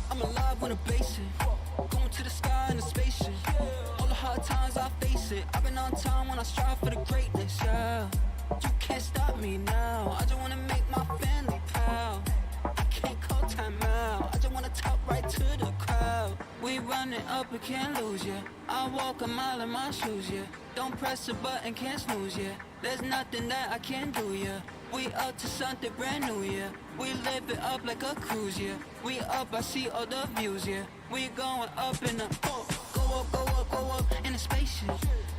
I'm alive when I'm basing. Going to the sky in a spaceship. All the hard times I face it. I've been on time when I strive for the greatness, yeah. You can't stop me now. I just wanna make my family proud. I can't call time out. I just wanna talk right to the crowd. We running up, we can't lose, yeah. I walk a mile in my shoes, yeah. Don't press a button, can't snooze, yeah. There's nothing that I can't do, yeah. We up to something brand new, yeah. We live it up like a cruise, yeah. We up, I see all the views, yeah. We going up in the go up, go up, go up in a spaceship.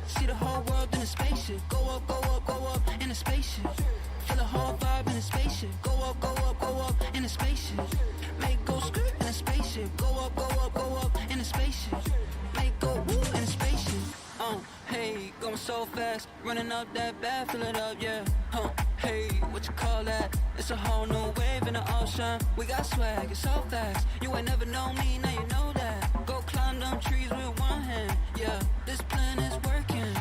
See the whole world in a spaceship. Go up, go up, go up in a spaceship. Feel the whole vibe in a spaceship. Go up, go up, go up in a spaceship. Make go skirt in a spaceship. Go up, go up, go up in a spaceship. Make go woo in a spaceship. Hey, going so fast, running up that bad, fill it up, yeah. Hey, what you call that? It's a whole new wave in the ocean. We got swag, it's so fast. You ain't never known me, now you know that. Go climb them trees with one hand, yeah. This plan is working.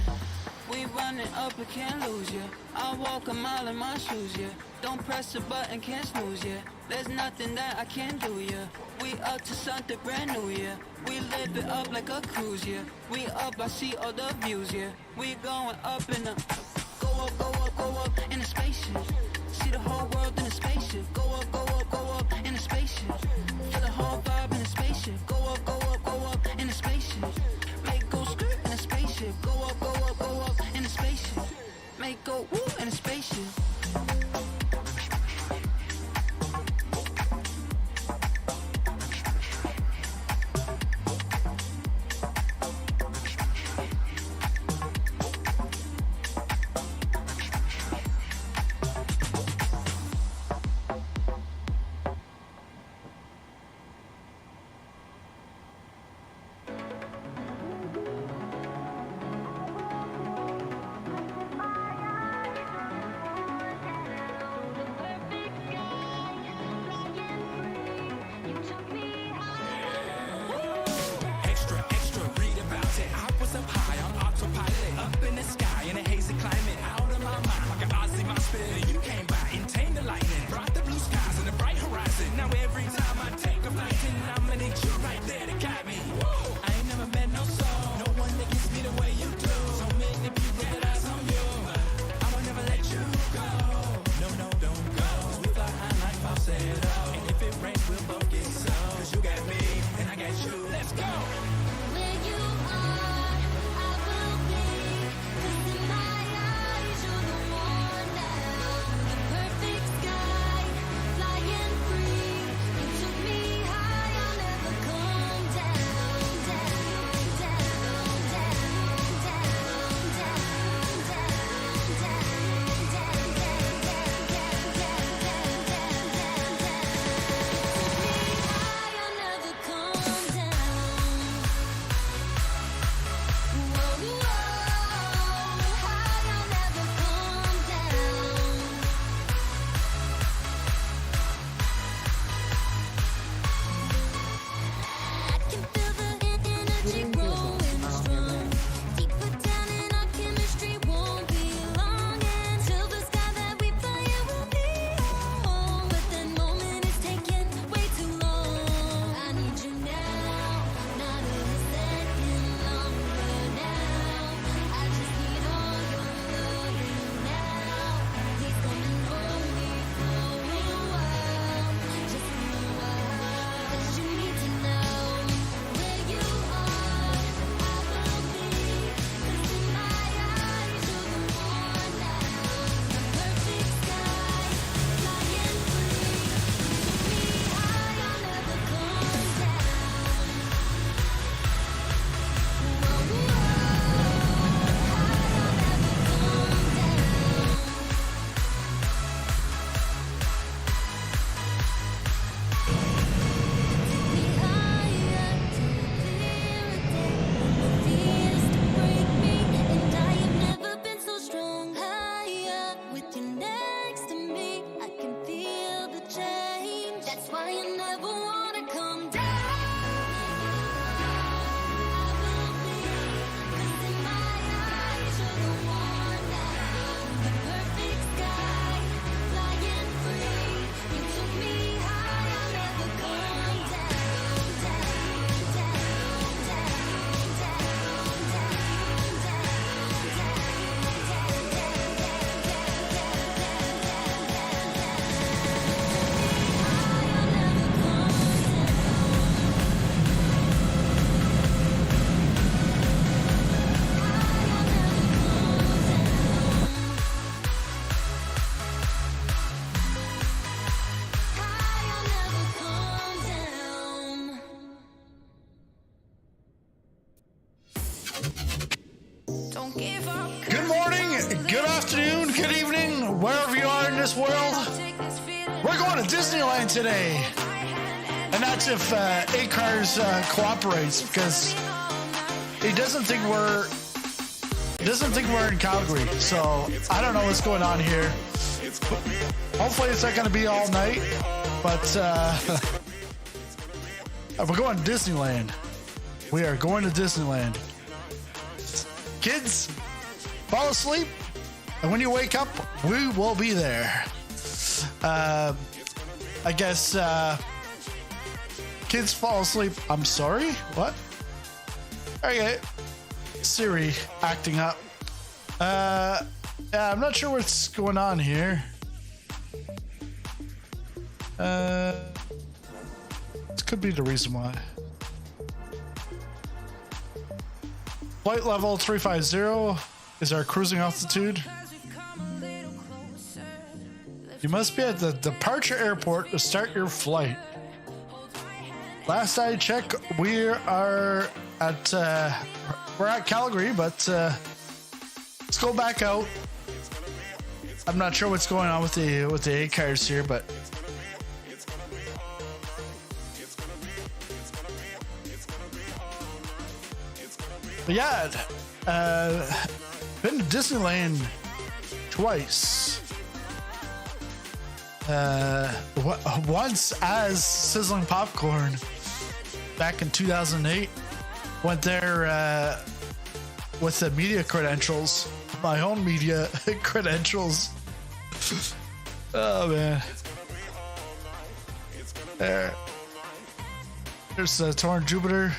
We running up, we can't lose, yeah. I walk a mile in my shoes, yeah. Don't press a button, can't snooze, yeah. There's nothing that I can't do, yeah. We up to something brand new, yeah. We live it up like a cruise, yeah. We up, I see all the views, yeah. We going up in the go up, go up, go up in a spaceship. See the whole world in a spaceship. Go up, go up, go up in a spaceship. Feel the whole vibe in a spaceship. Go up, go up, go up in a spaceship. Make go skirt in a spaceship. Go up, go up, go up in a spaceship. Make go woo in a spaceship. Good morning, good afternoon, good evening, wherever you are in this world. We're going to Disneyland today. And that's if A-Cars cooperates, because he doesn't think we're in Calgary. So I don't know what's going on here. Hopefully it's not going to be all night, but we're going to Disneyland. We are going to Disneyland. Kids, fall asleep, and when you wake up, we will be there. I guess kids fall asleep. I'm sorry? What? Okay. Siri acting up. Yeah, I'm not sure what's going on here. This could be the reason why. Flight level 350 is our cruising altitude. You must be at the departure airport to start your flight. Last I checked, we're at Calgary, but let's go back out. I'm not sure what's going on with the A-Cars here, but yeah, been to Disneyland twice. Once as Sizzling Popcorn back in 2008. Went there with the media credentials, my own media credentials. Oh man. There's the Torn Jupiter.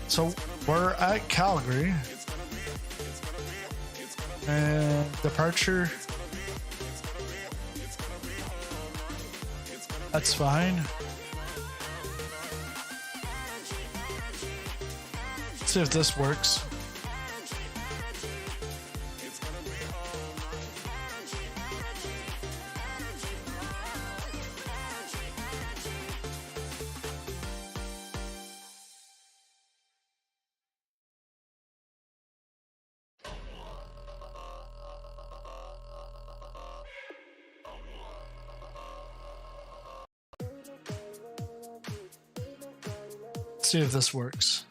So we're at Calgary, and departure. That's fine. Let's see if this works. See if this works.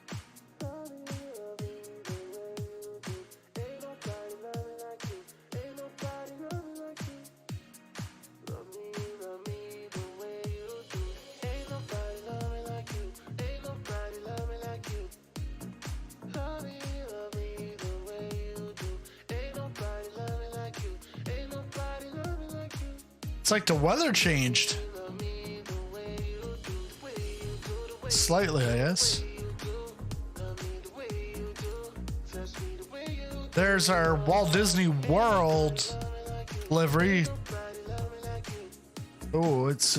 It's like the weather changed. Slightly, I guess. There's our Walt Disney World livery. Oh, it's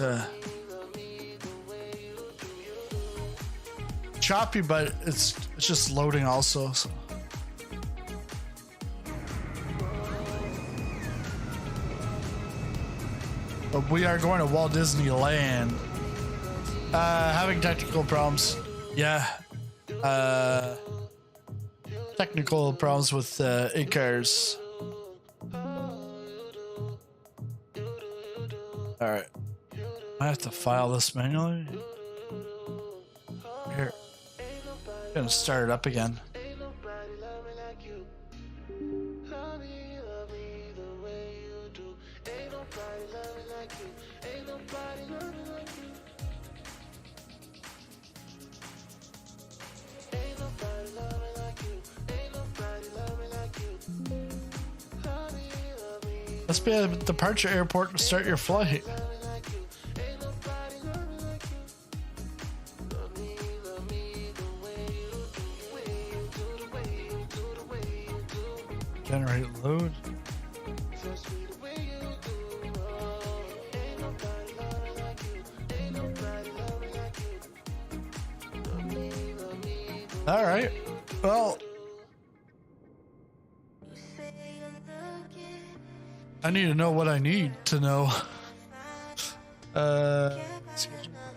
choppy, but it's just loading also. So. But we are going to Walt Disneyland. Having technical problems. Yeah. Technical problems with A-Cars. Alright. I have to file this manually. Here. I'm gonna start it up again. Must be a departure airport to start your flight. Generate load. All right. Well, I need to know what I need to know.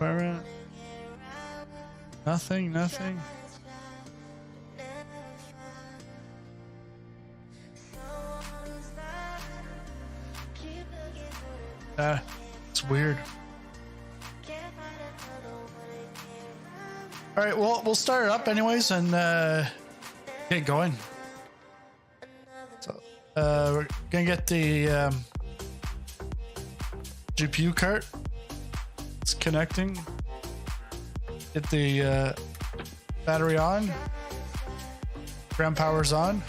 Environment. Nothing, nothing. It's weird. All right, well, we'll start it up anyways and get going. So, we're gonna get the GPU cart. It's connecting. Get the battery on. Ground power's on.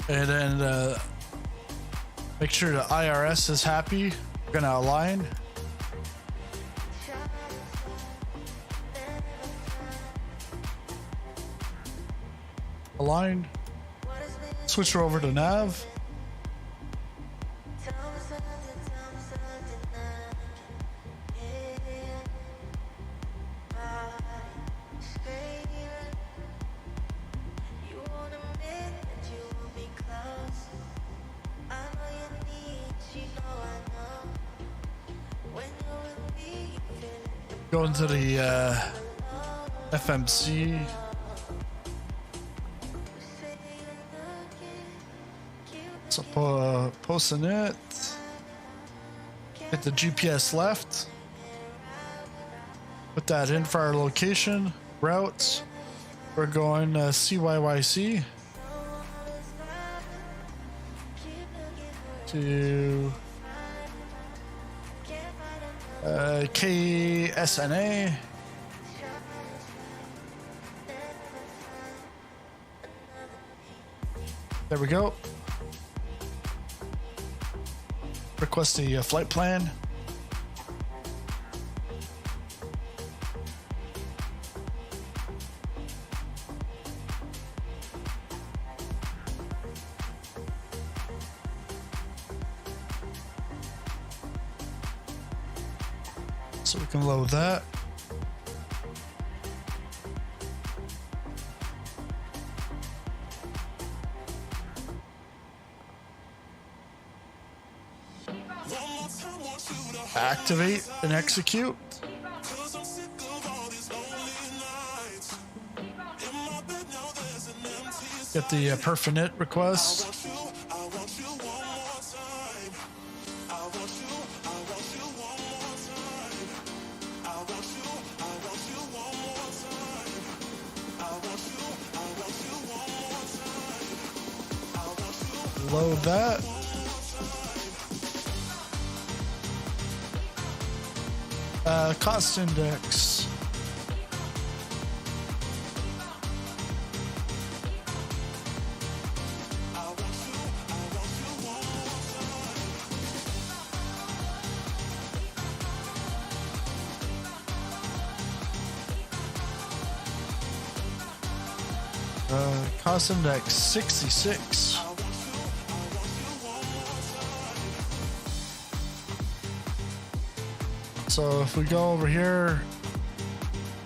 And then make sure the IRS is happy. We're gonna align. Align. Switch her over to nav. Go into the FMC. So posting it. Hit the GPS left. Put that in for our location. Routes. We're going CYYC to KSNA. There we go. Request the flight plan. So we can load that. Activate and execute. Get the perfinite request. Load that. Cost index. Cost index 66. So if we go over here,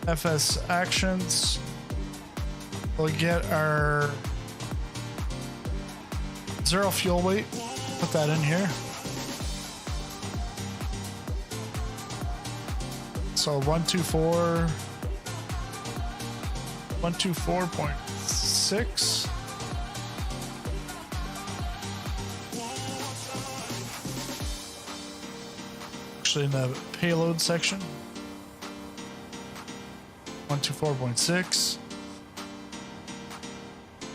FS actions, we'll get our zero fuel weight, put that in here. So 124.6. Actually in the payload section. 124.6.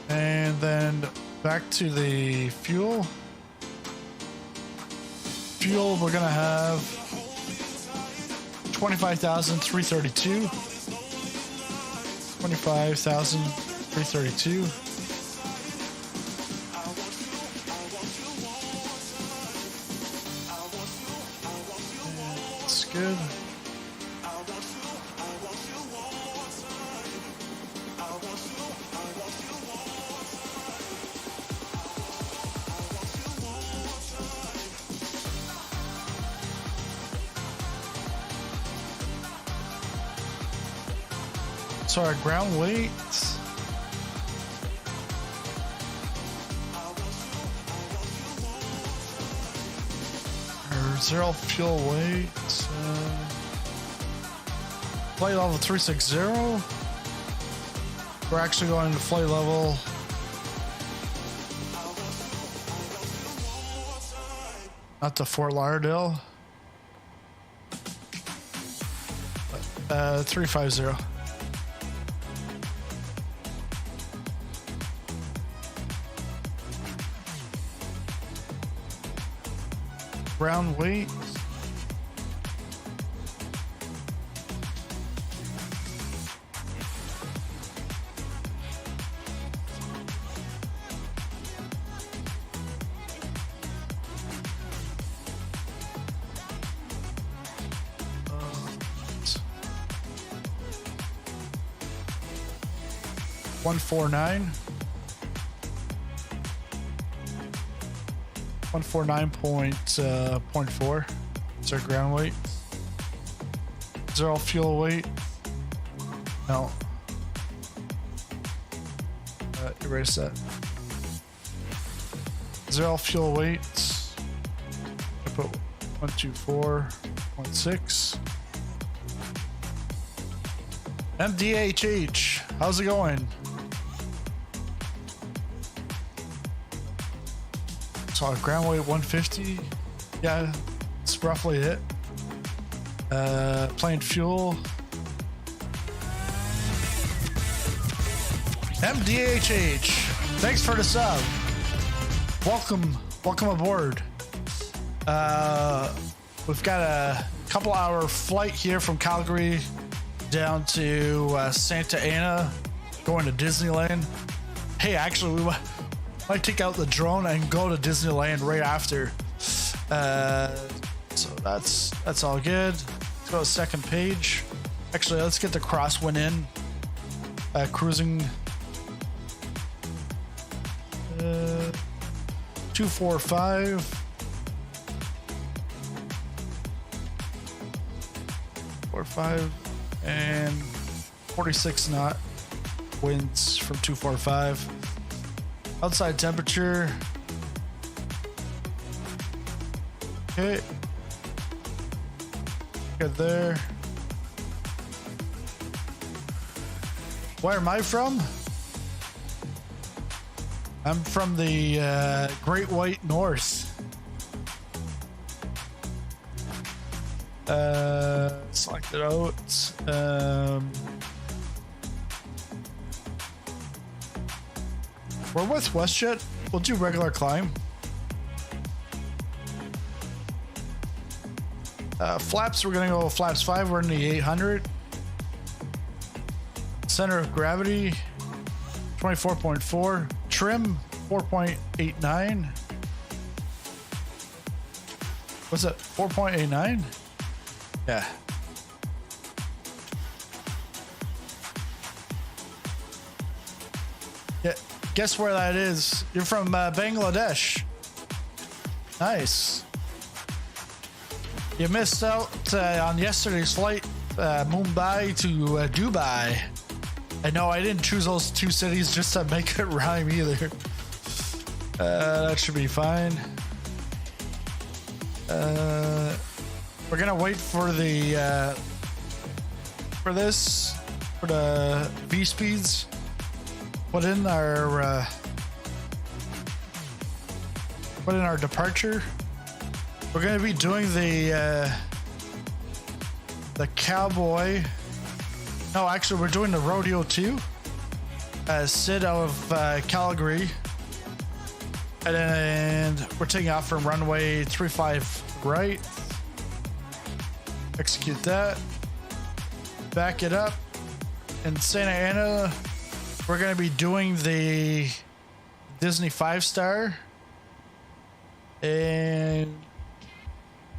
And then back to the fuel. Fuel, we're gonna have 25,332. 25,332. That's good. So our ground weight, 0 fuel weight. Flight level 360. We're actually going to flight level. Not to Fort Lauderdale. 350. Ground weight. $149. 149.4 is our ground weight. 0 fuel weight. No. Erase that. 0 fuel weight. I put 124.6. MDHH. How's it going? So ground weight 150. Yeah, it's roughly it. Plane fuel. MDHH. Thanks for the sub. Welcome aboard. We've got a couple hour flight here from Calgary down to Santa Ana, going to Disneyland. Hey, actually, we might take out the drone and go to Disneyland right after. So that's all good. Let's go to second page. Actually, let's get the crosswind in. Cruising 245. 45 and 46 knot winds from 245. Outside temperature. Okay. Good there. Where am I from? I'm from the Great White North. Select it out. We're with WestJet. We'll do regular climb. Flaps, we're gonna go flaps 5. We're in the 800. Center of gravity 24.4. Trim 4.89. What's that? 4.89? Yeah. Yeah. Guess where that is? You're from Bangladesh. Nice. You missed out on yesterday's flight, Mumbai to Dubai. I know I didn't choose those two cities just to make it rhyme either. That should be fine. We're gonna wait for the for the V speeds. Put in our departure. We're gonna be doing the cowboy. No, actually, we're doing the rodeo too. Sid out of Calgary, and we're taking off from runway 35 right. Execute that. Back it up. In Santa Ana, we're gonna be doing the Disney 5-star, and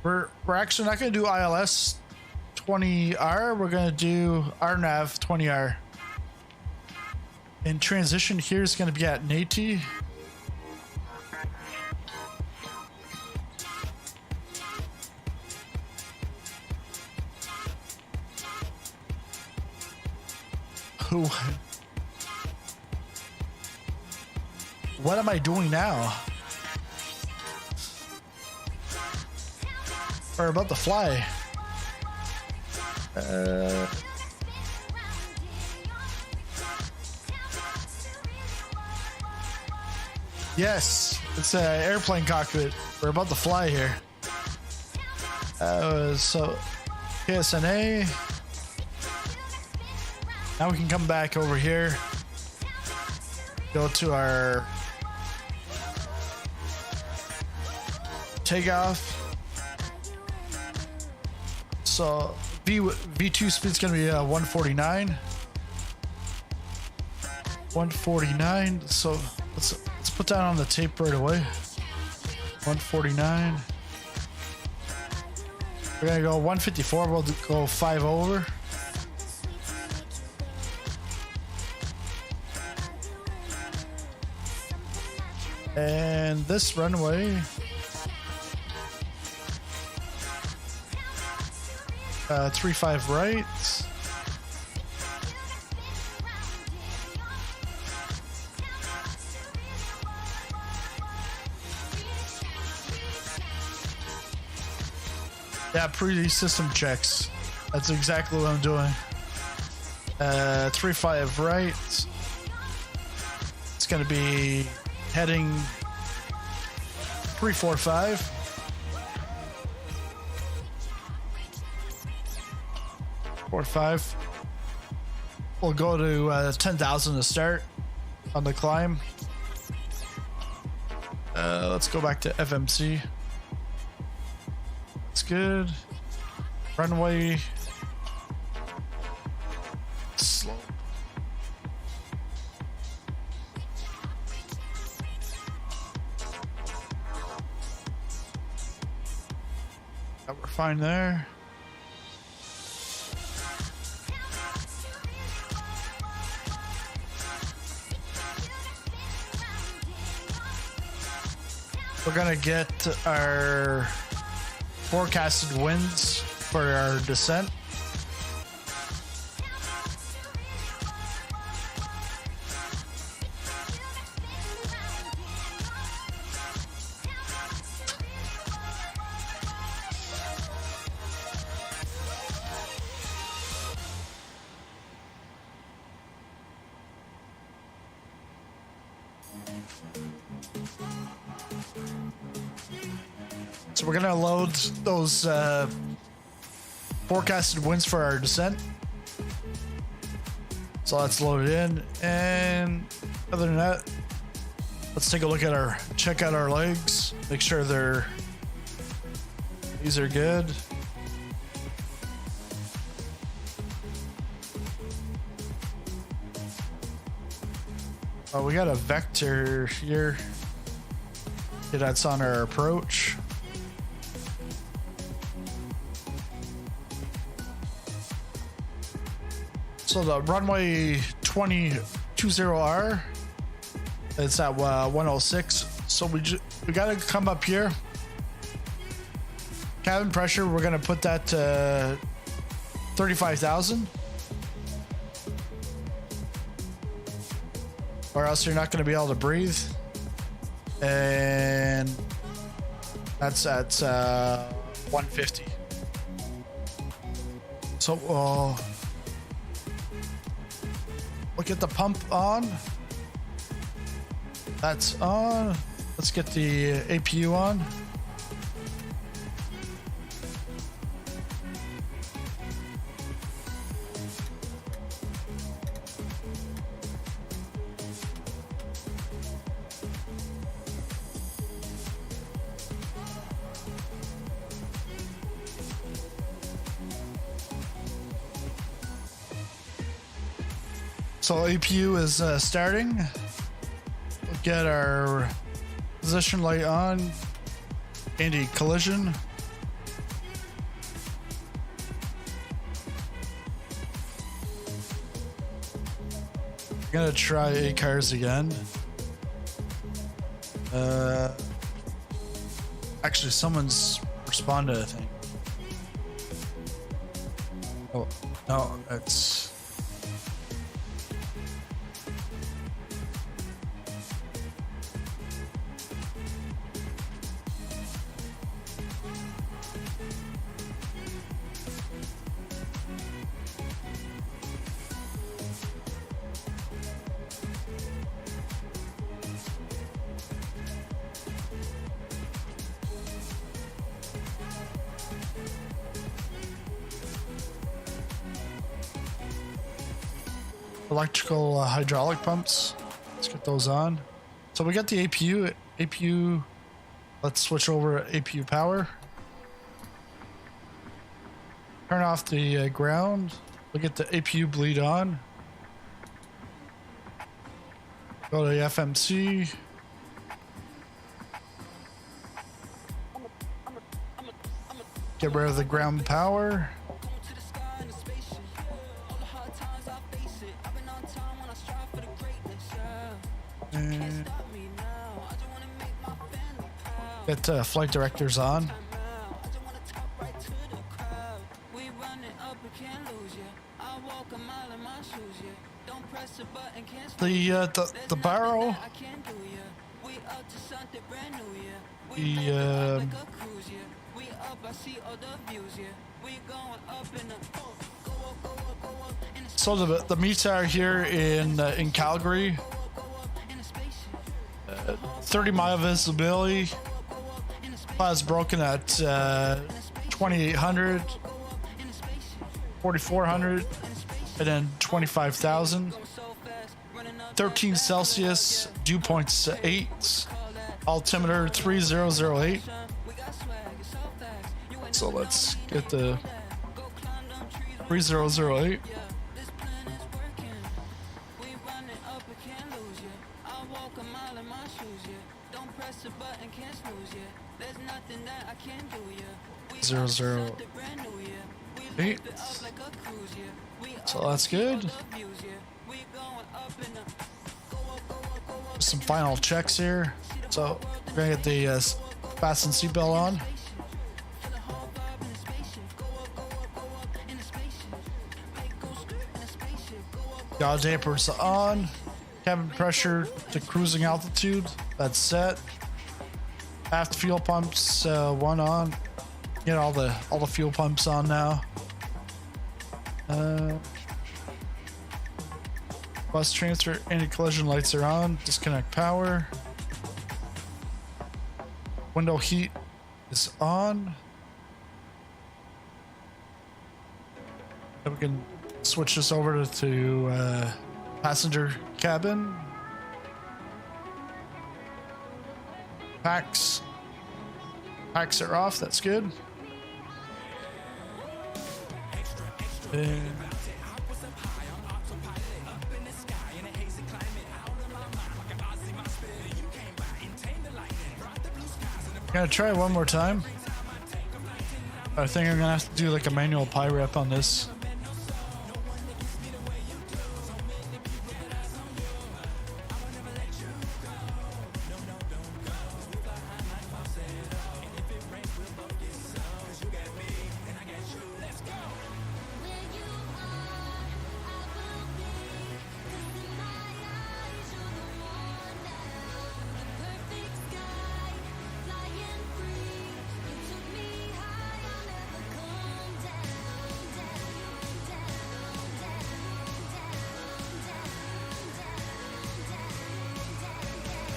we're actually not gonna do ILS 20R. We're gonna do RNAV 20R. And transition here is gonna be at Nati. What am I doing now? We're about to fly. Yes, it's an airplane cockpit. We're about to fly here. So KSNA. Now we can come back over here. Go to our takeoff. So V2 speed's gonna be 149. 149. So let's put that on the tape right away. 149. We're gonna go 154. We'll go 5 over. And this runway, 35 right. Yeah, pre-system checks. That's exactly what I'm doing. 35 right. It's gonna be heading 345. We'll go to 10,000 to start on the climb. Let's go back to FMC. That's good. Runway. Slow. Yeah, we're fine there. We're gonna get our forecasted winds for our descent. So we're gonna load those forecasted winds for our descent. So that's loaded in, and other than that, let's take a look at check out our legs, make sure these are good. Oh, we got a vector here. Okay, that's on our approach. So the runway 20R, it's at 106. So we gotta come up here. Cabin pressure, we're gonna put that to 35,000. Or else you're not gonna be able to breathe. And that's at 150. So we'll get the pump on. That's on. Let's get the APU on. So APU is starting. We'll get our position light on. Anti-collision. I'm gonna try 8 cars again. Actually, someone's responded, I think. Oh, no, it's... electrical hydraulic pumps. Let's get those on. So we got the APU. APU. Let's switch over to APU power. Turn off the ground. We'll get the APU bleed on. Go to the FMC. Get rid of the ground power. And get flight directors on. The barrel. So the meets are here in Calgary. 30-mile visibility. Cloud's broken at 2,800, 4,400, and then 25,000. 13 Celsius, dew points 8, altimeter 3008. So let's get the 3008. Zero zero eight. So that's good. Some final checks here. So we're gonna get the fasten seatbelt on. Yaw dampers on. Cabin pressure to cruising altitude. That's set. Aft fuel pumps one on. Get all the fuel pumps on now. Bus transfer, anti-collision lights are on. Disconnect power. Window heat is on. And we can switch this over to passenger cabin. Packs are off. That's good. And gonna try it one more time. I think I'm gonna have to do like a manual pi rep on this.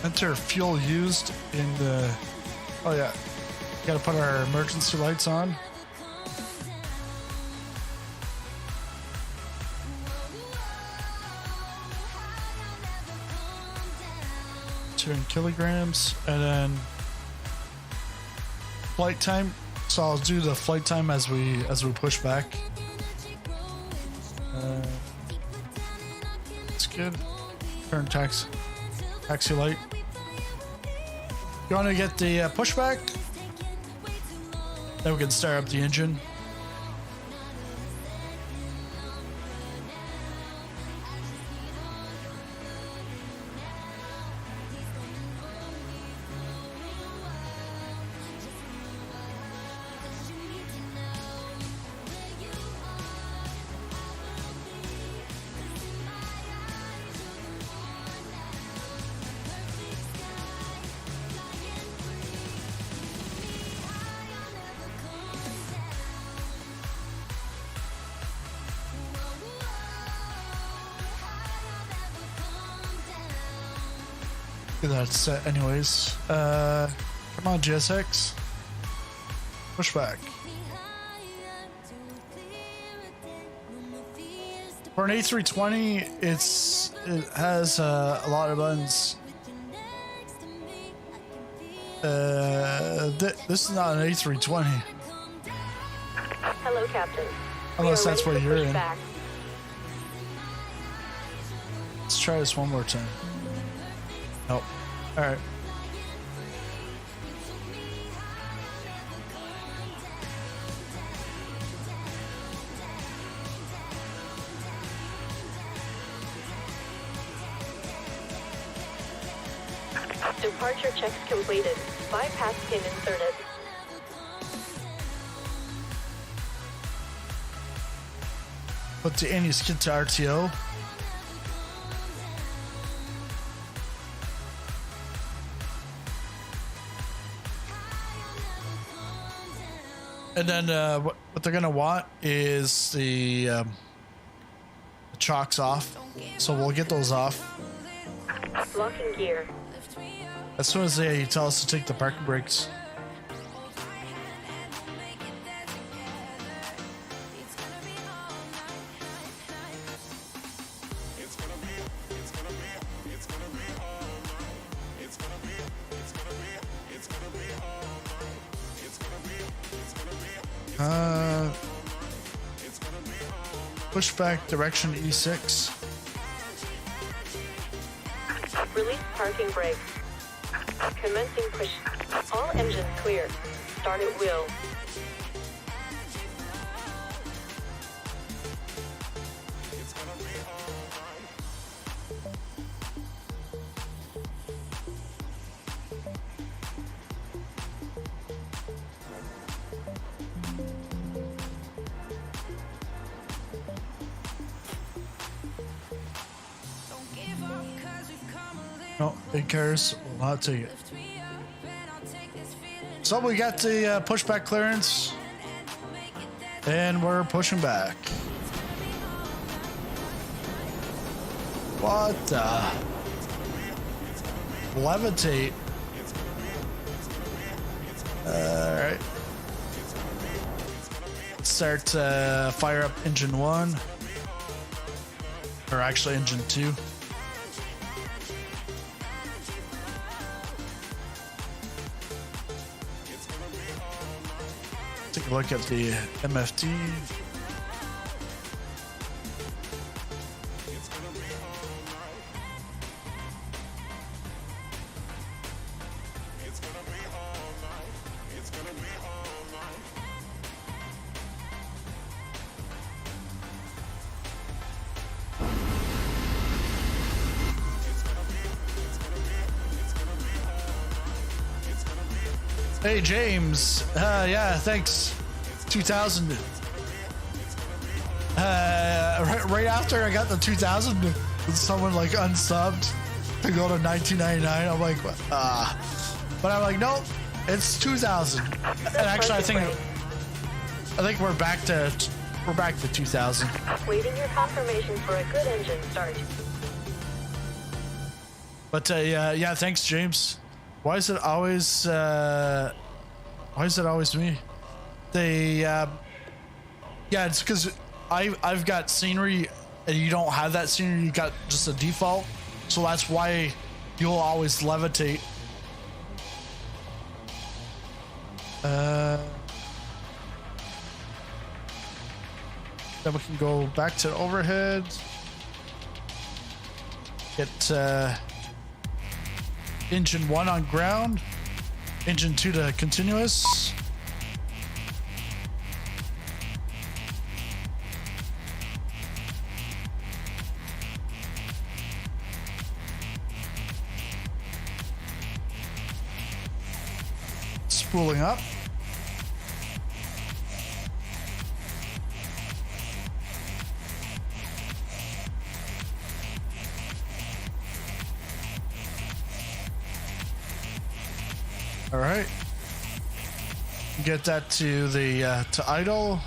Enter fuel used in the... Oh yeah, gotta put our emergency lights on. Two in kilograms, and then flight time. So I'll do the flight time as we push back. That's good. Turn taxi light. You want to get the pushback? Then we can start up the engine. That's set anyways. Come on, GSX. Push back. For an A320, it has a lot of buttons. This is not an A320. Hello, Captain. Unless that's what you're in. Back. Let's try this one more time. Nope. All right. Departure checks completed. Bypass pin inserted. Put the Annie's kit to RTO. And then what they're gonna want is the chocks off. So we'll get those off Locking gear. as soon as they tell us to take the parking brakes. Pushback direction E6. Release parking brake. Commencing push. All engines clear. Start at wheel. No, big cars will not take it. So we got the pushback clearance, and we're pushing back. What the? Levitate. All right. Start fire up engine 1, or actually engine 2. Take a look at the MFD. Hey James, yeah, thanks. 2000. Right after I got the 2000, someone like unsubbed to go to 1999. I'm like, but I'm like, nope, it's 2000. And actually, I think we're back to 2000. Waiting your confirmation for a good engine start. But yeah, thanks, James. Why is it always me? Yeah, it's because I've got scenery and you don't have that scenery. You got just a default, so that's why you'll always levitate. Then we can go back to overhead. Get engine 1 on ground, engine 2 to continuous. Spooling up. All right. Get that to the to idle.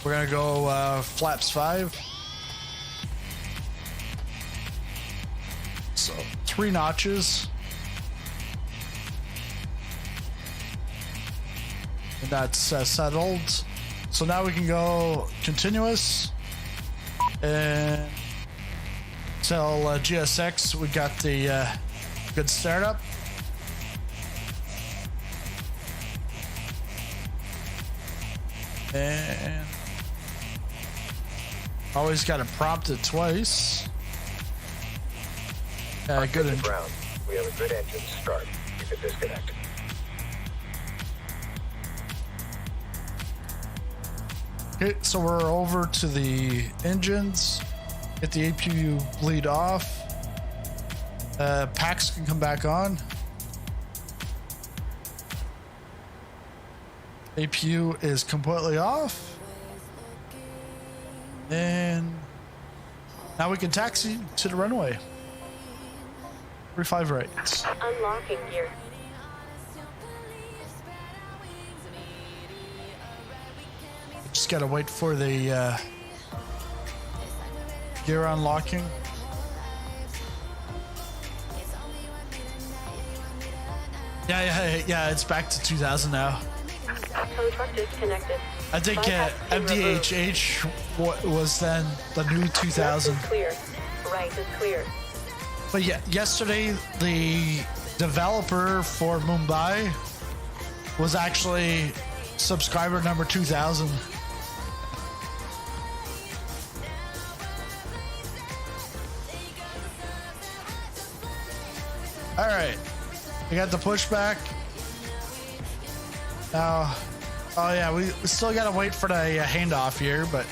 We're gonna go flaps 5. So 3 notches. And that's settled. So now we can go continuous. And tell GSX we got the good startup. And always got to prompt it twice. Good. Ground. We have a good engine start. You can disconnect. Okay, so we're over to the engines. Get the APU bleed off. Packs can come back on. APU is completely off. And now we can taxi to the runway. 35 right. Unlocking gear. Just gotta wait for the gear unlocking. Yeah, it's back to 2000 now. Tow truck disconnected. I think MDHH was then the new Left 2000. is clear. Right is clear. But yeah, yesterday the developer for Mumbai was actually subscriber number 2000. All right, we got the pushback. Now, oh yeah, we still gotta wait for the handoff here, but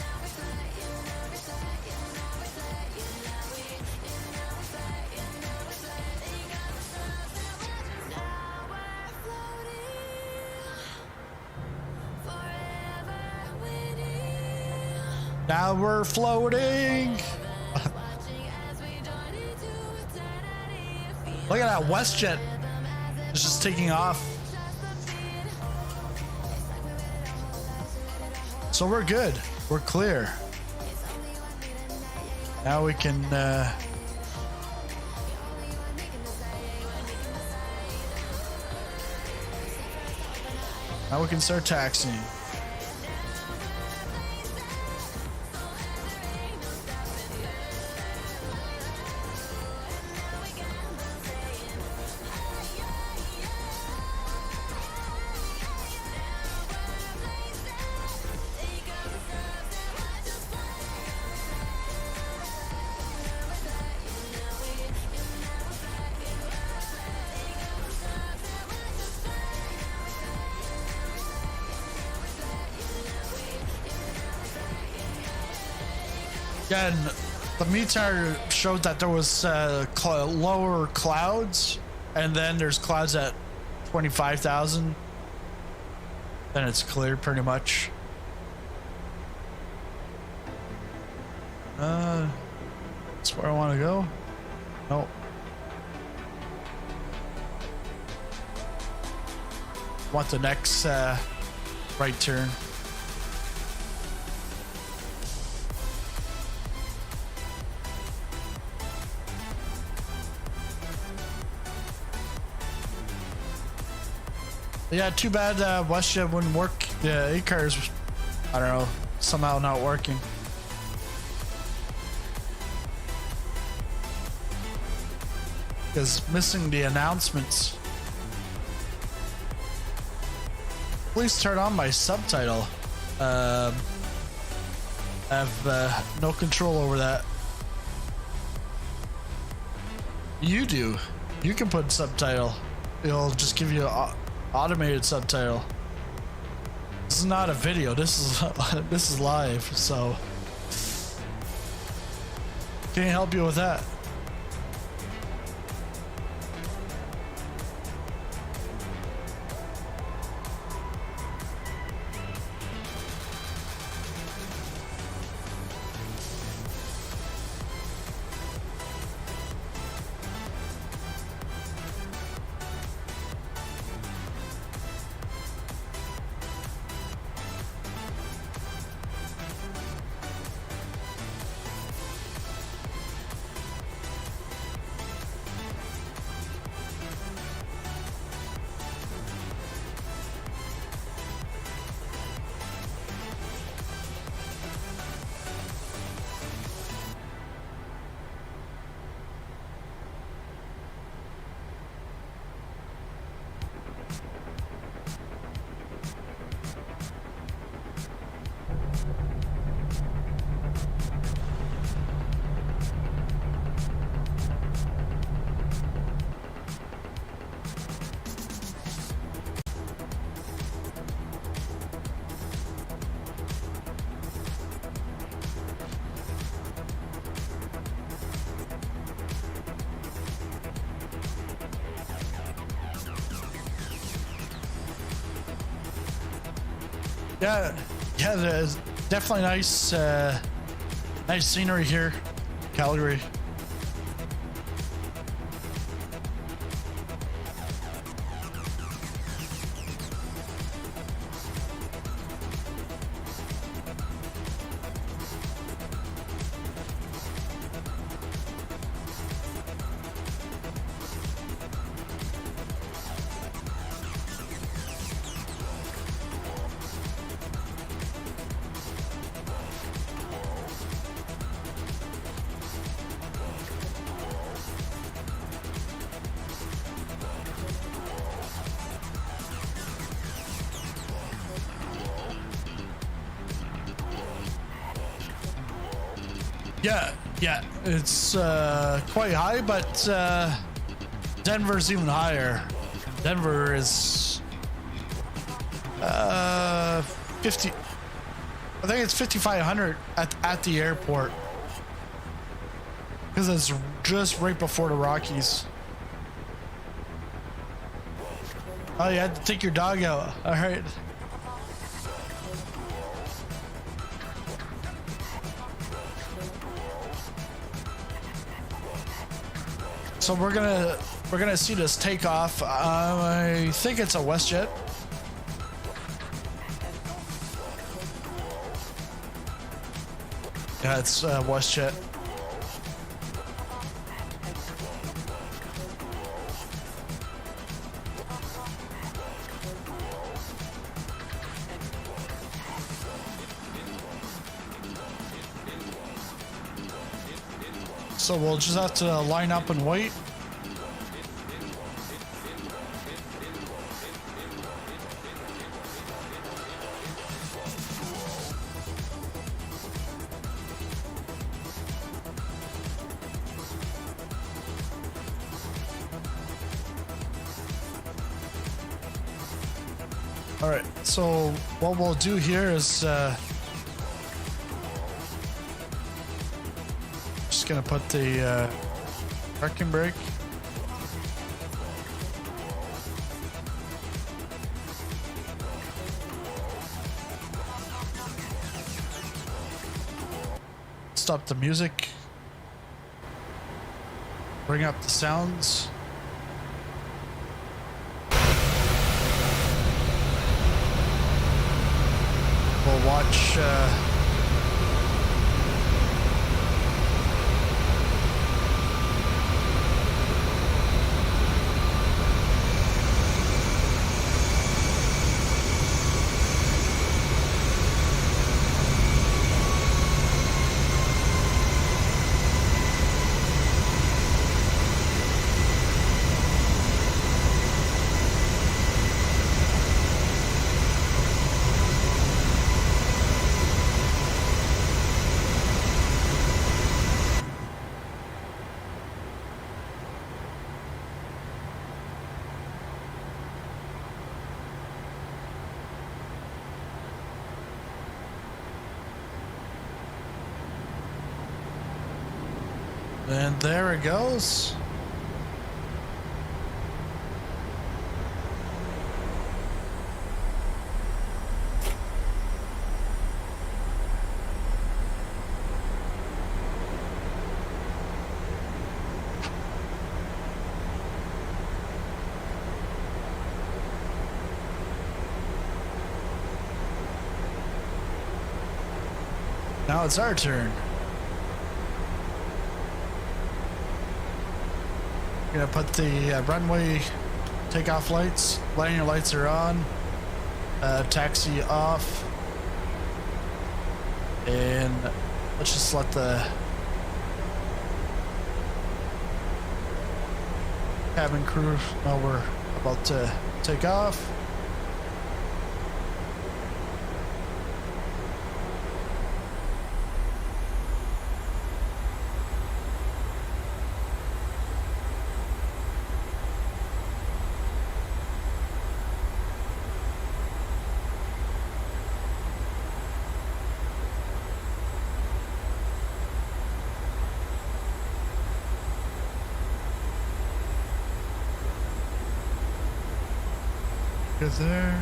now we're floating. Look at that WestJet. It's just taking off. So we're good. We're clear. Now we can start taxiing. Again, the meter showed that there was lower clouds, and then there's clouds at 25,000. Then it's clear pretty much. That's where I want to go. Nope. Want the next right turn. Yeah, too bad WestJet wouldn't work. The A-cars, I don't know, somehow not working. Because missing the announcements. Please turn on my subtitle. I have no control over that. You do. You can put subtitle. It'll just give you a automated subtitle. This is not a video. This is live, so can't help you with that. Yeah, there's definitely nice, nice scenery here, Calgary. Yeah, it's quite high, but Denver's even higher. Denver is 50. I think it's 5,500 at the airport because it's just right before the Rockies. Oh, you had to take your dog out. All right. So we're gonna see this take off. I think it's a WestJet. Yeah, it's WestJet. So we'll just have to line up and wait. All right, so what we'll do here is just gonna put the parking brake. Stop the music. Bring up the sounds. We'll watch and there it goes. Now it's our turn. Gonna put the runway takeoff lights. Landing lights are on. Taxi off. And let's just let the cabin crew know we're about to take off. There.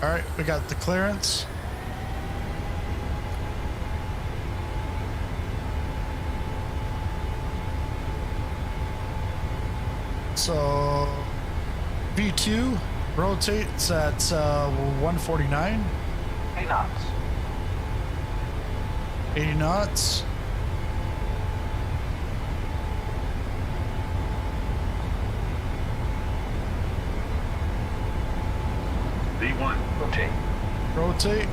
All right, we got the clearance. So V2 rotates at 149. 8 knots. 80 knots. V1, rotate. Rotate.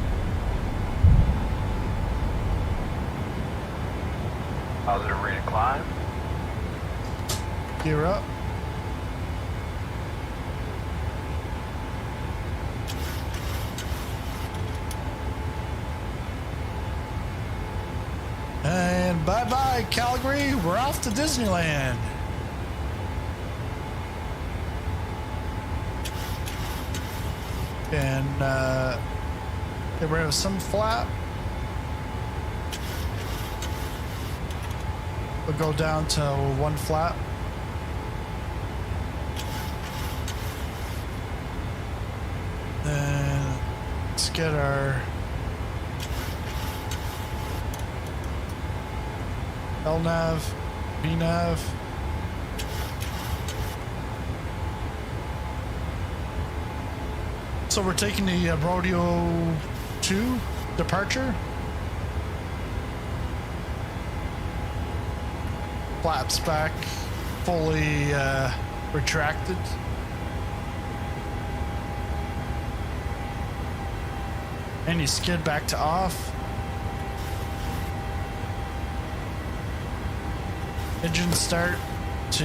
Positive rate of climb. Gear up. And bye-bye, Calgary. We're off to Disneyland. And get rid of some flap. We'll go down to one flap. Then let's get our LNAV, VNAV. So we're taking the Rodeo 2 departure. Flaps back, fully retracted. And you skid back to off. Engine start to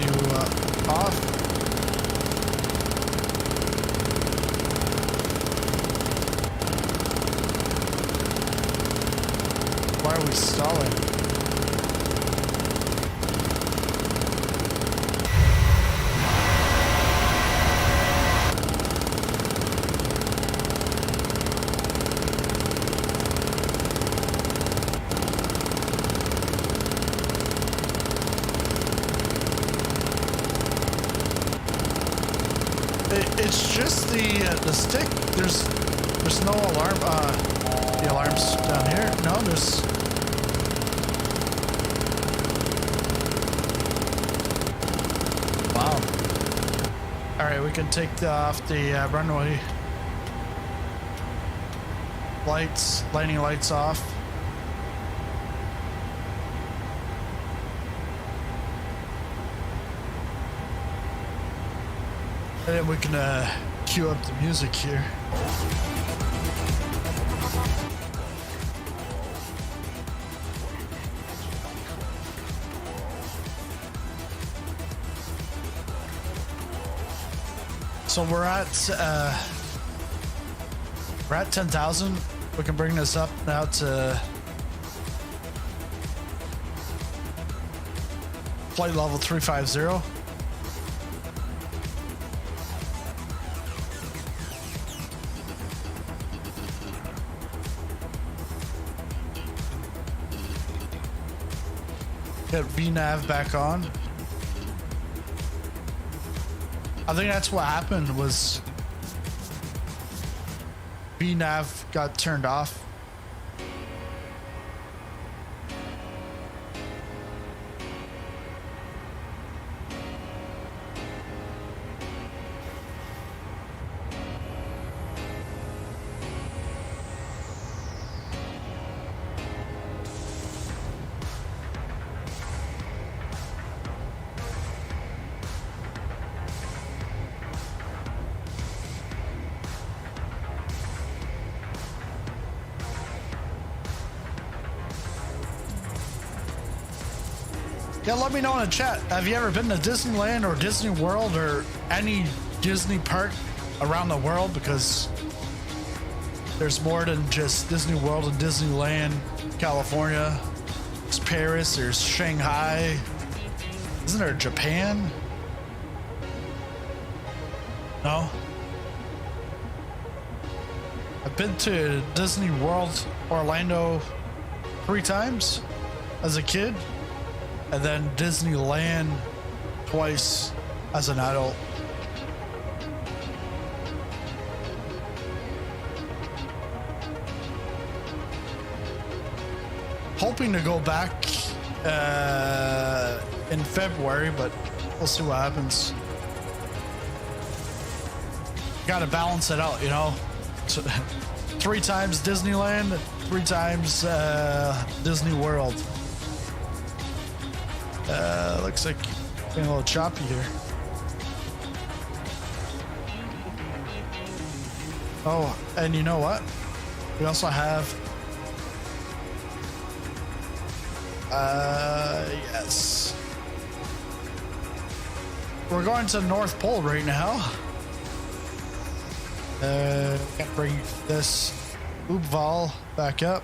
off. Why are we stalling? It's just the stick. There's no alarm. The alarm's down here. No, there's. Wow. All right, we can take off the runway lights, landing lights off. And then we can cue up the music here. So we're at 10,000. We can bring this up now to flight level 350. Get VNAV back on. I think that's what happened was VNAV got turned off. Yeah, let me know in the chat. Have you ever been to Disneyland or Disney World or any Disney park around the world? Because there's more than just Disney World and Disneyland, California. There's Paris, there's Shanghai. Isn't there Japan? No? I've been to Disney World Orlando 3 times as a kid. And then Disneyland twice as an adult. hoping to go back in February, but we'll see what happens. Got to balance it out, you know. So, 3 times Disneyland, 3 times Disney World. Looks like getting a little choppy here. Oh, and you know what? We also have yes. We're going to the North Pole right now. Can't bring this Val back up.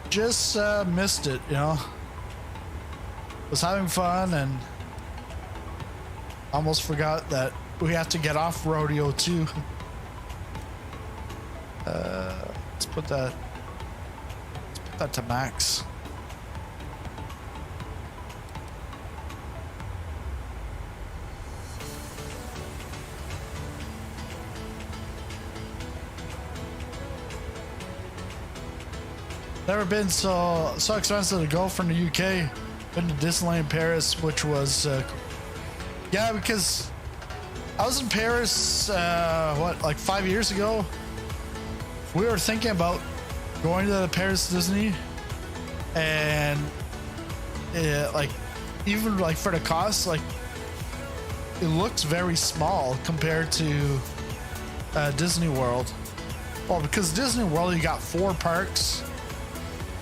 Just missed it, you know. Was having fun and almost forgot that we have to get off rodeo too. Let's put that to max. Never been so expensive to go from the UK. Been to Disneyland Paris, which was yeah, because I was in Paris like 5 years ago. We were thinking about going to the Paris Disney, and like even like for the cost, like it looks very small compared to Disney World. Well, because Disney World, you got 4 parks.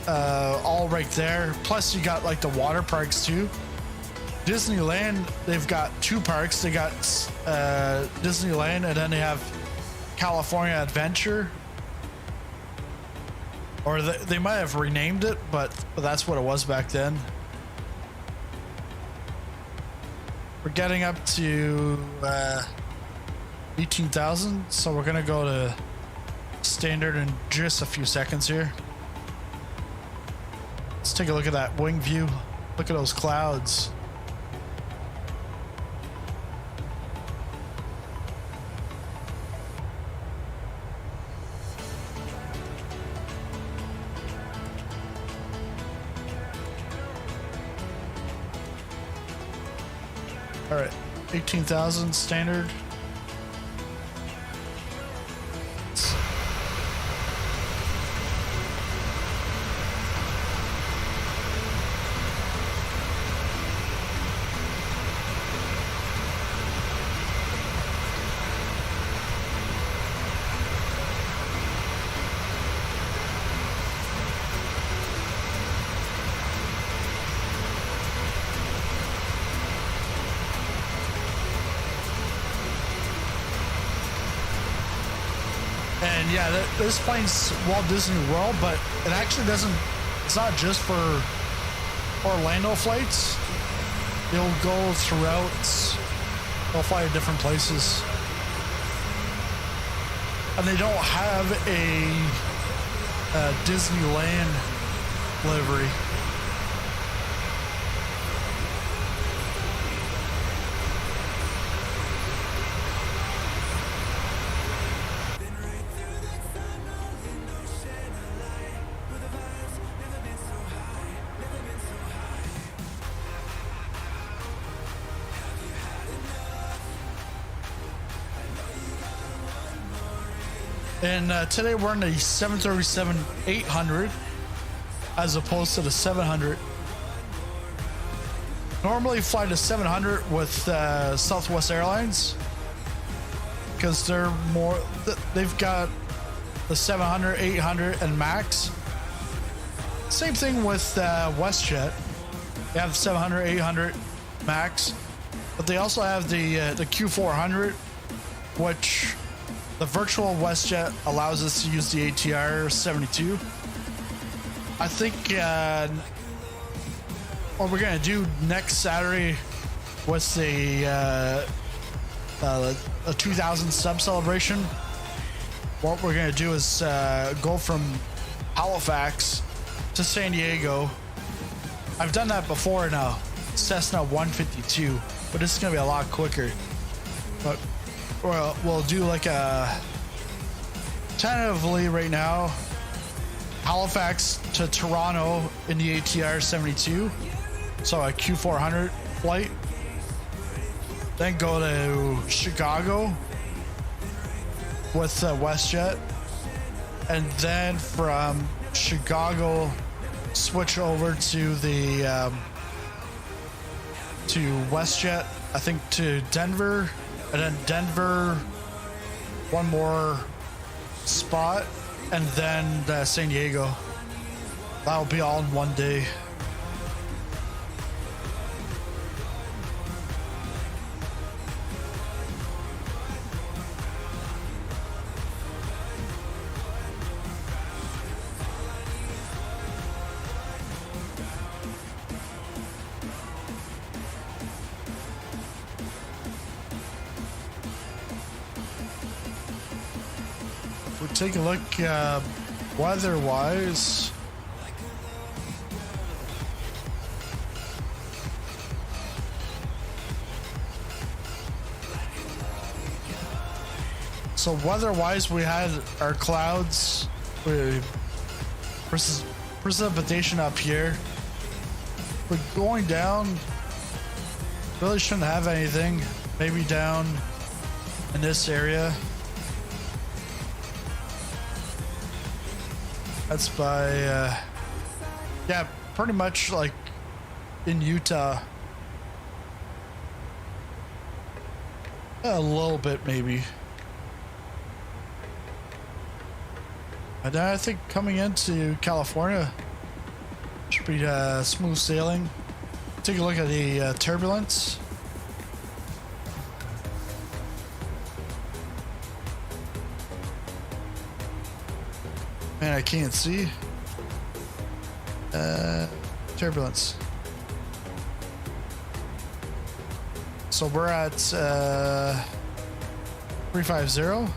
All right there. Plus you got like the water parks too. Disneyland, they've got 2 parks. They got Disneyland, and then they have California Adventure, or they might have renamed it, but that's what it was back then. We're getting up to 18,000, so we're gonna go to standard in just a few seconds here. Let's take a look at that wing view. Look at those clouds. All right, 18,000 standard. And yeah, this plane's Walt Disney World, but it actually doesn't, it's not just for Orlando flights. It'll go throughout, they'll fly to different places. And they don't have a Disneyland livery. And today we're in the 737-800 as opposed to the 700. Normally fly the 700 with Southwest Airlines because they're more, they've got the 700, 800, and MAX. Same thing with WestJet. They have 700, 800, MAX, but they also have the Q400, which the virtual WestJet allows us to use the ATR 72. I think what we're gonna do next Saturday was a 2000 sub celebration. What we're gonna do is go from Halifax to San Diego. I've done that before now. Cessna 152. but this is gonna be a lot quicker. But we'll do like a tentatively right now, Halifax to Toronto in the ATR 72, so a Q400 flight. Then go to Chicago with WestJet, and then from Chicago switch over to the to WestJet, I think to Denver, and then Denver, one more spot, and then San Diego. That'll be all in one day. Take a look weather-wise. So weather-wise, we had our clouds, precipitation up here. But going down, really shouldn't have anything. Maybe down in this area. That's by, yeah, pretty much like in Utah. A little bit, maybe. And then I think coming into California should be smooth sailing. Take a look at the turbulence. Man, I can't see. Turbulence. So we're at 350.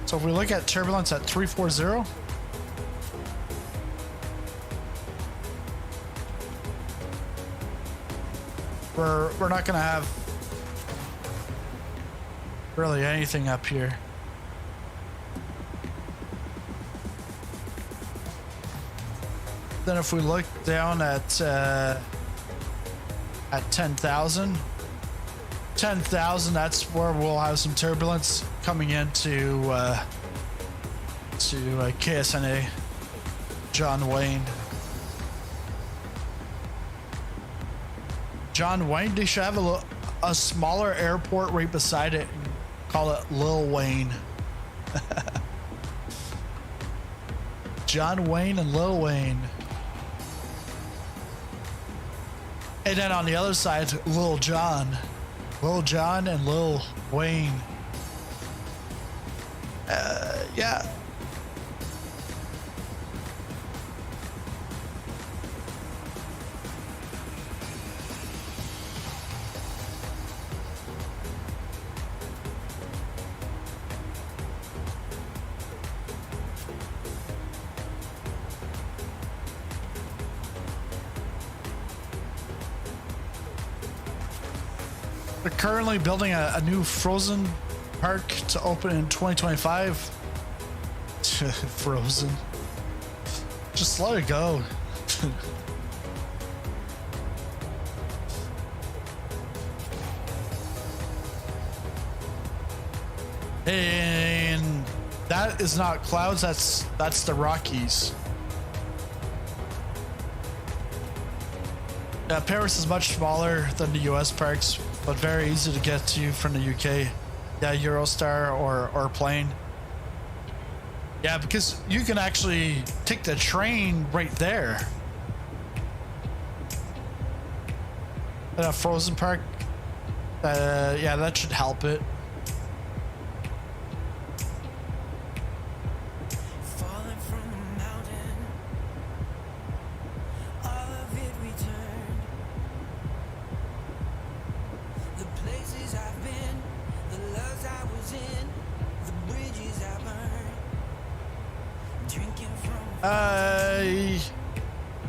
So if we look at turbulence at 340, we're not gonna have really anything up here. Then if we look down at 10,000, that's where we'll have some turbulence coming into KSNA, John Wayne. John Wayne, they should have a smaller airport right beside it and call it Lil Wayne. John Wayne and Lil Wayne. And then on the other side, Lil John and Lil Wayne. Yeah. They're currently building a new Frozen park to open in 2025. Frozen. Just let it go. And that is not clouds, that's the Rockies. Paris is much smaller than the US parks, but very easy to get to from the UK. Yeah, Eurostar or plane. Yeah, because you can actually take the train right there. At a Frozen park. Yeah, that should help it.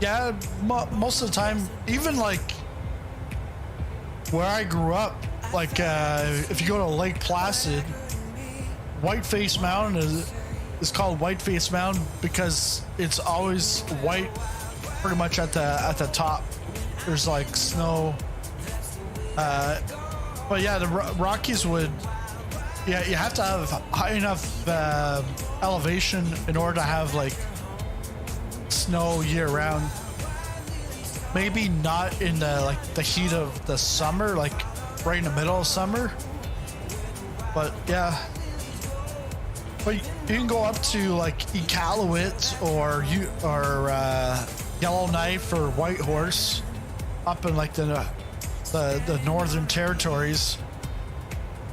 Yeah, most of the time, even like where I grew up, like if you go to Lake Placid, Whiteface Mountain is called Whiteface Mountain because it's always white, pretty much at the top. There's like snow, but yeah, the Rockies would. Yeah, you have to have high enough elevation in order to have like snow year round. Maybe not in the heat of the summer, like right in the middle of summer. But yeah, but you can go up to like Iqaluit or Yellowknife or Whitehorse, up in like the Northern Territories.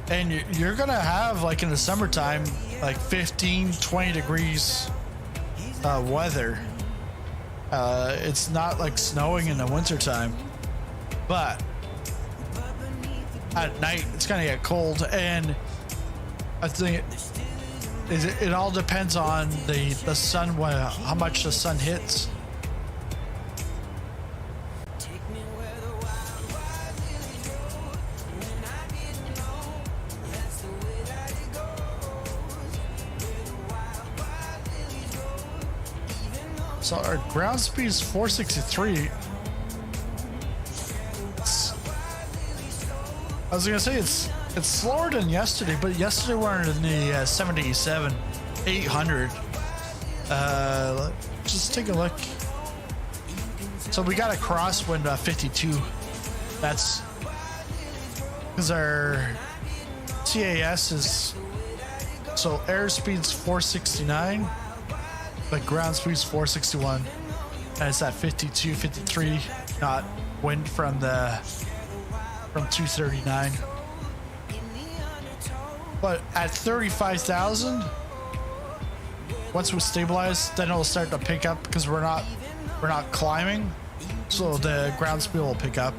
And you're gonna have, like in the summertime, like 15-20 degrees weather. It's not like snowing in the wintertime, but at night it's gonna get cold. And I think it all depends on the sun, how much the sun hits. So our ground speed is 463. I was gonna say it's slower than yesterday, but yesterday we were in the 77, 800. Just take a look. So we got a crosswind 52. That's because our CAS is, so airspeed's 469. But ground speed's 461, and it's at 52, 53 knot wind from 239. But at 35,000, once we stabilize, then it'll start to pick up because we're not climbing, so the ground speed will pick up.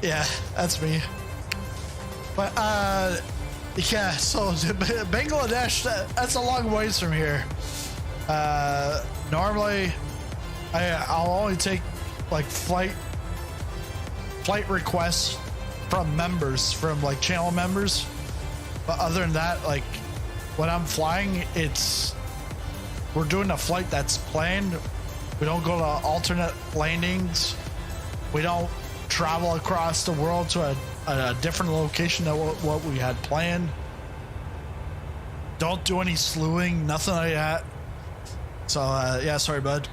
Yeah, that's me. But yeah, so Bangladesh, that's a long ways from here. Normally I'll only take like flight requests from members, from like channel members, but other than that, like when I'm flying, we're doing a flight that's planned. We don't go to alternate landings we don't travel across the world to a different location than what we had planned. Don't do any slewing, nothing like that. So yeah, sorry bud.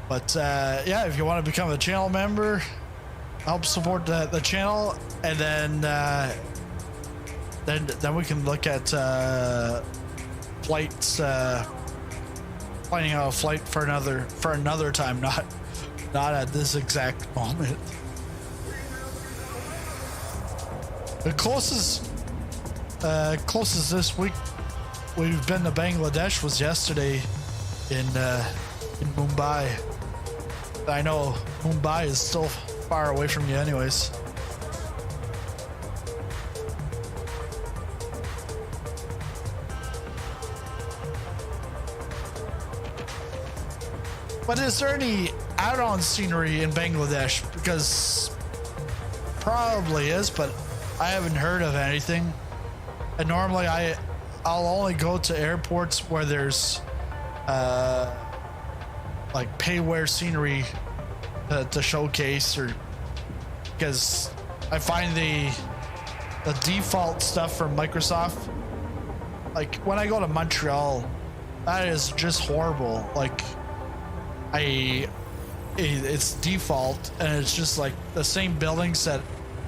But yeah, if you want to become a channel member, help support the channel, and then we can look at flights, planning out a flight for another time, not at this exact moment. The closest this week we've been to Bangladesh was yesterday in Mumbai. I know Mumbai is still far away from you anyways. But is there any add-on scenery in Bangladesh? Because probably is, but I haven't heard of anything. And normally I'll only go to airports where there's like payware scenery to showcase, or because I find the default stuff from Microsoft, like when I go to Montreal, that is just horrible. Like it's default, and it's just like the same buildings that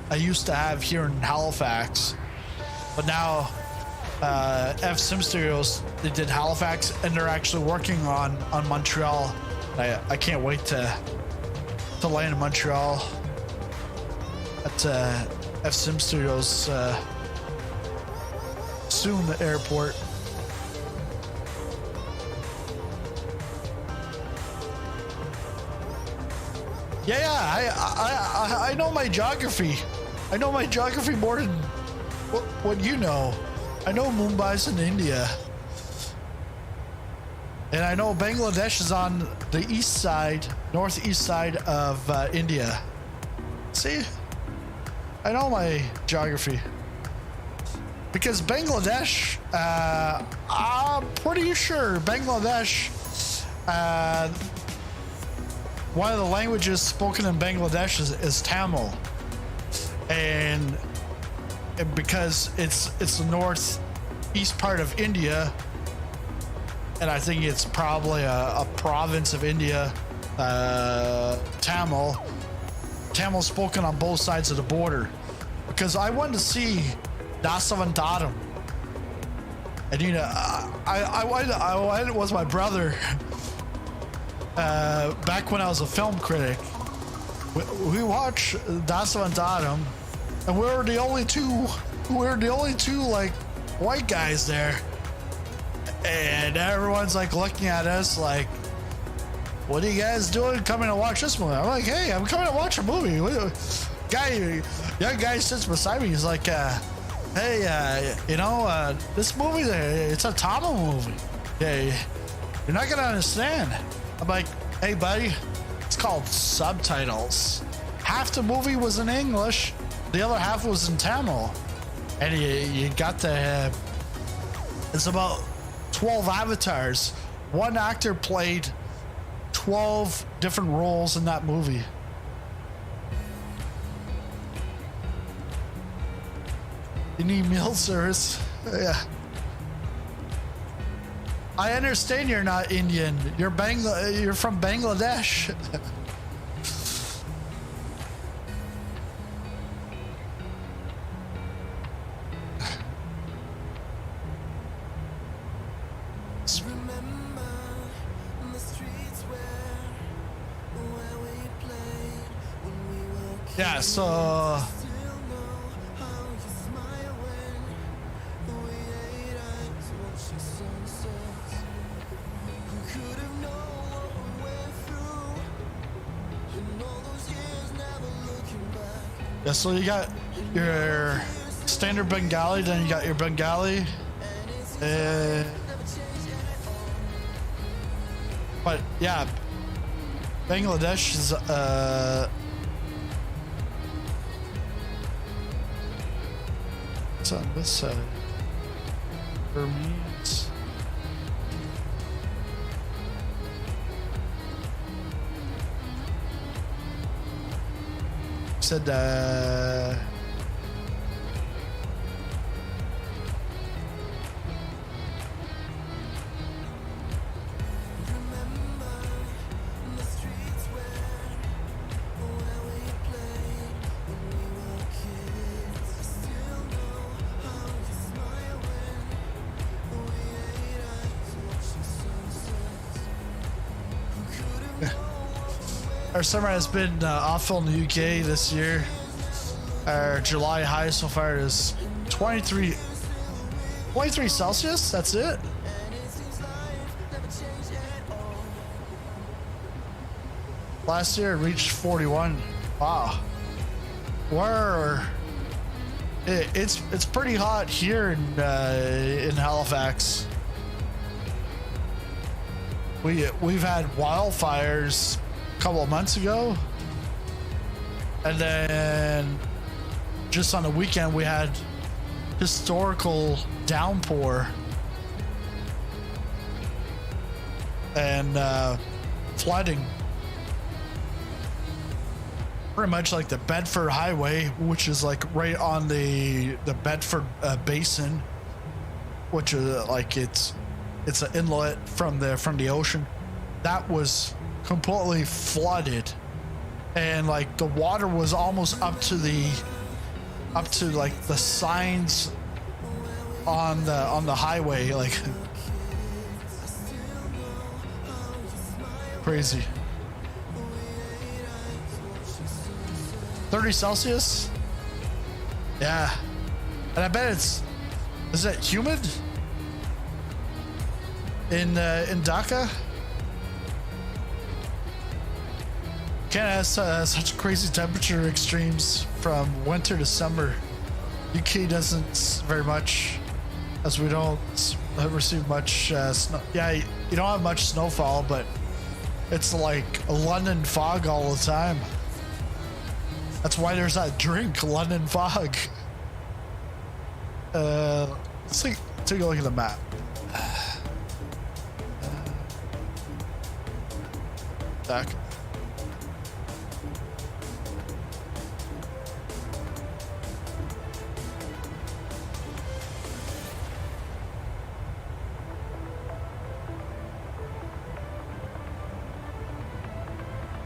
I used to have here in Halifax, but now Sim Studios, they did Halifax, and they're actually working on Montreal. I can't wait to land in Montreal at Sim Studios soon, the airport. Yeah, I know my geography. I know my geography more than what you know. I know Mumbai's in India. And I know Bangladesh is on the east side, northeast side of India. See? I know my geography. Because Bangladesh, I'm pretty sure Bangladesh, one of the languages spoken in Bangladesh is Tamil. And because it's the northeast part of India, and I think it's probably a province of India, Tamil spoken on both sides of the border. Because I wanted to see Dasavantaram, and you know, I went with my brother back when I was a film critic. We watched Dasavantaram, and we were the only two like white guys there, and everyone's like looking at us like, what are you guys doing coming to watch this movie? I'm like, hey, I'm coming to watch a movie. Young guy sits beside me, he's like, hey, this movie, it's a Tamil movie. Yeah, you're not gonna understand. I'm like, hey buddy, it's called subtitles. Half the movie was in English, the other half was in Tamil. And you got it's about 12 avatars. One actor played 12 different roles in that movie. You need meal service? Yeah. I understand you're not Indian. You're from Bangladesh. Yeah, so so you got your standard Bengali, then you got your Bengali, but yeah, Bangladesh is it's on this side. Burmese. Said our summer has been awful in the UK this year. Our July high so far is 23 Celsius. That's it. Last year it reached 41. Wow. It's pretty hot here in Halifax. We've had wildfires couple of months ago, and then just on the weekend we had historical downpour and flooding pretty much like the Bedford Highway, which is like right on the Bedford basin, which is like it's an inlet from the ocean. That was completely flooded, and like the water was almost up to like the signs on the highway, like crazy. 30 Celsius. Yeah, and I bet is it humid in Dhaka? Canada has such crazy temperature extremes from winter to summer. UK doesn't very much, as we don't receive much snow. Yeah, you don't have much snowfall, but it's like a London fog all the time. That's why there's that drink, London fog. Let's take a look at the map. Back.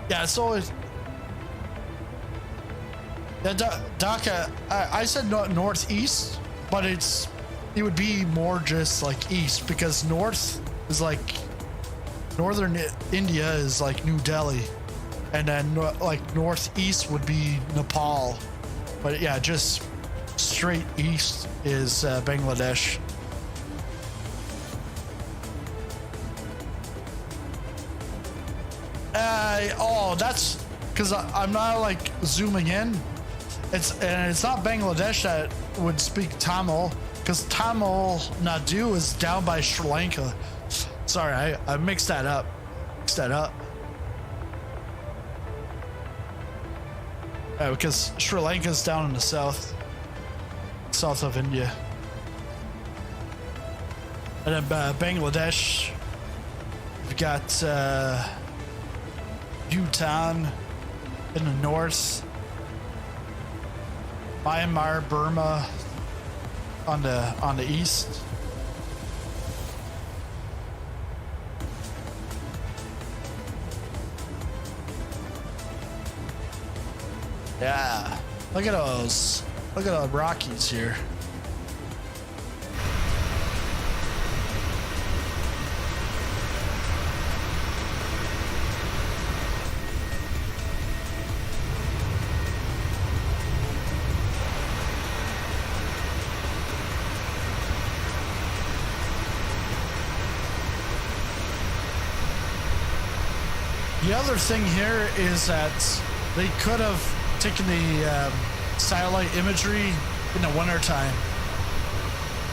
Yeah, it's always. Yeah, Dhaka. I said northeast, but it would be more just like east, because north is like northern India is like New Delhi, and then like northeast would be Nepal. But yeah, just straight east is Bangladesh. Oh, that's because I'm not like zooming in. It's not Bangladesh that would speak Tamil, because Tamil Nadu is down by Sri Lanka. Sorry, I mixed that up. Because Sri Lanka's down in the south of India, and then Bangladesh. We've got Bhutan in the north, Myanmar, Burma on the east. Yeah, look at those. Look at the Rockies here. The other thing here is that they could have taken the satellite imagery in the winter time,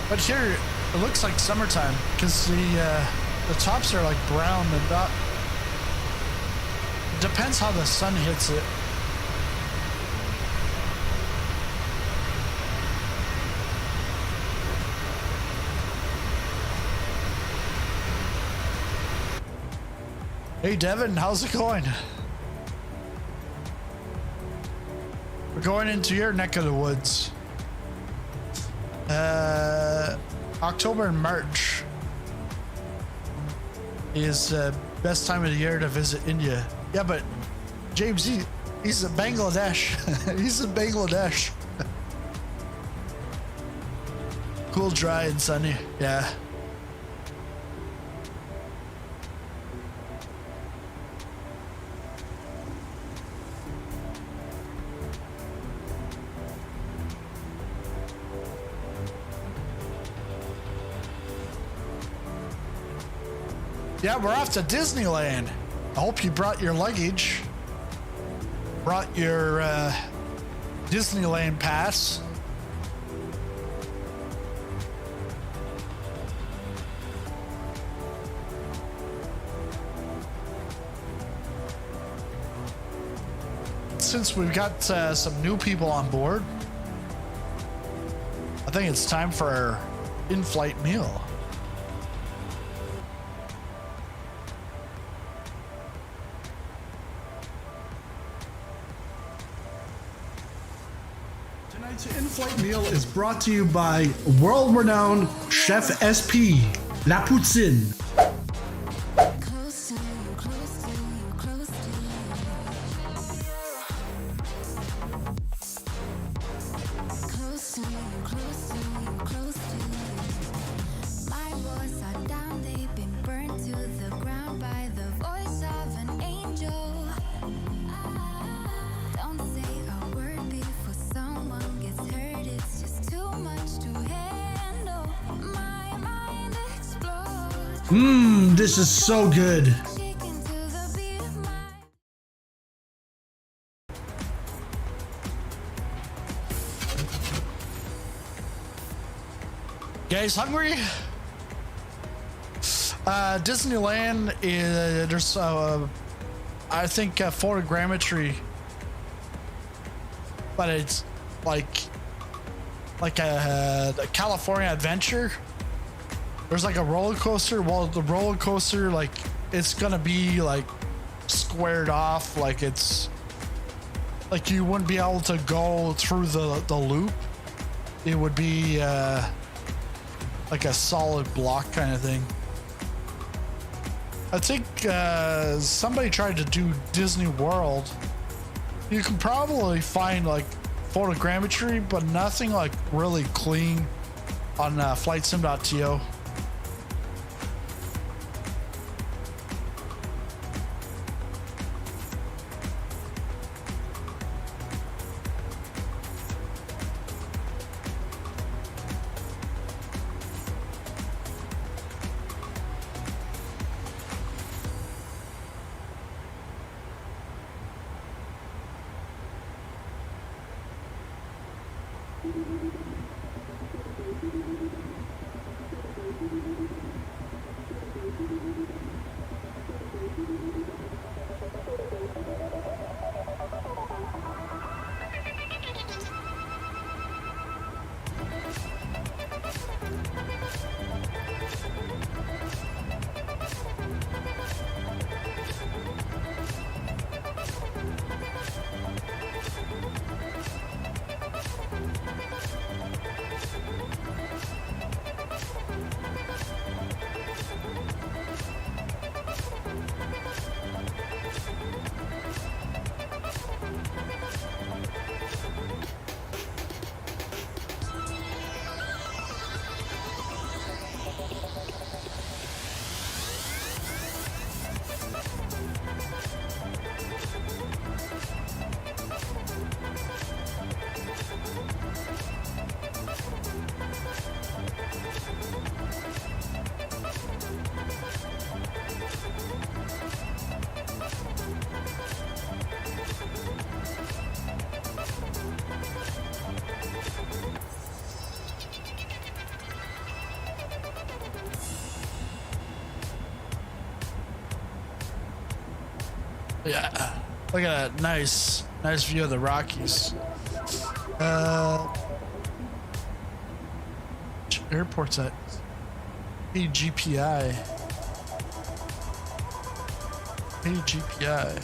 but here it looks like summertime because the tops are like brown and not. It depends how the sun hits it. Hey Devin, how's it going? We're going into your neck of the woods. October and March is best time of the year to visit India. Yeah, but James, he's in Bangladesh. He's in Bangladesh. Cool, dry, and sunny. Yeah. Yeah, we're off to Disneyland. I hope you brought your luggage. Brought your Disneyland pass. Since we've got some new people on board, I think it's time for our in-flight meal. Tonight's in-flight meal is brought to you by world-renowned Chef SP, La Poutine. This is so good. Guys, hungry? Disneyland is there's I think photogrammetry, but it's like a California Adventure. There's like a roller coaster. Well, the roller coaster, like, it's gonna be like squared off, like it's like you wouldn't be able to go through the loop. It would be like a solid block kind of thing. I think somebody tried to do Disney World. You can probably find like photogrammetry, but nothing like really clean on flightsim.to. Yeah, look at that nice view of the Rockies. Which airport's at? AGPI. AGPI.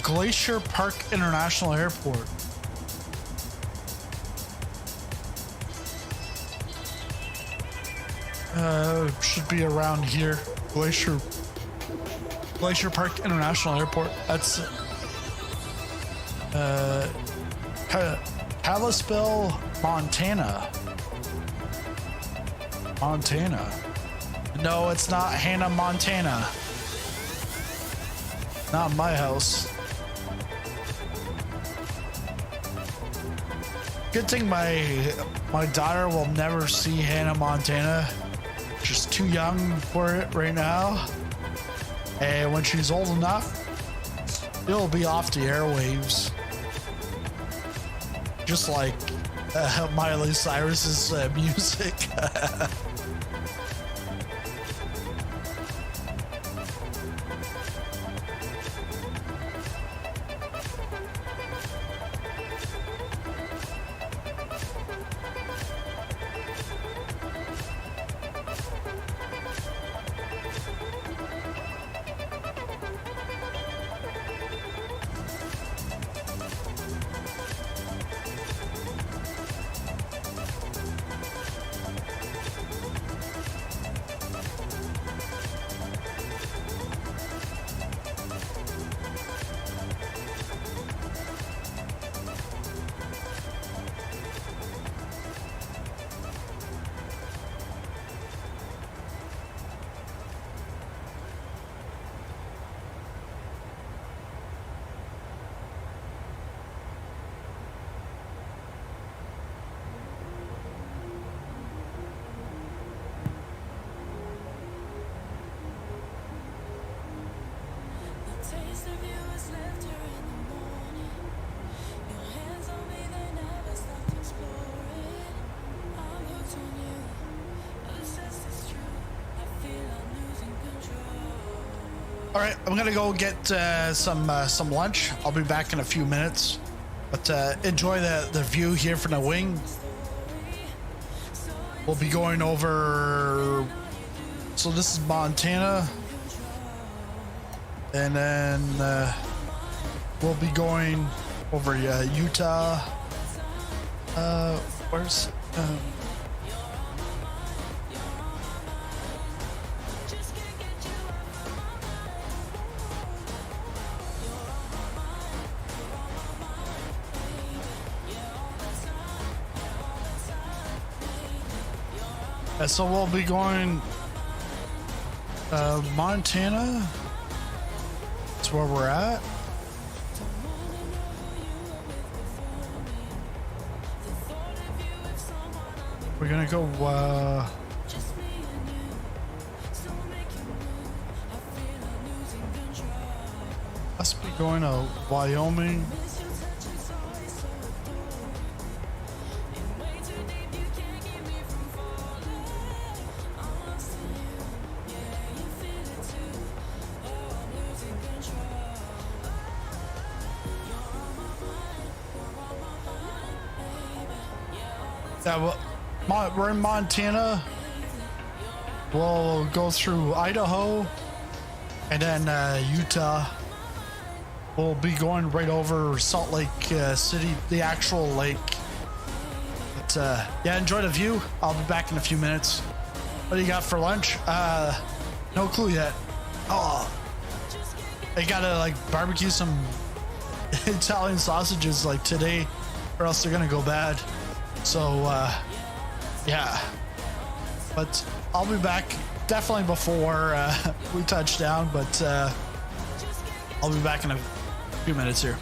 Glacier Park International Airport. Should be around here. Glacier Park International Airport. That's Kalispell, Montana. No, it's not Hannah, Montana. Not my house. Good thing my daughter will never see Hannah, Montana. She's too young for it right now. And when she's old enough, it'll be off the airwaves. Just like Miley Cyrus's music. All right, I'm gonna go get some lunch. I'll be back in a few minutes, but enjoy the view here from the wing. We'll be going over. So this is Montana, and then we'll be going over Utah. Where's? So we'll be going Montana. That's where we're at. We're gonna go must be going to Wyoming. We're in Montana. We'll go through Idaho and then Utah. We'll be going right over Salt Lake City, the actual lake. But yeah, enjoy the view. I'll be back in a few minutes. What do you got for lunch? No clue yet. Oh, I gotta like barbecue some Italian sausages like today, or else they're gonna go bad. So yeah, but I'll be back definitely before we touch down, but I'll be back in a few minutes here.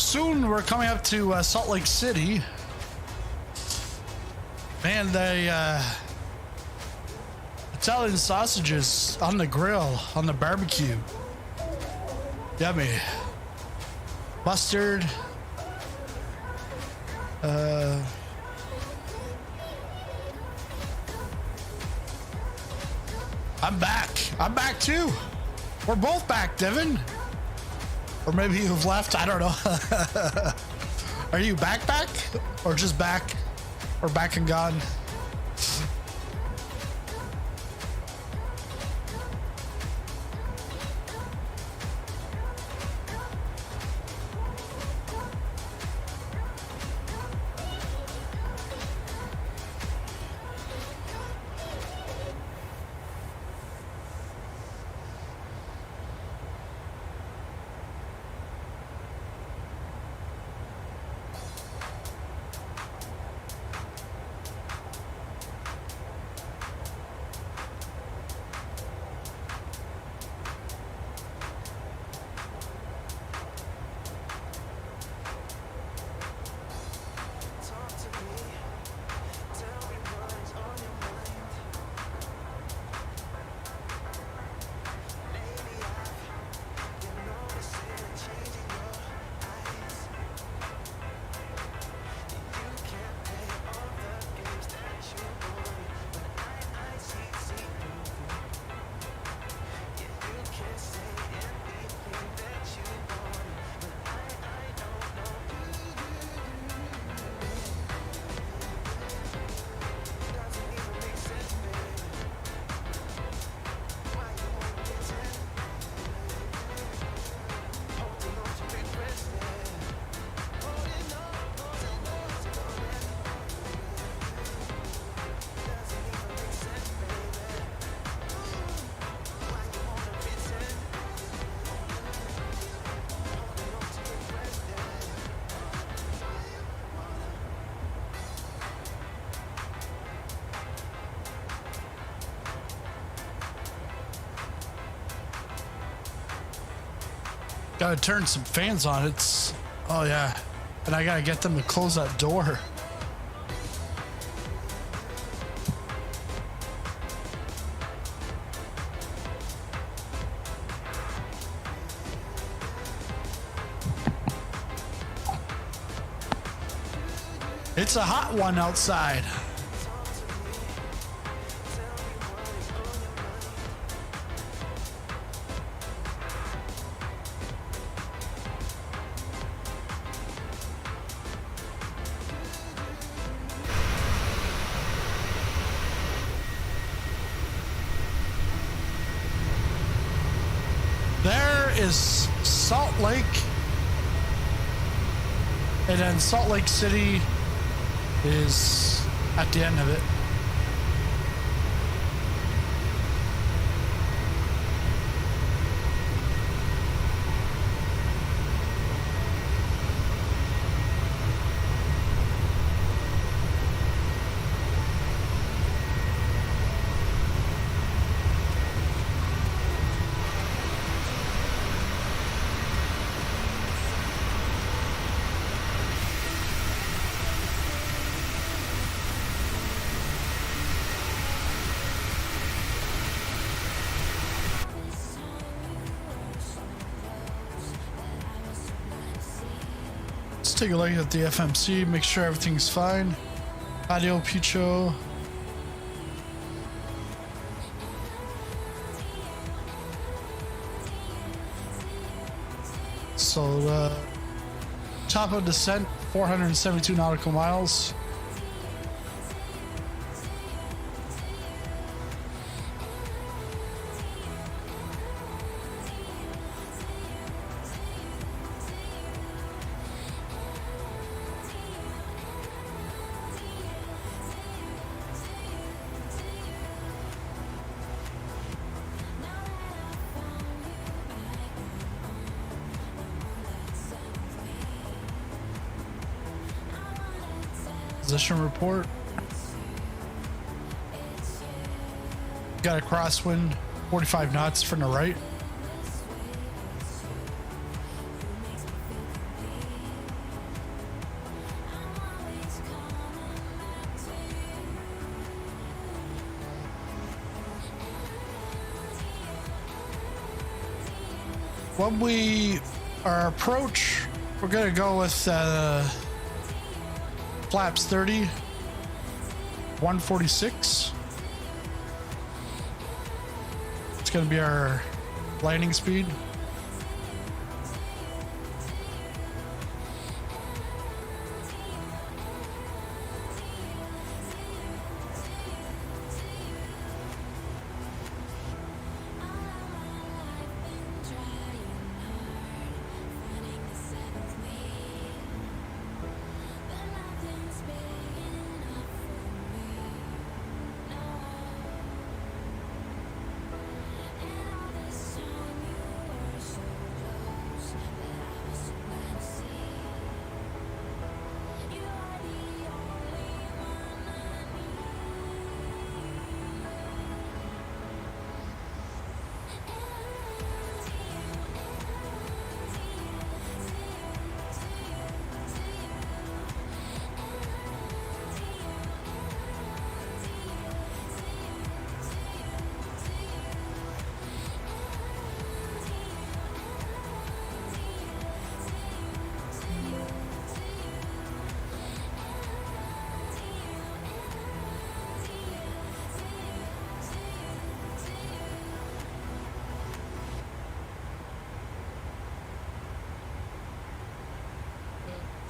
soon we're coming up to Salt Lake City. Man, the Italian sausages on the grill, on the barbecue. Yummy. Mustard. I'm back. I'm back too. We're both back, Devin. Or maybe you've left. I don't know. Are you back? Or just back? Or back and gone? Gotta turn some fans on. It's, oh yeah. And I gotta get them to close that door. It's a hot one outside. Is Salt Lake, and then Salt Lake City is at the end of it. Take a look at the FMC, make sure everything's fine. Audio Picho. So the top of descent, 472 nautical miles. Position report. Got a crosswind, 45 knots from the right. when our approach, we're gonna go with flaps 30, 146. It's gonna be our landing speed.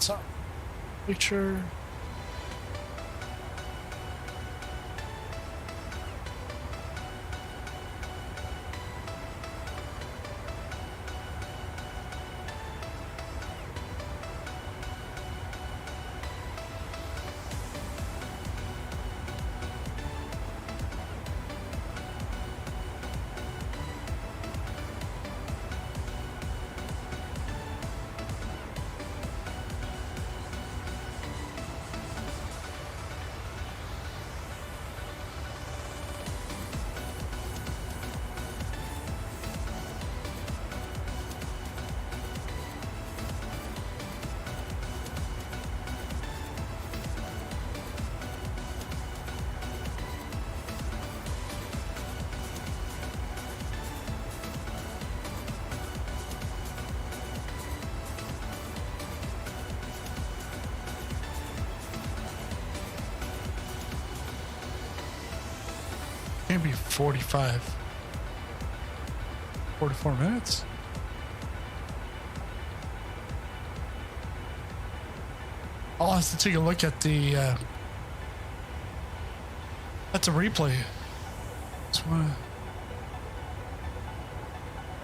So, picture. Can't be 45. 44 minutes? I'll have to take a look at the replay.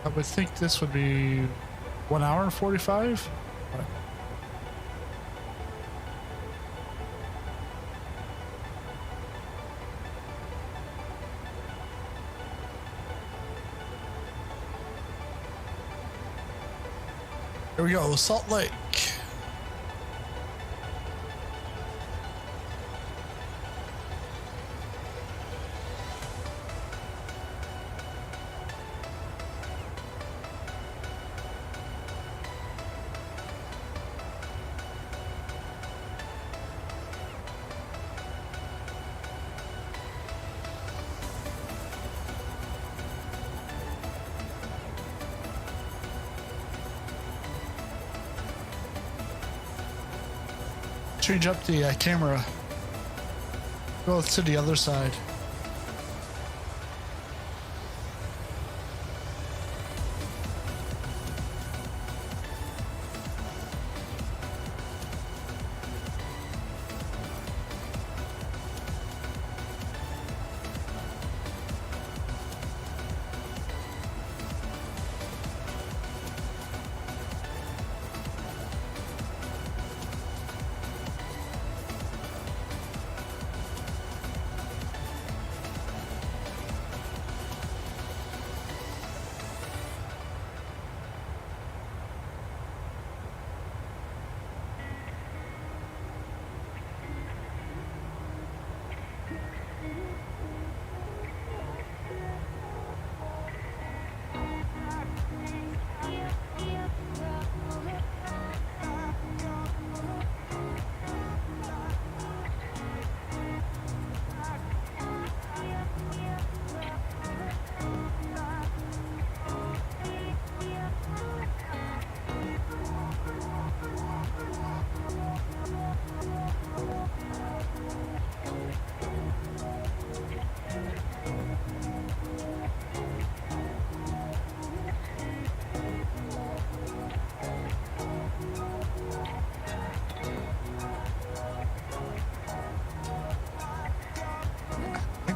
I would think this would be 1 hour and 45. Here we go, Salt Lake. Change up the camera. Go to the other side.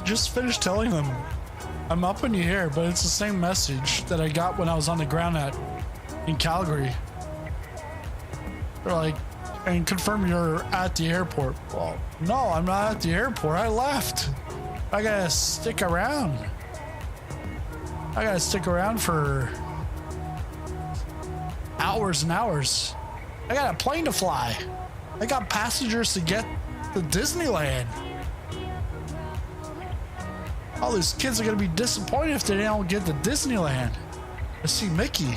just finished telling them I'm up in the air, but it's the same message that I got when I was on the ground in Calgary. They're like, and confirm you're at the airport. Well, no, I'm not at the airport. I left. I gotta stick around. I gotta stick around for hours and hours. I got a plane to fly. I got passengers to get to Disneyland. All these kids are gonna be disappointed if they don't get to Disneyland to see Mickey.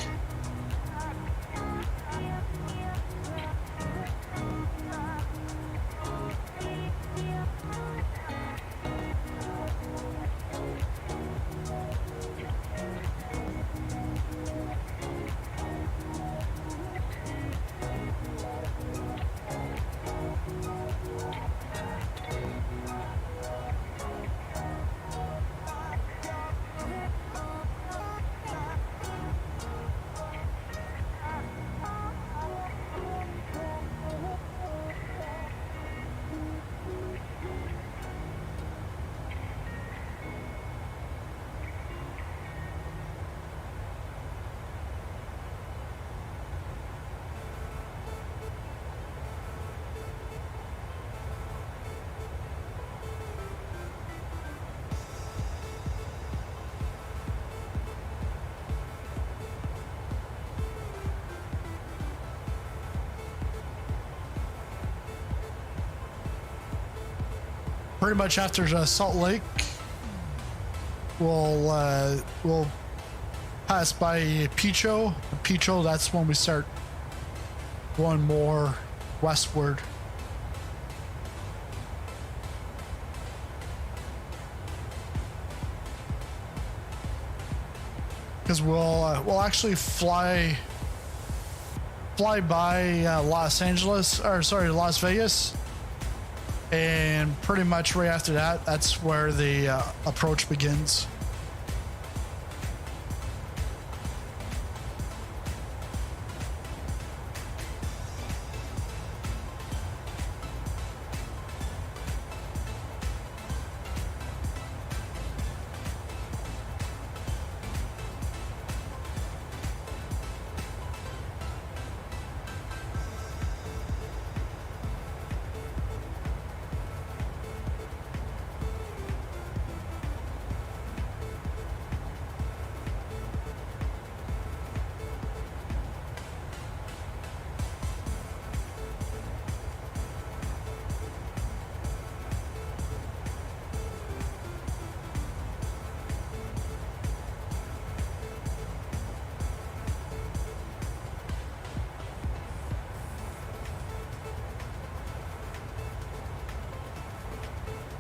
Pretty much after Salt Lake, we'll pass by Picho. Picho, that's when we start going more westward. Because we'll actually fly by Las Vegas. And pretty much right after that, that's where the approach begins.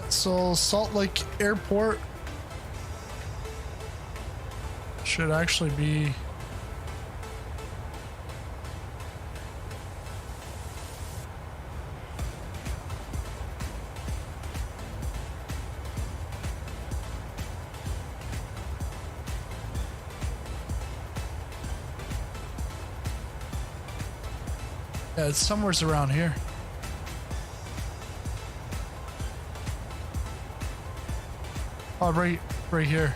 So Salt Lake Airport should actually be it's somewhere around here. Oh, right here.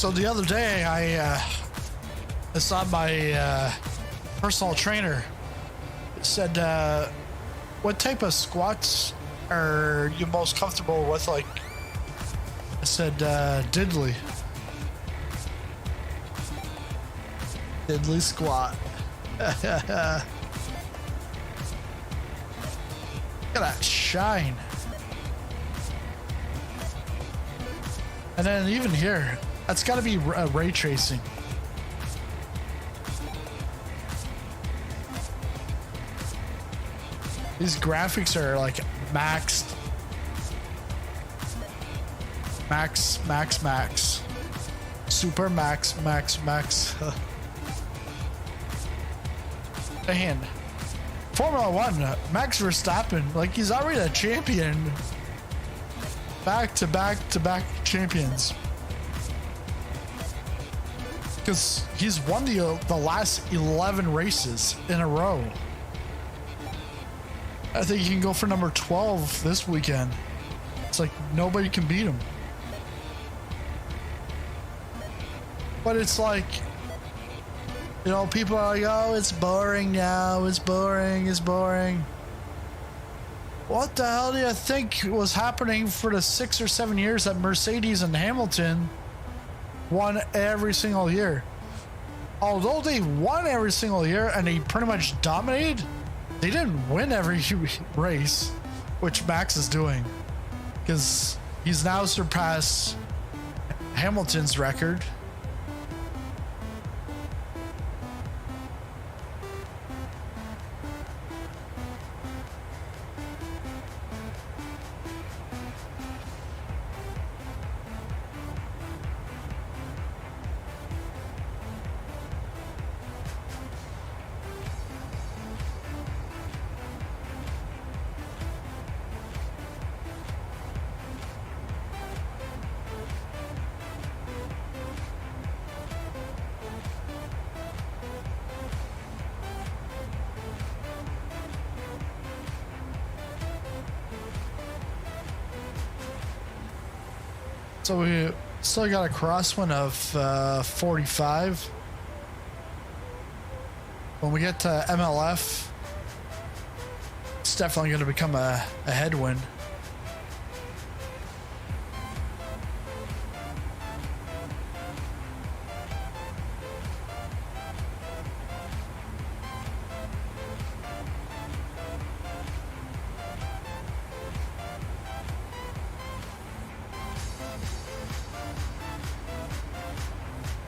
So the other day, I saw my personal trainer. It said, what type of squats are you most comfortable with? Like, I said, diddly. Diddly squat. Look at that shine. And then even here, that's got to be ray tracing. These graphics are like maxed. Max. Super max. And Formula One, Max Verstappen, like he's already a champion. Back to back champions. Because he's won the last 11 races in a row. I think he can go for number 12 this weekend. It's like nobody can beat him. But it's like, you know, people are like, oh, it's boring now. It's boring. What the hell do you think was happening for the 6 or 7 years that Mercedes and Hamilton won every single year? Although they won every single year and they pretty much dominated, they didn't win every race, which Max is doing, because he's now surpassed Hamilton's record. So we still got a crosswind of 45. When we get to MLF, it's definitely going to become a headwind.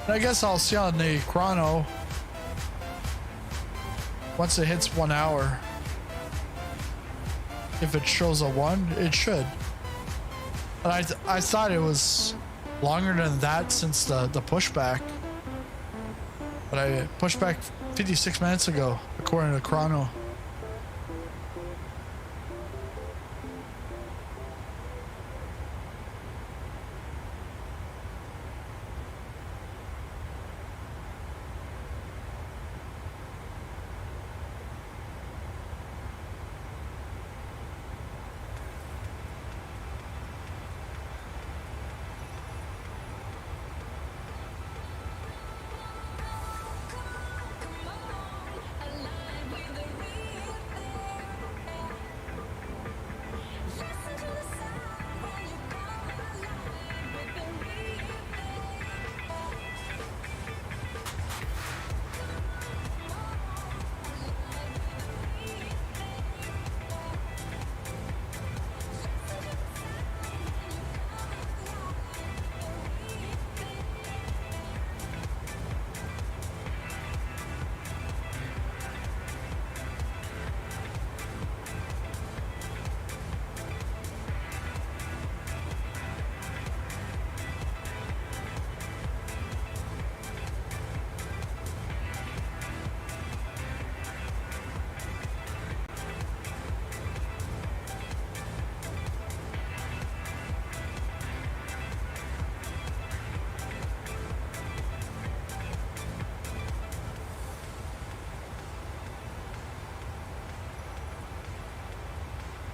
I guess I'll see on the chrono once it hits 1 hour. If it shows a 1, it should. But I thought it was longer than that since the pushback. But I pushed back 56 minutes ago, according to the chrono.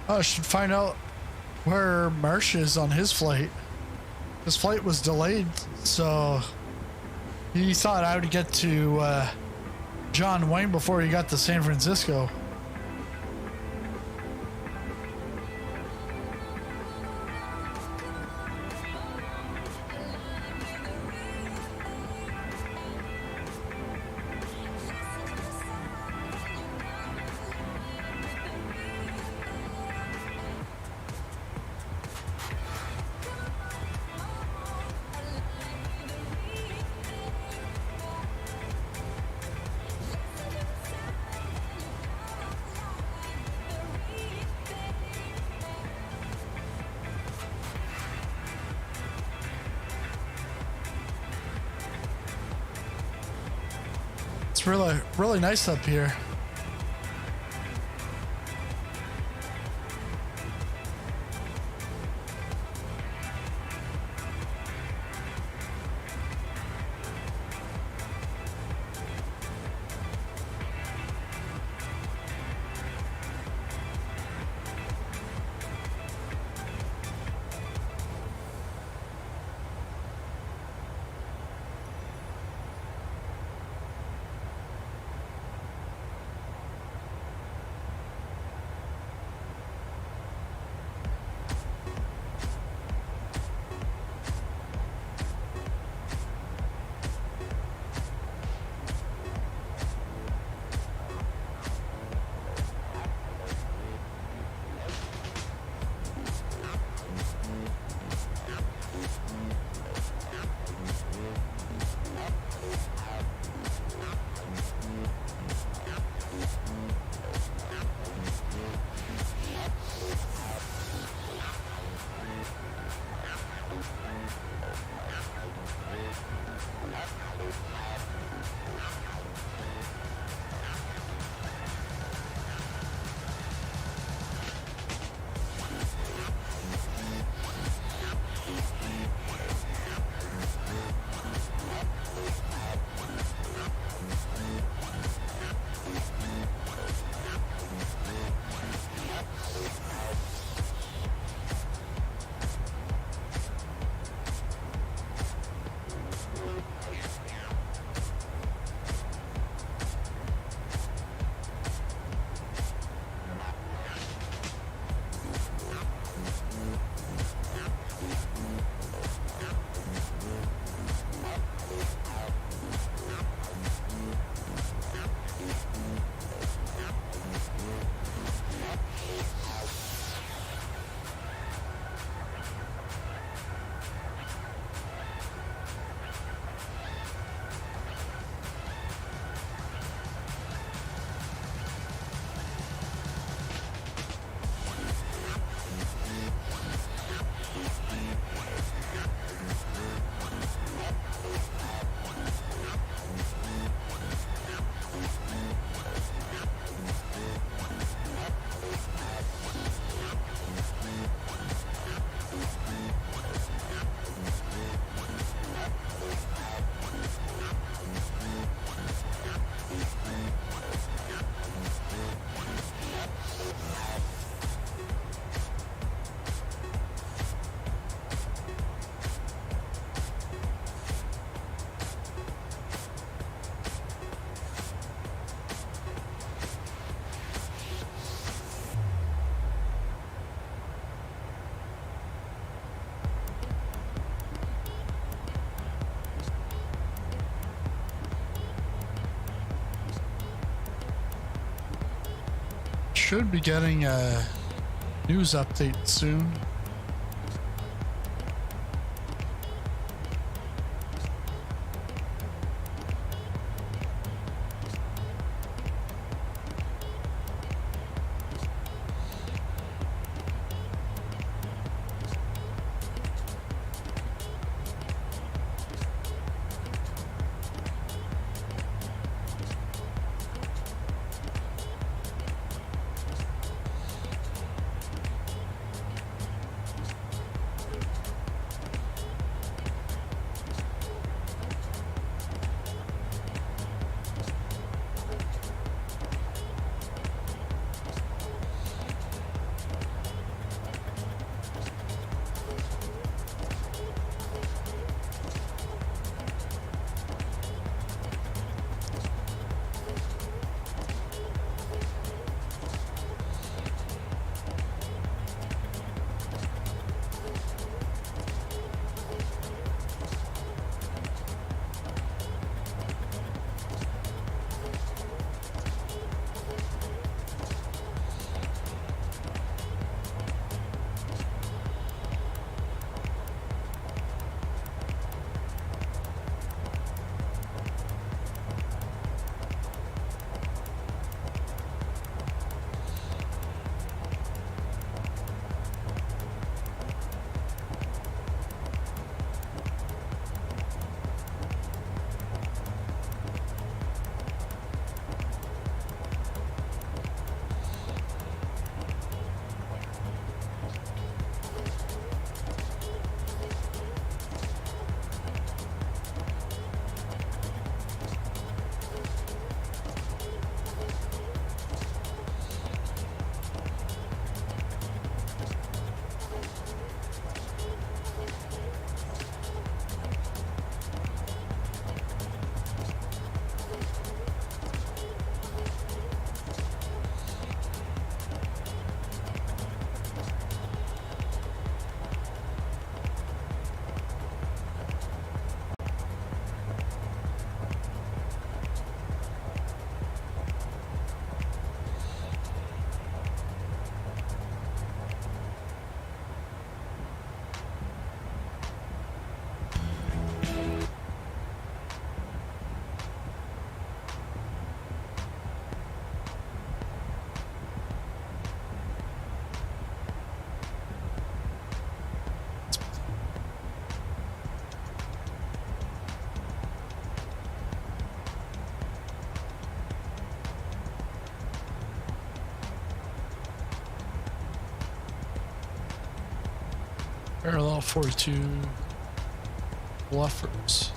I should find out where Marsh is on his flight. his flight was delayed, so he thought I would get to John Wayne before he got to San Francisco. It's really nice up here. Should be getting a news update soon. Parallel 42 bluffers.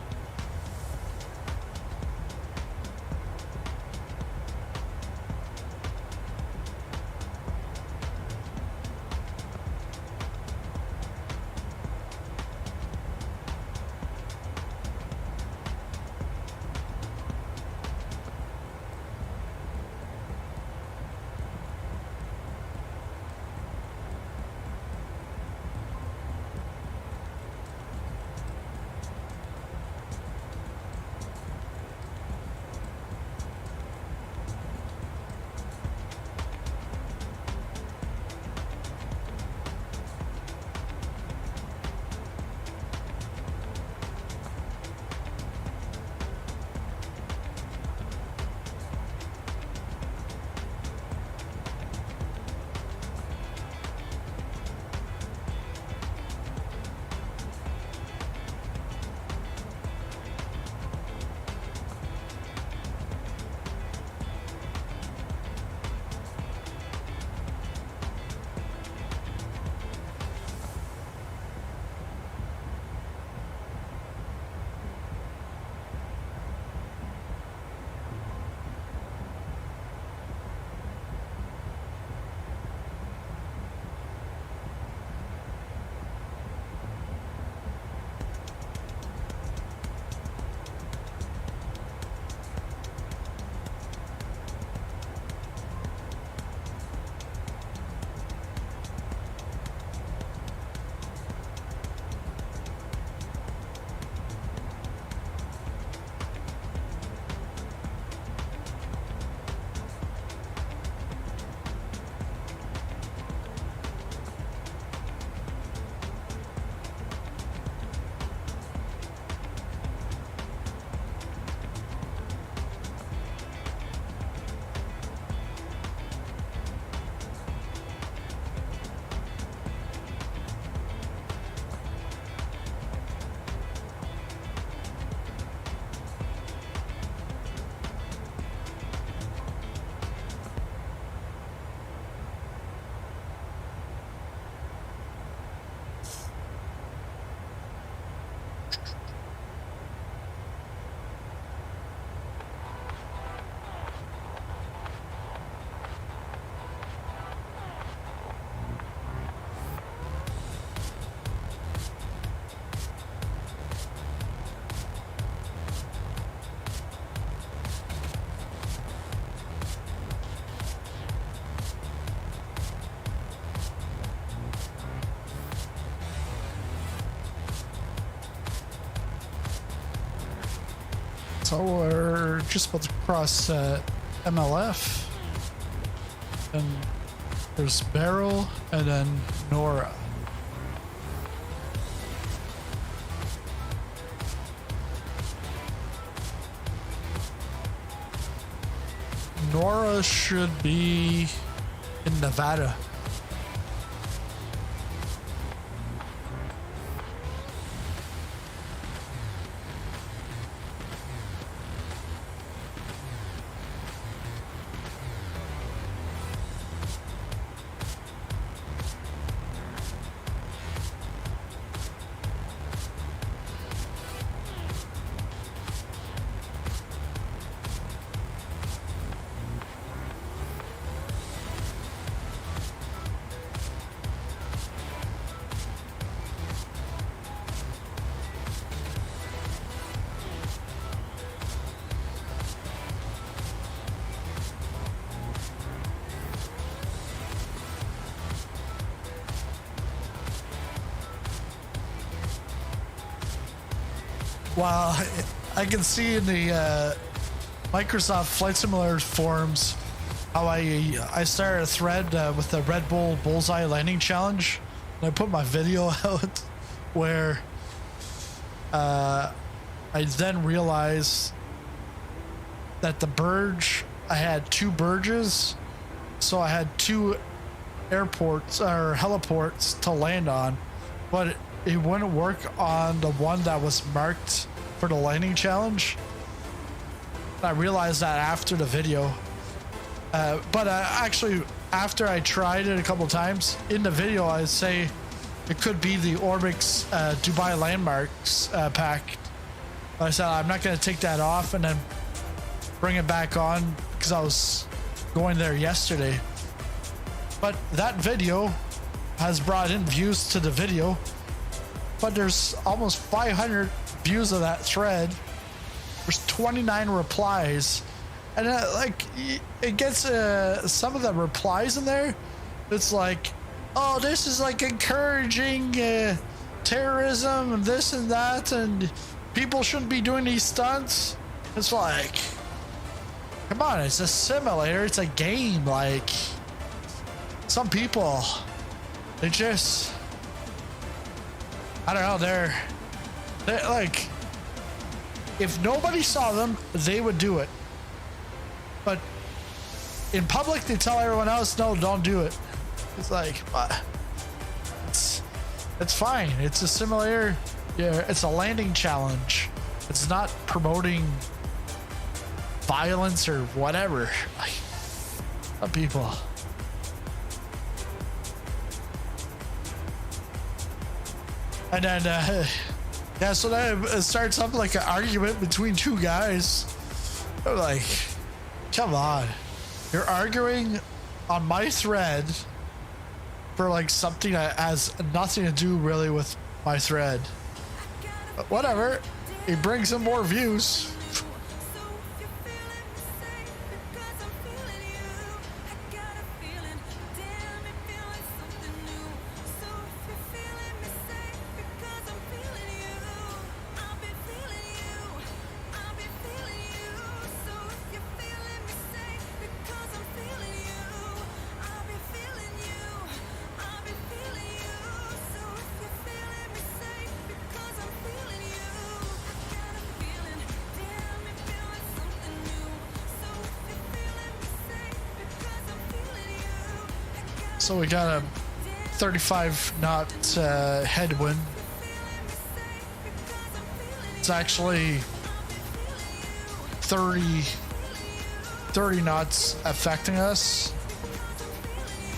So we're just about to cross MLF, and there's Barrel, and then Nora. Nora should be in Nevada. Wow, I can see in the Microsoft Flight Simulator forums how I started a thread with the Red Bull Bullseye Landing Challenge, and I put my video out where I then realized that the Burj, I had two Burges, so I had two airports or heliports to land on, but it wouldn't work on the one that was marked for the landing challenge. I realized that after the video, but actually after I tried it a couple times in the video, I say it could be the Orbix Dubai Landmarks pack. I said I'm not going to take that off and then bring it back on because I was going there yesterday. But that video has brought in views to the video, but there's almost 500 views of that thread. There's 29 replies, and like it gets some of the replies in there. It's like, oh, this is like encouraging terrorism and this and that, and people shouldn't be doing these stunts. It's like, come on, it's a simulator, it's a game. Like, some people, they just, I don't know, they're like, if nobody saw them, they would do it. But in public, they tell everyone else, no, don't do it. It's like, it's fine. It's a simulator. Yeah, it's a landing challenge. It's not promoting violence or whatever. Like, some people. And then, yeah, so then it starts up like an argument between two guys. I'm like, come on. You're arguing on my thread for like something that has nothing to do really with my thread. But whatever. It brings in more views. So we got a 35 knot headwind. It's actually 30 knots affecting us.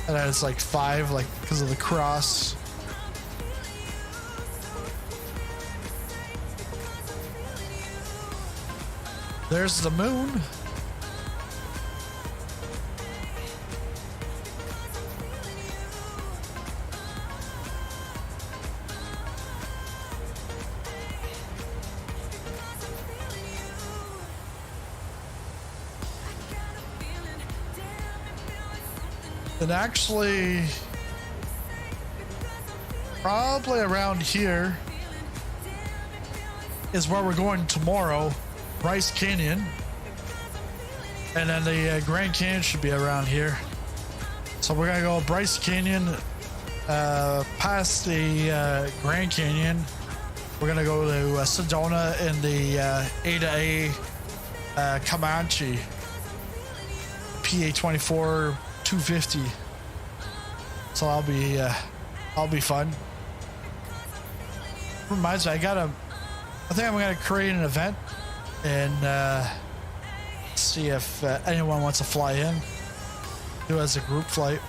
And then it's like 5, like because of the cross. There's the moon. And actually, probably around here is where we're going tomorrow, Bryce Canyon. And then the Grand Canyon should be around here. So we're gonna go Bryce Canyon, past the Grand Canyon. We're gonna go to Sedona in the A Comanche PA24 250. So I'll be fun. Reminds me, I think I'm gonna create an event and see if anyone wants to fly in, do it as a group flight.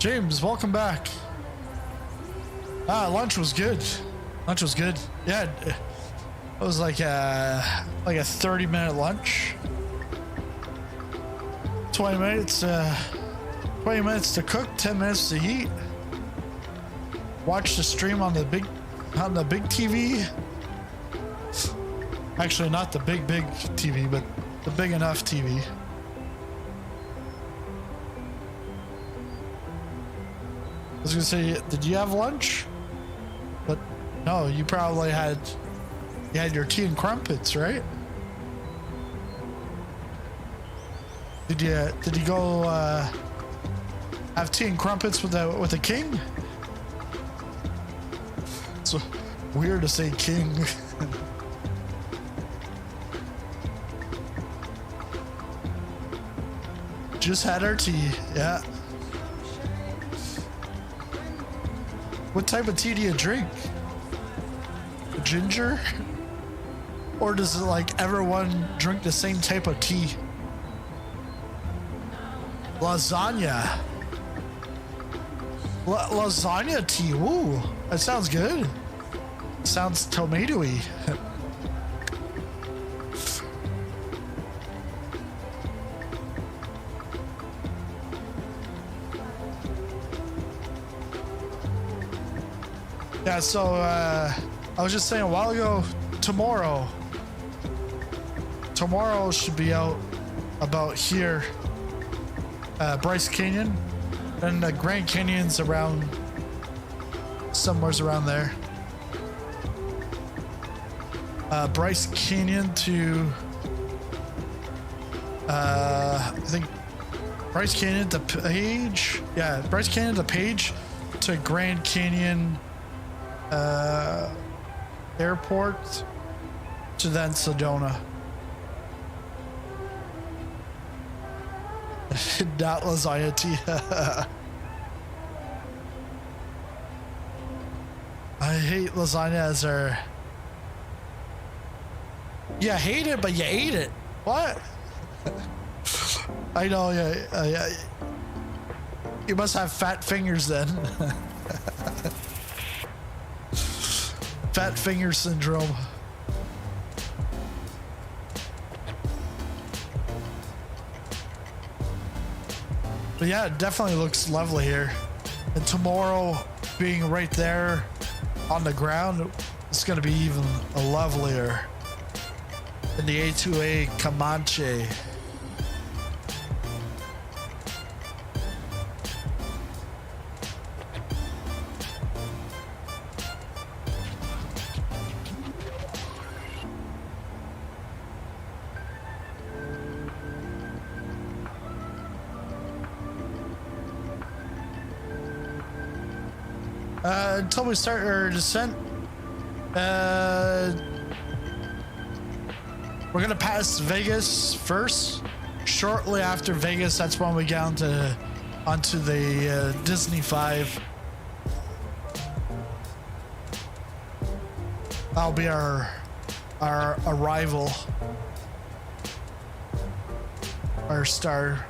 James, welcome back. Lunch was good. Lunch was good. Yeah, it was like a 30-minute lunch. 20 minutes to cook, 10 minutes to eat. Watch the stream on the big TV. Actually, not the big TV, but the big enough TV. I was gonna say, did you have lunch? But no, you probably had your tea and crumpets, right? Did you go have tea and crumpets with the king? It's weird to say king. Just had our tea, yeah. What type of tea do you drink? Ginger? Or does it like everyone drink the same type of tea? Lasagna. Lasagna tea. Ooh, that sounds good. Sounds tomatoey. Yeah, so I was just saying a while ago, tomorrow should be out about here. Bryce Canyon, and the Grand Canyon's around somewhere's around there. Bryce Canyon to I think Bryce Canyon to Page. Yeah, Bryce Canyon to Page to Grand Canyon Airport to then Sedona. Not lasagna tea. I hate lasagna as our... You hate it, but you ate it. What? I know, yeah. You must have fat fingers then. Fat finger syndrome. But yeah, it definitely looks lovely here. And tomorrow, being right there on the ground, it's going to be even lovelier. In the A2A Comanche. Until we start our descent, we're gonna pass Vegas first. Shortly after Vegas, that's when we get onto the Disney 5. That'll be our arrival, our star.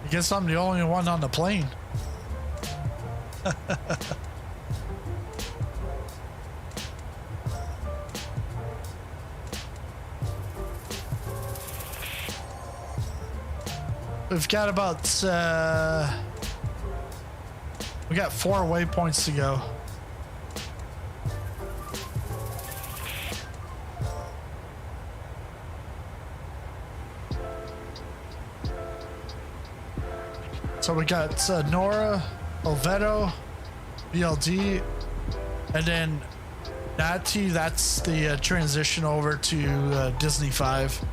I guess I'm the only one on the plane. we've got about we got 4 waypoints to go. So we got Nora, Elgato, BLD, and then Natty. That's the transition over to Disney 5.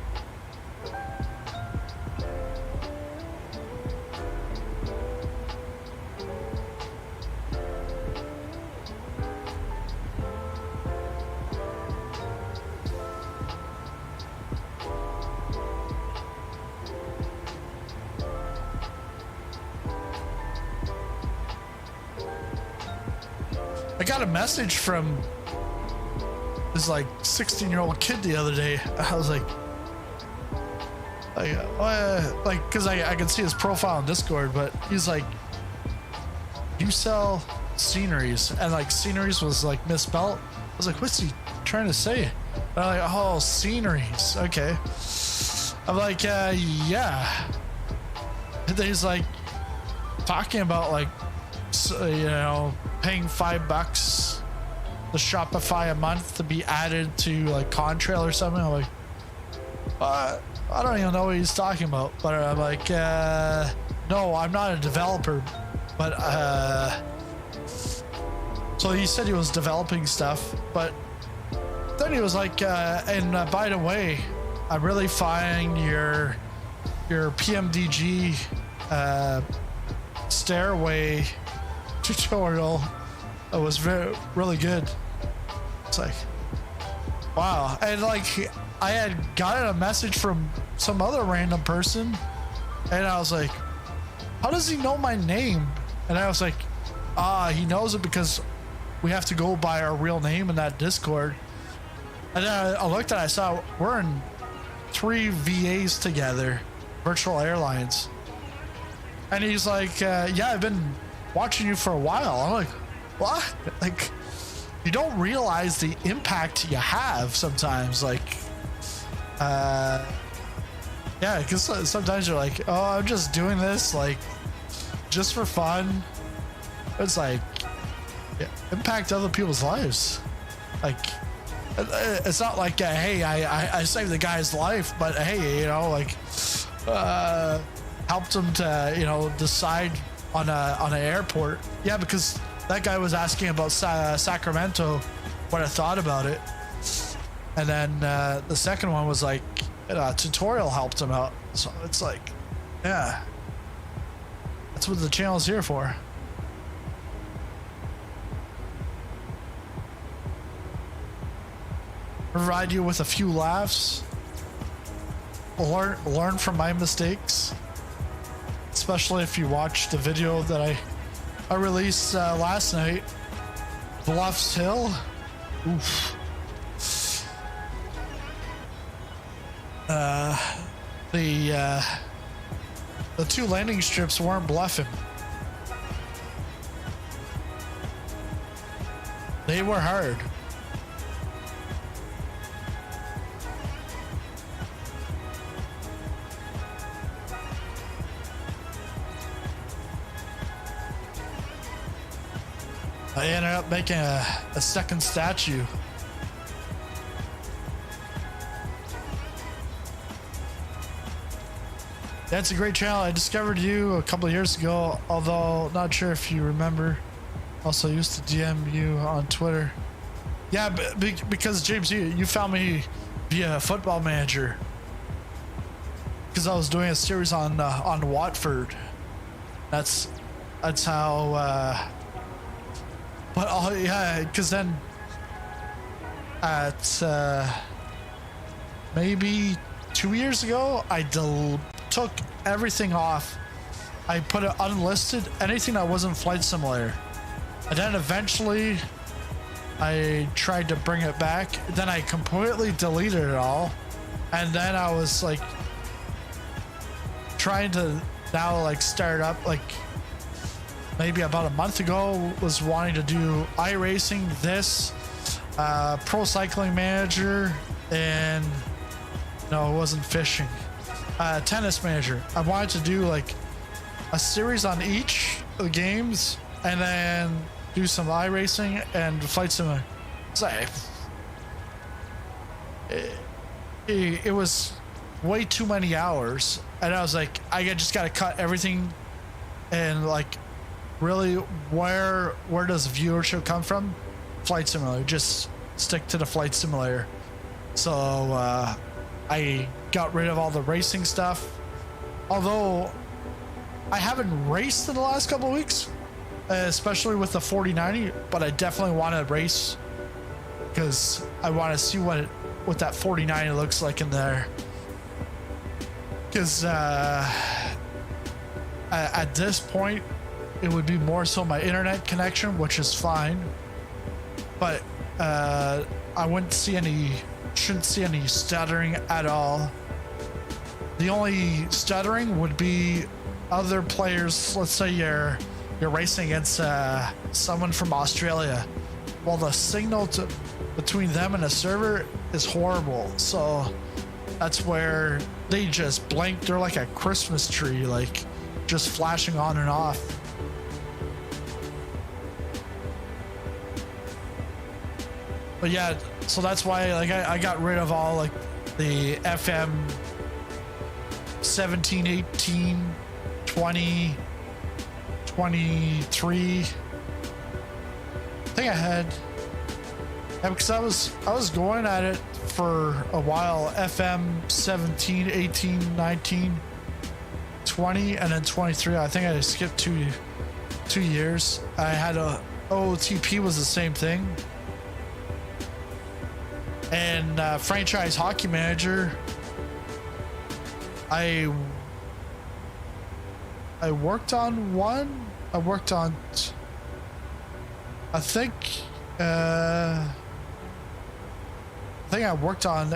I got a message from this like 16-year-old kid the other day. I was like, because I can see his profile on Discord, but he's like, you sell sceneries, and like sceneries was like misspelled. I was like, what's he trying to say? And I'm like, oh, sceneries, okay. I'm like, yeah. And then he's like talking about like, you know, paying $5 to Shopify a month to be added to like Contrail or something. I'm like, I don't even know what he's talking about. But I'm like, no, I'm not a developer. But so he said he was developing stuff, but then he was like, and by the way, I'm really finding your PMDG stairway tutorial was really good. It's like, wow. And like I had gotten a message from some other random person, and I was like, how does he know my name? And I was like, he knows it because we have to go by our real name in that Discord. And then I looked and I saw we're in 3 VAs together, virtual airlines. And he's like, yeah, I've been watching you for a while. I'm like, what? Like, you don't realize the impact you have sometimes. Like, yeah, because sometimes you're like, oh, I'm just doing this like just for fun. It's like, yeah, impact other people's lives. Like, it's not like, hey, I saved the guy's life, but hey, you know, like, helped him to, you know, decide on an airport. Yeah, because that guy was asking about Sacramento, what I thought about it. And then the second one was like, a tutorial helped him out. So it's like, yeah, that's what the channel's here for. Provide you with a few laughs. Learn from my mistakes. Especially if you watch the video that I released last night. Bluffs Hill. Oof. The 2 landing strips weren't bluffing. They were hard. I ended up making a second statue. That's a great channel. I discovered you a couple of years ago, although not sure if you remember. Also used to DM you on Twitter. Yeah, because James, you found me via Football Manager. Because I was doing a series on Watford. That's how. But yeah, because then at maybe 2 years ago, I took everything off. I put it unlisted, anything that wasn't Flight Simulator. And then eventually I tried to bring it back. Then I completely deleted it all. And then I was like trying to now like start up, like maybe about a month ago, was wanting to do iRacing, this, Pro Cycling Manager, and no, it wasn't fishing. Tennis Manager. I wanted to do like a series on each of the games and then do some iRacing and Flight Simulator. So it was way too many hours, and I was like, I just got to cut everything, and like, really, where does viewership come from? Flight Simulator. Just stick to the Flight Simulator. So I got rid of all the racing stuff, although I haven't raced in the last couple of weeks, especially with the 4090, but I definitely want to race because I want to see what that 4090 looks like in there. Because at this point, it would be more so my internet connection, which is fine, but I shouldn't see any stuttering at all. The only stuttering would be other players. Let's say you're racing against someone from Australia. Well, the signal between them and the server is horrible, so that's where they just blink. They're like a Christmas tree, like just flashing on and off. But yeah, so that's why like I got rid of all like the FM 17, 18, 20, 23. I think I had, because I was going at it for a while, FM 17, 18, 19, 20, and then 23. I think I skipped two years. I had a OOTP was the same thing. And Franchise Hockey Manager, I worked on one. I worked on, I think I worked on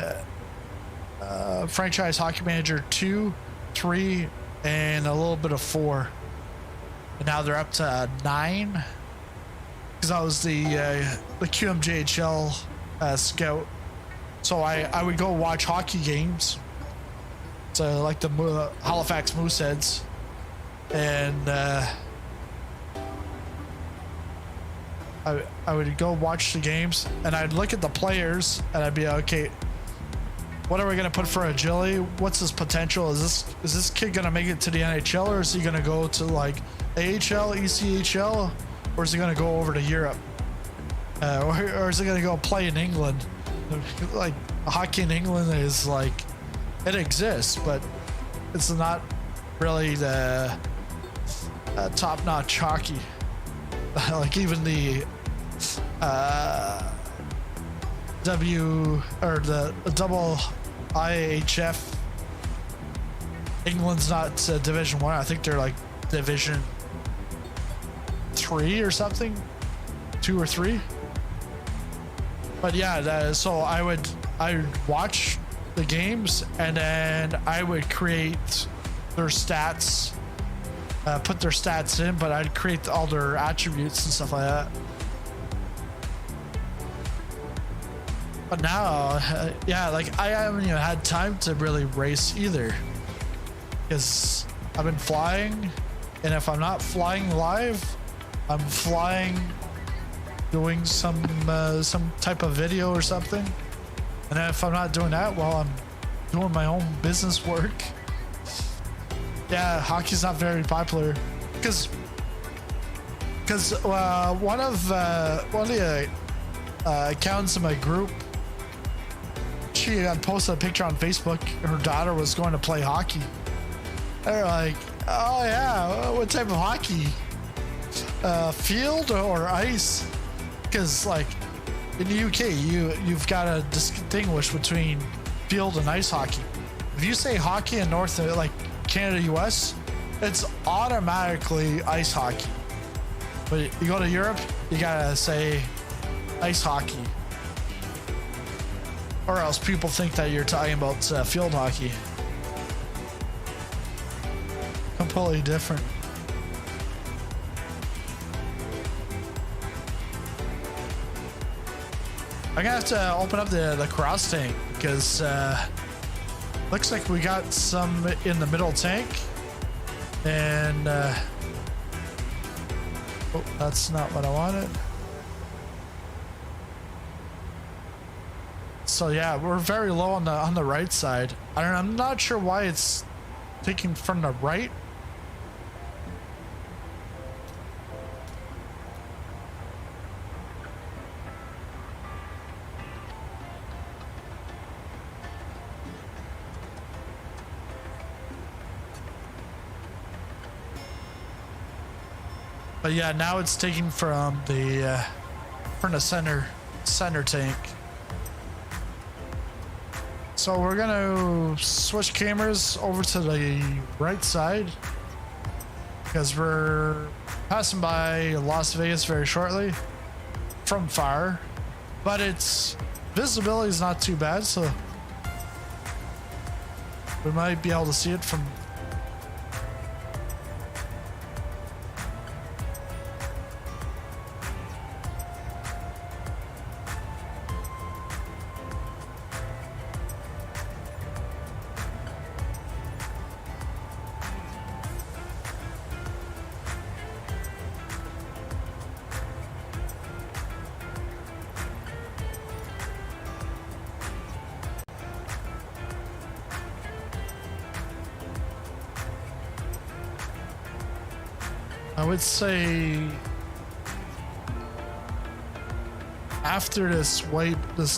Franchise Hockey Manager 2, 3, and a little bit of 4. And now they're up to 9. Because I was the QMJHL scout. So I would go watch hockey games. So like the Halifax Mooseheads. And I would go watch the games, and I'd look at the players, and I'd be like, okay, what are we gonna put for agility? What's his potential? Is this kid gonna make it to the NHL, or is he gonna go to like AHL, ECHL, or is he gonna go over to Europe, or is he gonna go play in England? Like hockey in England is like, it exists, but it's not really the top-notch hockey. Like even the the double IHF, England's not Division 1. I think they're like Division 3 or something, 2 or 3. But yeah, so I would watch the games, and then I would create their stats, put their stats in, but I'd create all their attributes and stuff like that. But now, yeah, like I haven't even had time to really race either, because I've been flying, and if I'm not flying live, I'm flying doing some type of video or something. And if I'm not doing that, well, I'm doing my own business work. Yeah, hockey's not very popular because one of the accounts in my group, she had posted a picture on Facebook. Her daughter was going to play hockey. They're like, oh yeah, what type of hockey? Field or ice? Because like in the UK, you've got to distinguish between field and ice hockey. If you say hockey in North, like Canada, US, it's automatically ice hockey. But you go to Europe, you gotta say ice hockey, or else people think that you're talking about field hockey. Completely different. I'm gonna have to open up the cross tank because Looks like we got some in the middle tank. And, oh, that's not what I wanted. So yeah, we're very low on the right side. I'm not sure why it's taking from the right. But yeah, now it's taking from the center tank. So we're gonna switch cameras over to the right side because we're passing by Las Vegas very shortly from far, but its visibility is not too bad, so we might be able to see it from. I would say after this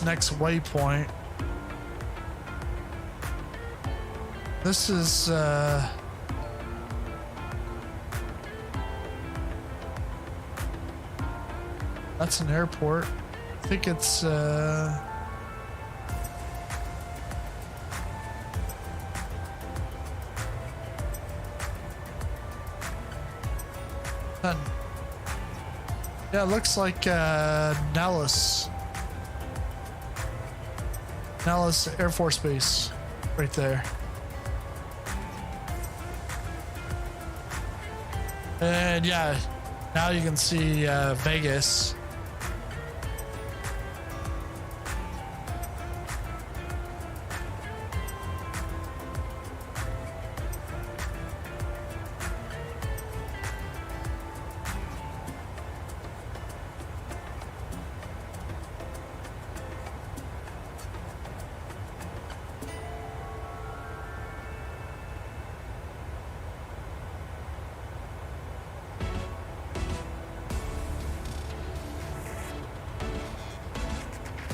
next waypoint, this is that's an airport. I think it's yeah, it looks like Nellis Air Force Base right there. And yeah, now you can see Vegas.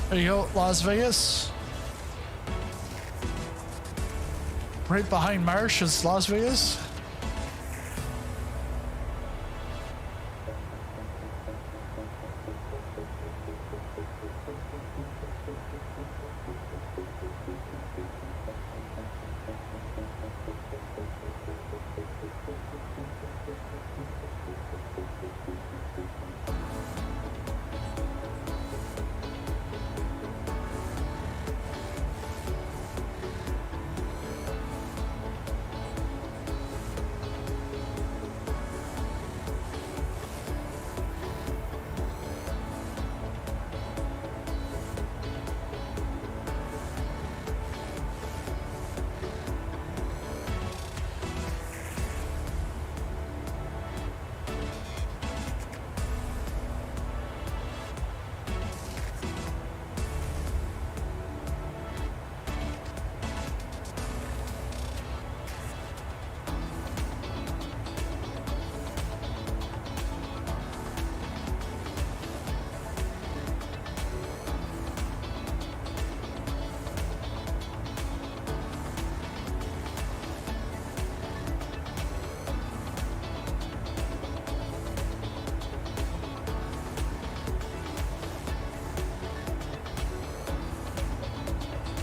There you go, Las Vegas. Right behind Marsh is Las Vegas.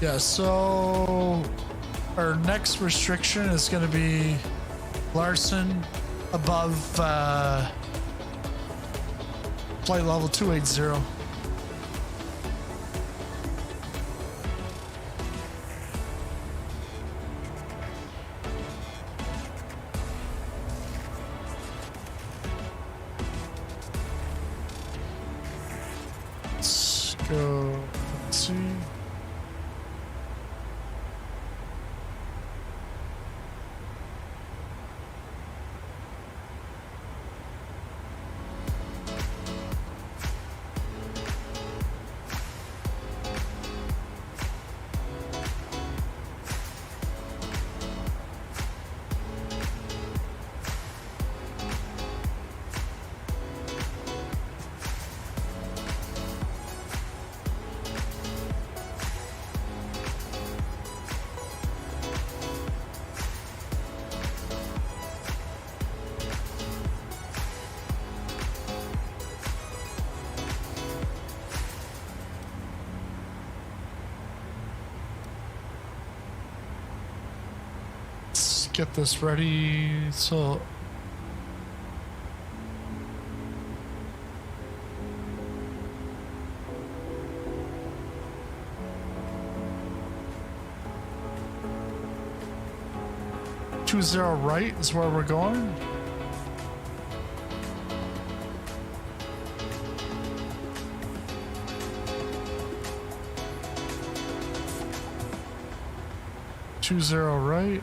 Yeah, so our next restriction is going to be Larson above flight level 280. Let's go. Let's see. get this ready. So two zero right is where we're going. Two zero right.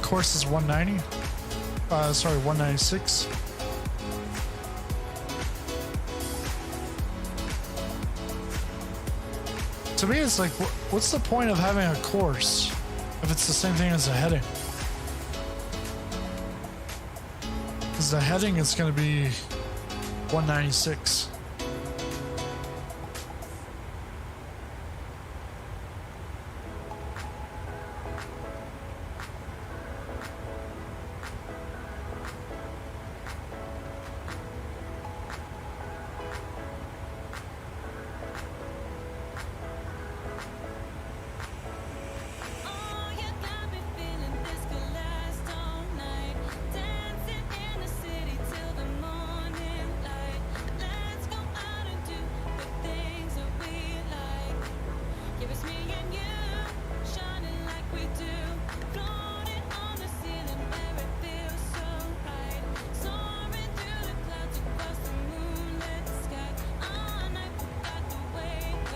Course is 190. Sorry, 196. To me, it's like, what's the point of having a course if it's the same thing as a heading? Because the heading is going to be 196.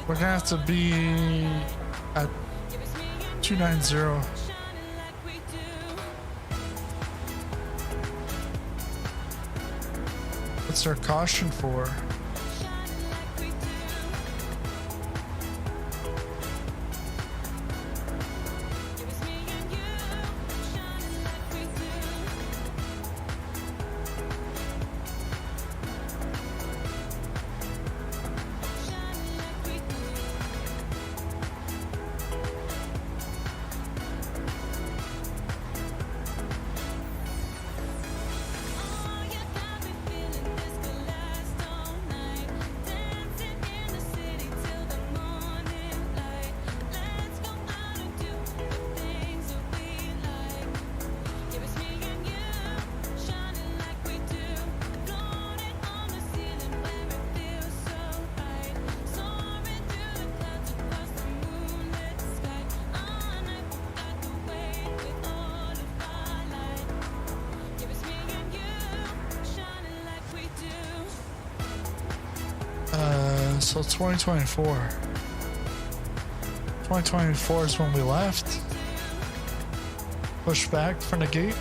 We're gonna have to be at 290. What's our caution for? So 2024. 2024 is when we left. Push back from the gate.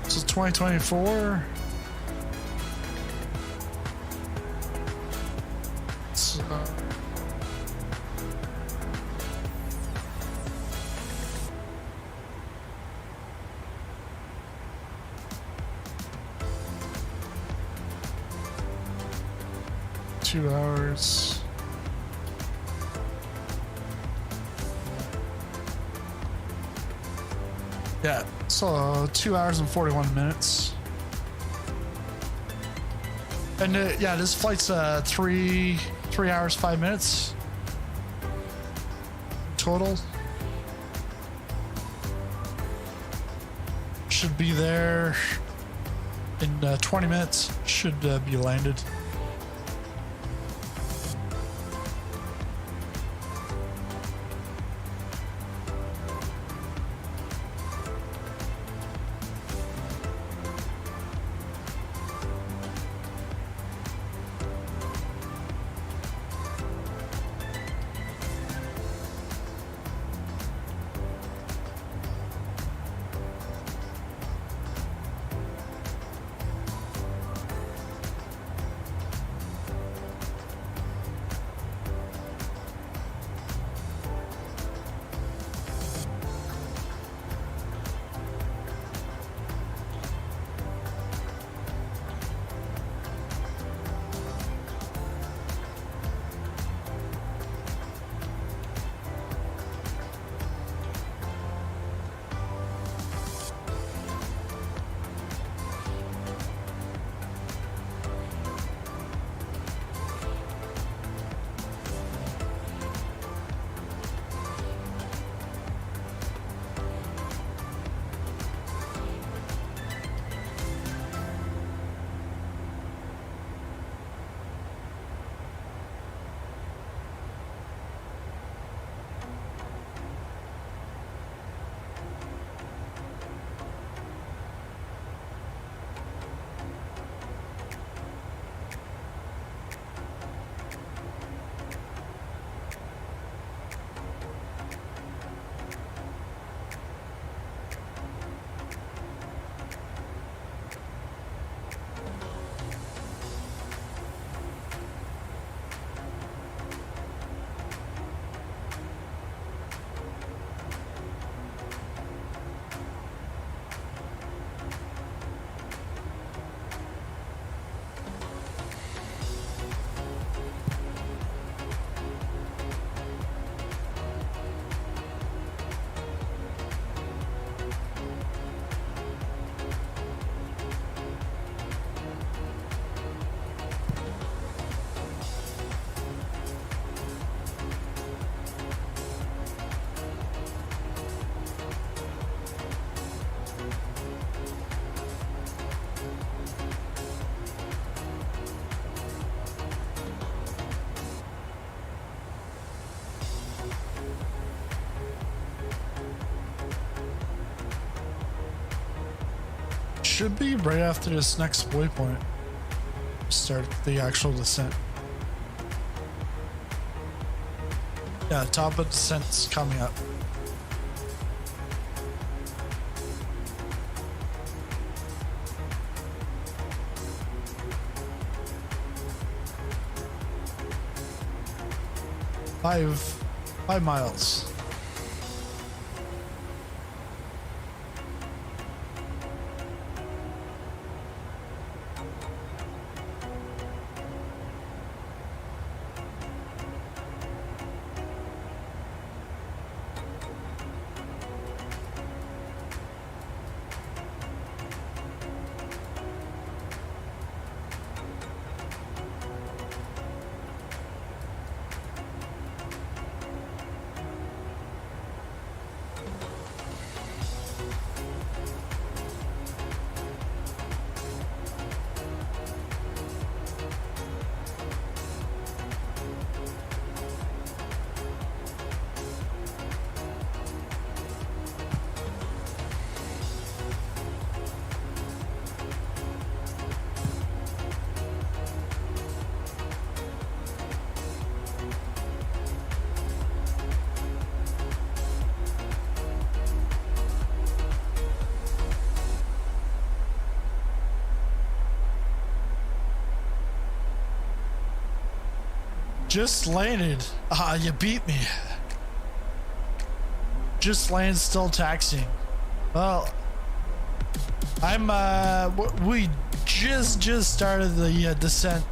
So 2024. 2 hours. Yeah, so 2 hours and 41 minutes. And yeah, this flight's 3 hours 5 minutes total. Should be there in 20 minutes. Should be landed. should be right after this next waypoint. Start the actual descent. Yeah, top of descent's coming up. Five miles. Just landed. Ah, you beat me. Just landed, still taxiing. Well, we just started the descent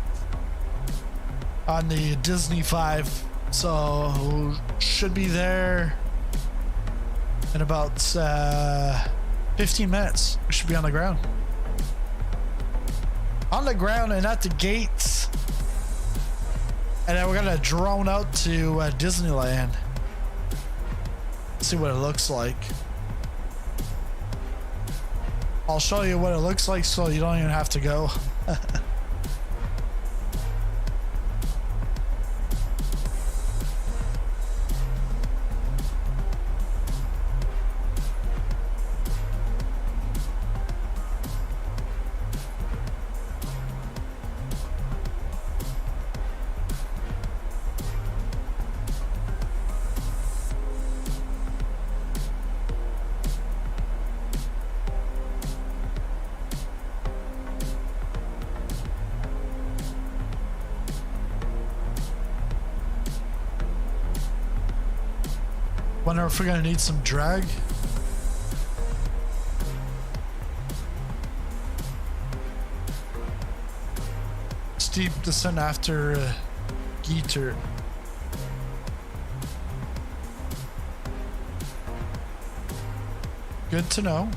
on the Disney 5, so should be there in about 15 minutes. We should be on the ground. On the ground and at the gates. And then we're gonna drone out to Disneyland. See what it looks like. I'll show you what it looks like so you don't even have to go. Wonder if we're gonna need some drag. Steep descent after Geeter. Good to know.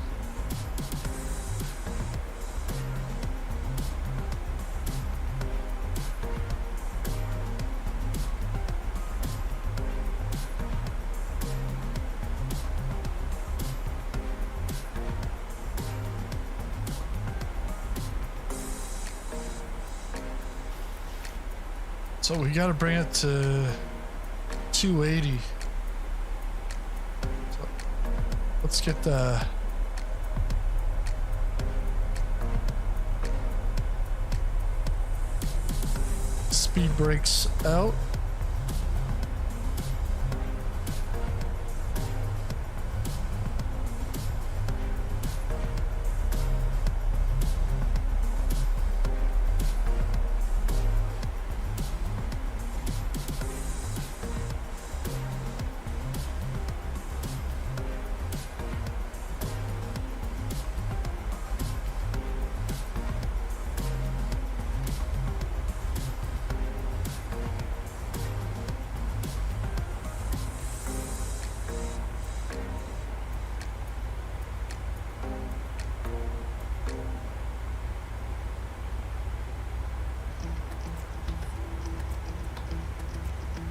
So we gotta bring it to 280. So let's get the speed brakes out.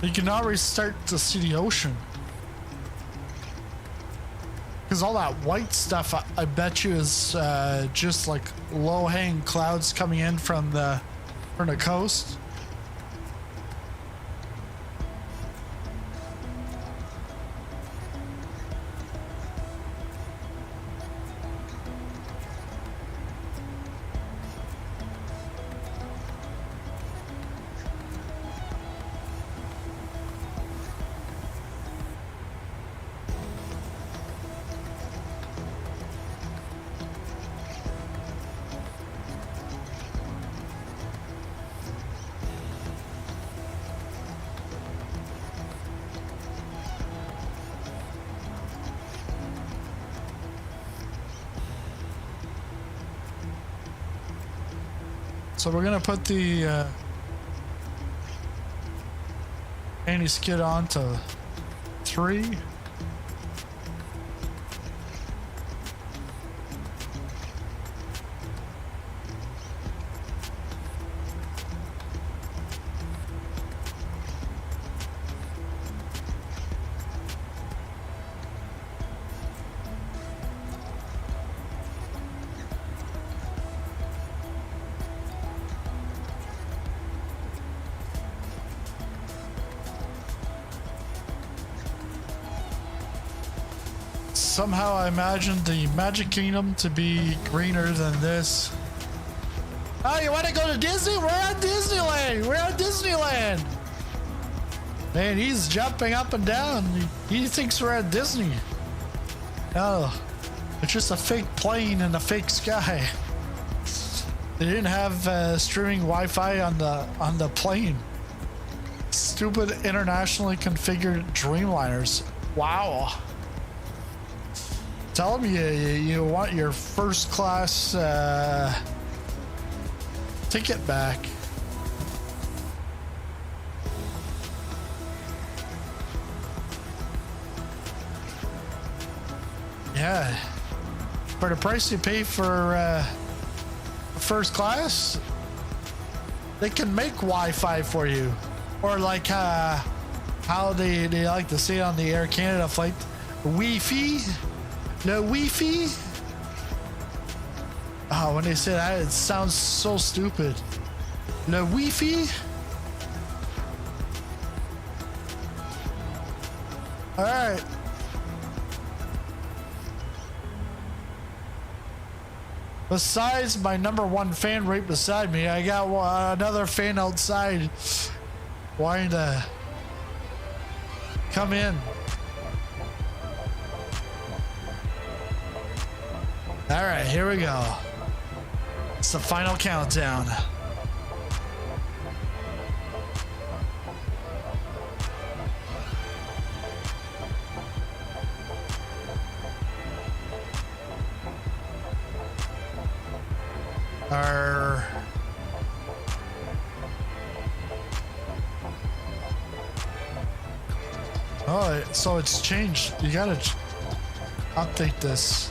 You can already start to see the ocean. Because all that white stuff, I bet you, is just like low-hanging clouds coming in from the coast. So we're gonna put the anti-skid on to 3. Somehow I imagined the Magic Kingdom to be greener than this. Oh, you want to go to Disney? We're at Disneyland. We're at Disneyland. Man, he's jumping up and down. He thinks we're at Disney. Oh, it's just a fake plane in a fake sky. They didn't have streaming Wi-Fi on the plane. Stupid internationally configured Dreamliners. Wow. Tell them you want your first class ticket back. Yeah, for the price you pay for first class, they can make Wi-Fi for you, or like how they like to say on the Air Canada flight, Wi-Fi. No Wi-Fi? Oh, when they say that, it sounds so stupid. No Wi-Fi? All right. Besides my #1 fan right beside me, I got another fan outside wanting to come in. All right, here we go. It's the final countdown. Oh, so it's changed. You gotta update this.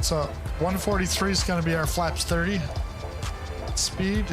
So 143 is going to be our flaps 30 speed.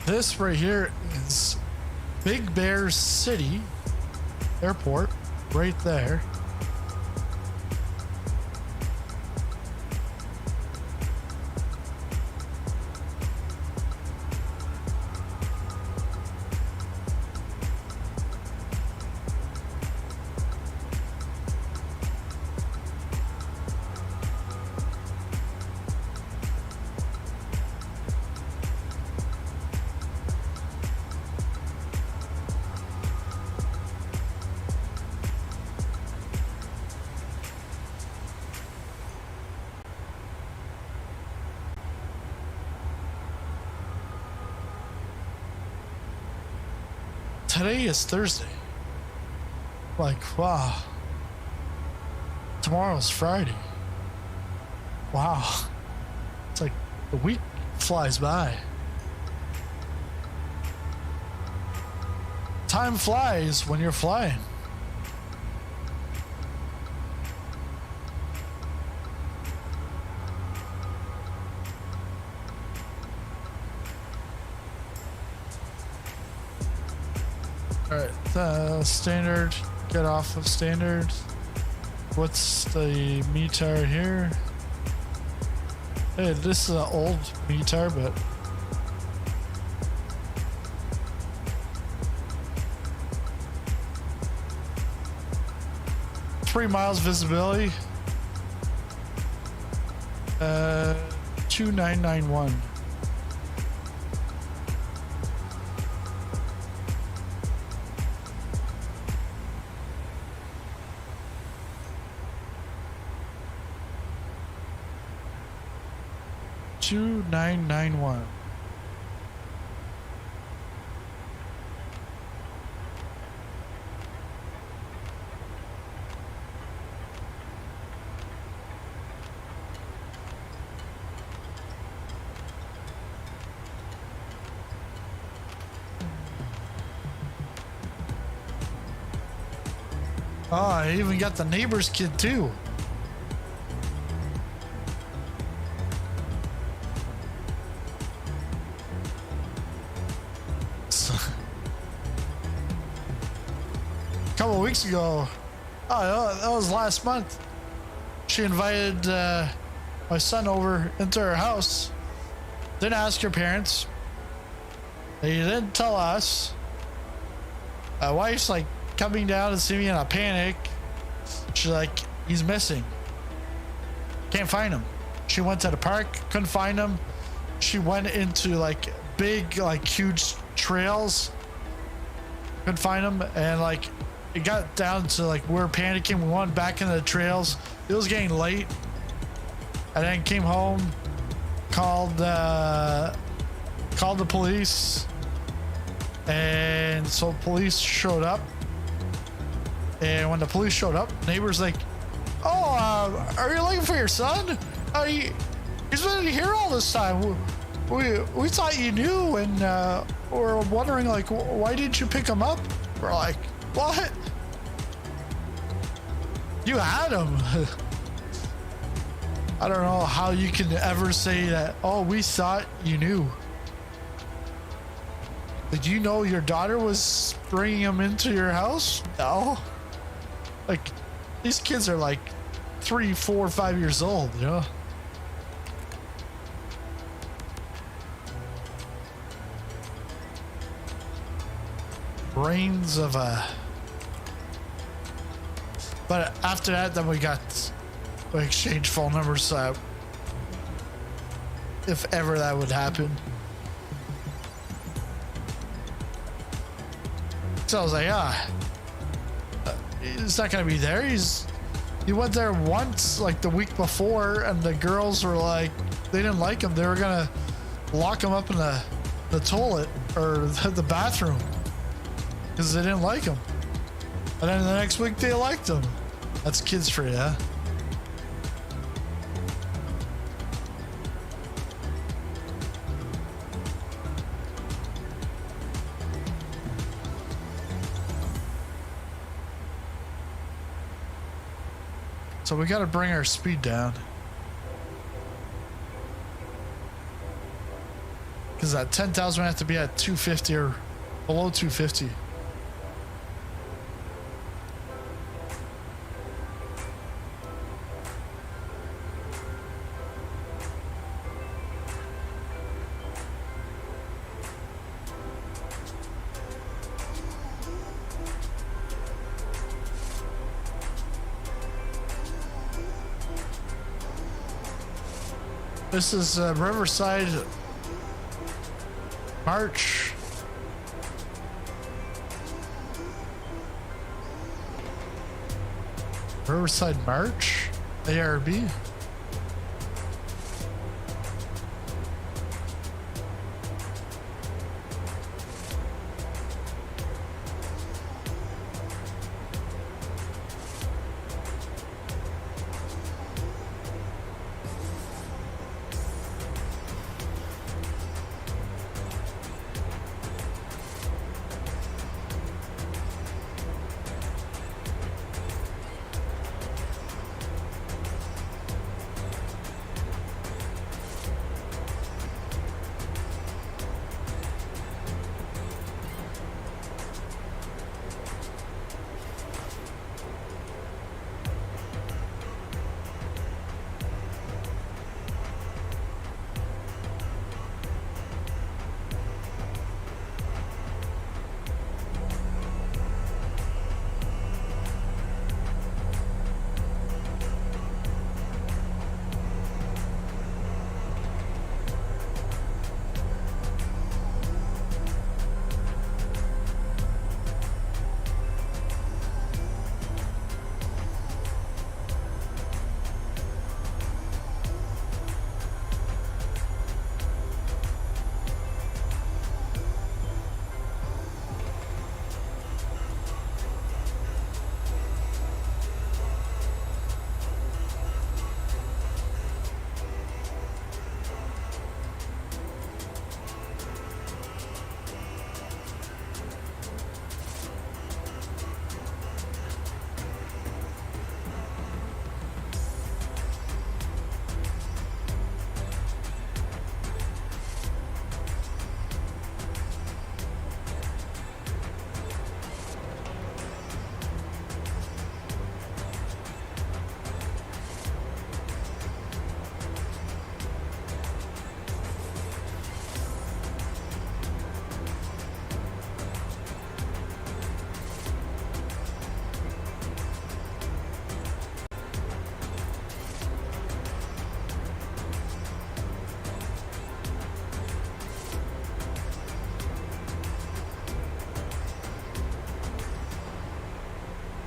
This right here is Big Bear City Airport, right there. Today is Thursday. Like, wow. Tomorrow's Friday. Wow. It's like the week flies by. Time flies when you're flying. Alright, standard, get off of standard. What's the meter here? Hey, this is an old meter, but .3 miles visibility. 2991. $2991. Oh, I even got the neighbor's kid too. A couple of weeks ago, oh, that was last month, she invited my son over into her house. Didn't ask her parents. They didn't tell us. My wife's like coming down to see me in a panic. She's like, he's missing. Can't find him. She went to the park, couldn't find him. She went into like big, like huge trails, couldn't find him. And like, it got down to like, we're panicking. We went back into the trails. It was getting late. And then came home, called the police. And so police showed up. And when the police showed up, neighbors like, "Oh, are you looking for your son? He's been here all this time. We thought you knew, and we're wondering like, why didn't you pick him up?" We're like, "What? You had him." I don't know how you can ever say that. Oh, we thought you knew. Did you know your daughter was bringing him into your house? No. Like, these kids are like 3, 4, 5 years old, you know? Brains of a... But after that, then we exchanged phone numbers, if ever that would happen. So I was like, he's not gonna be there. He went there once, like the week before, and the girls were like, they didn't like him. They were gonna lock him up in the toilet or the bathroom because they didn't like him. And then the next week they liked him. That's kids for you, huh? So we got to bring our speed down. Because at 10,000 we have to be at 250 or below 250. This is Riverside March. Riverside March? ARB?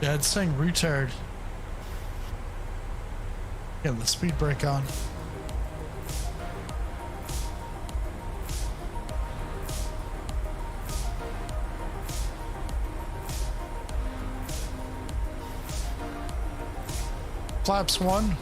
Yeah, it's saying retard. Getting the speed brake on. Flaps 1.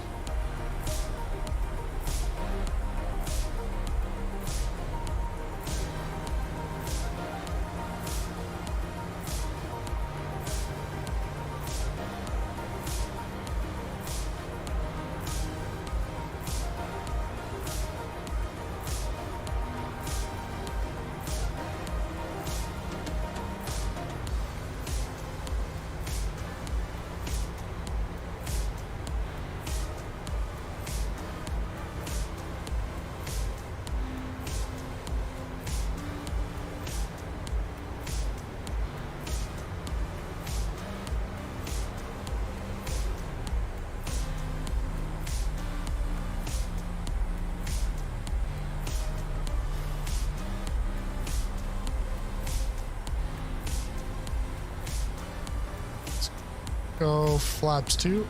Go flaps 2.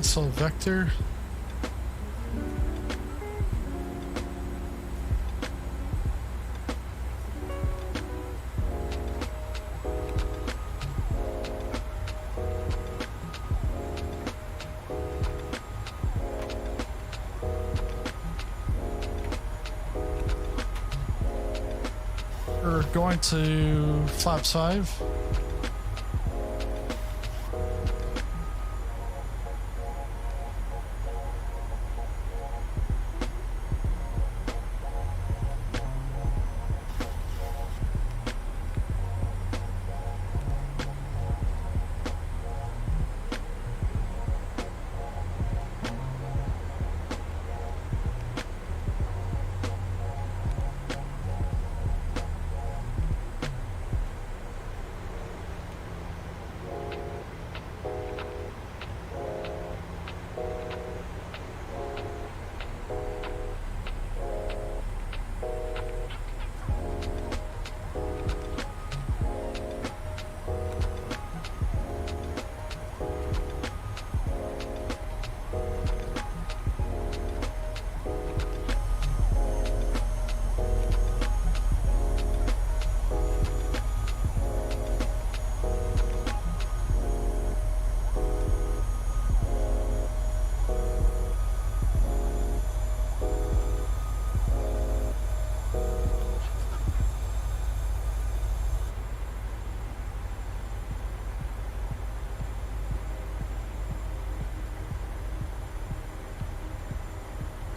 So vector. We're going to flaps 5.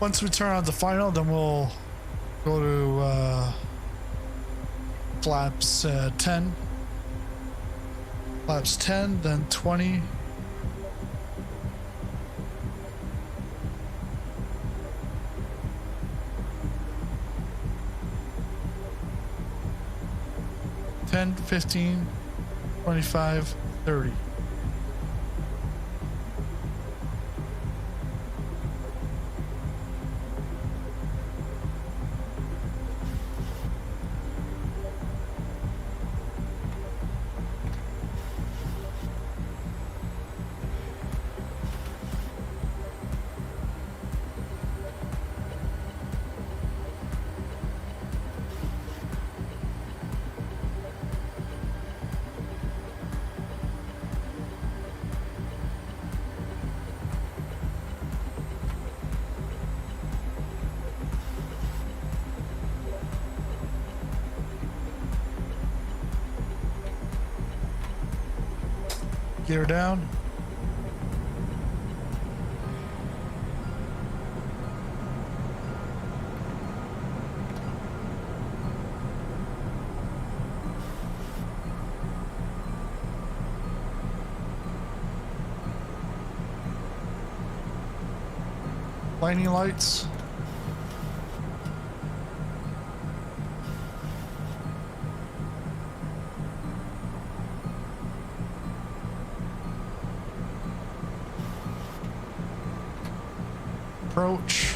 Once we turn on the final, then we'll go to flaps 10. Flaps 10, then 20. $10, $15, $25, $30. gear down. Blinding lights. Approach.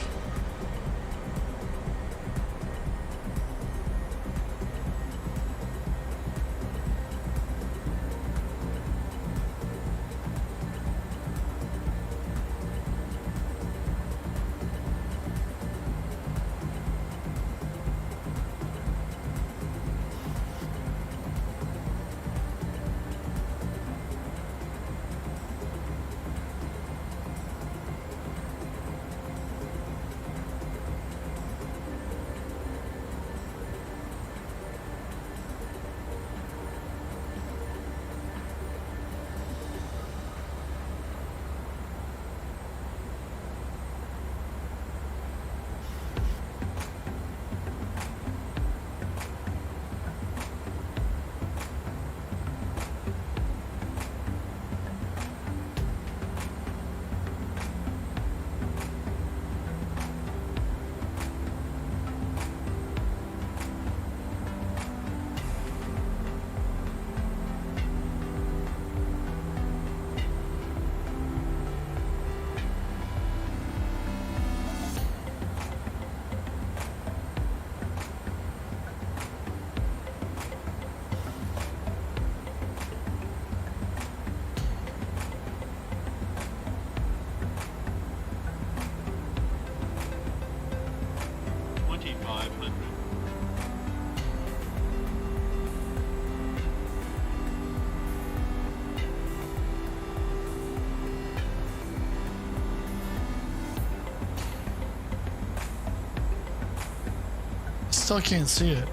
Still can't see it.